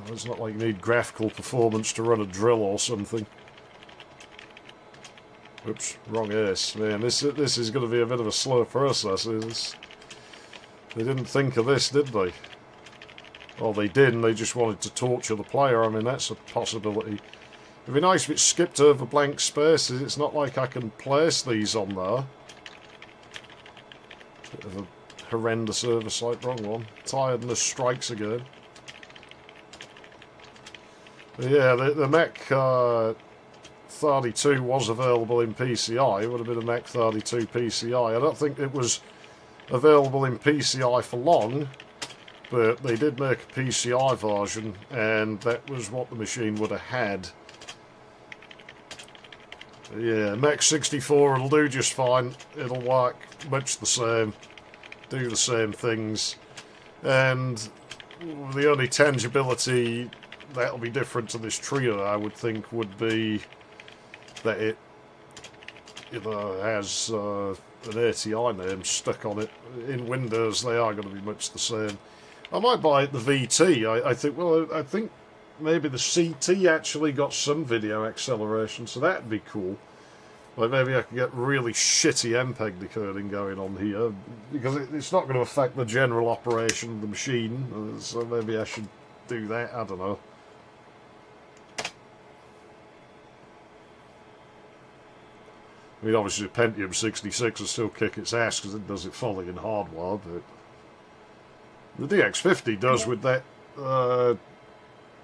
It's not like you need graphical performance to run a drill or something. Oops, wrong ace. Man, this is going to be a bit of a slow process. They didn't think of this, did they? Well, they did, and they just wanted to torture the player. I mean, that's a possibility. It'd be nice if it skipped over blank spaces. It's not like I can place these on there. Bit of a horrendous oversight. Wrong one. Tiredness strikes again. But yeah, the Mac... 32 was available in PCI. It would have been a Mac 32 PCI. I don't think it was available in PCI for long, but they did make a PCI version, and that was what the machine would have had. Yeah, Mech 64 will do just fine. It'll work much the same, do the same things, and the only tangibility that'll be different to this trio, I would think, would be that it has an ATI name stuck on it. In Windows, they are going to be much the same. I might buy it the VT. I think maybe the CT actually got some video acceleration, so that'd be cool. Like maybe I could get really shitty MPEG decoding going on here, because it's not going to affect the general operation of the machine, so maybe I should do that, I don't know. I mean, obviously Pentium 66 will still kick its ass because it does it fully in hardware, but the DX50 does with that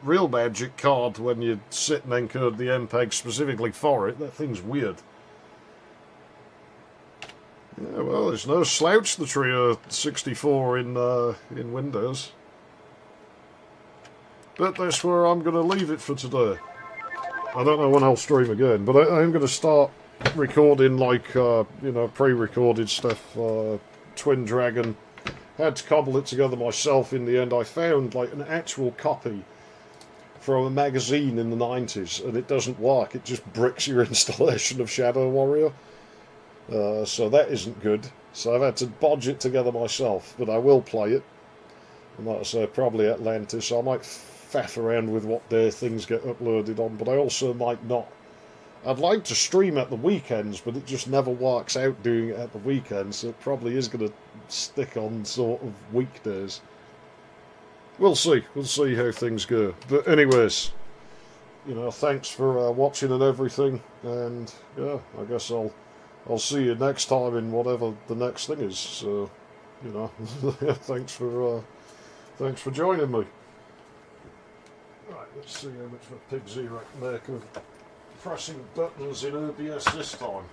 Real Magic card when you sit and encode the MPEG specifically for it. That thing's weird. Yeah, well, there's no slouch, the Trio 64 in Windows. But that's where I'm going to leave it for today. I don't know when I'll stream again, but I'm going to start recording, like, pre-recorded stuff. Twin Dragon. Had to cobble it together myself in the end. I found, like, an actual copy from a magazine in the 90s, and it doesn't work. It just bricks your installation of Shadow Warrior. So that isn't good. So I've had to bodge it together myself, but I will play it. And like I say, probably Atlantis. I might faff around with what day things get uploaded on, but I also might not. I'd like to stream at the weekends, but it just never works out doing it at the weekends, so it probably is going to stick on sort of weekdays. We'll see. We'll see how things go. But anyways, thanks for watching and everything, and yeah, I guess I'll see you next time in whatever the next thing is. So, thanks for joining me. Right, let's see how much of a pig's ear I can make of pressing buttons in OBS this time.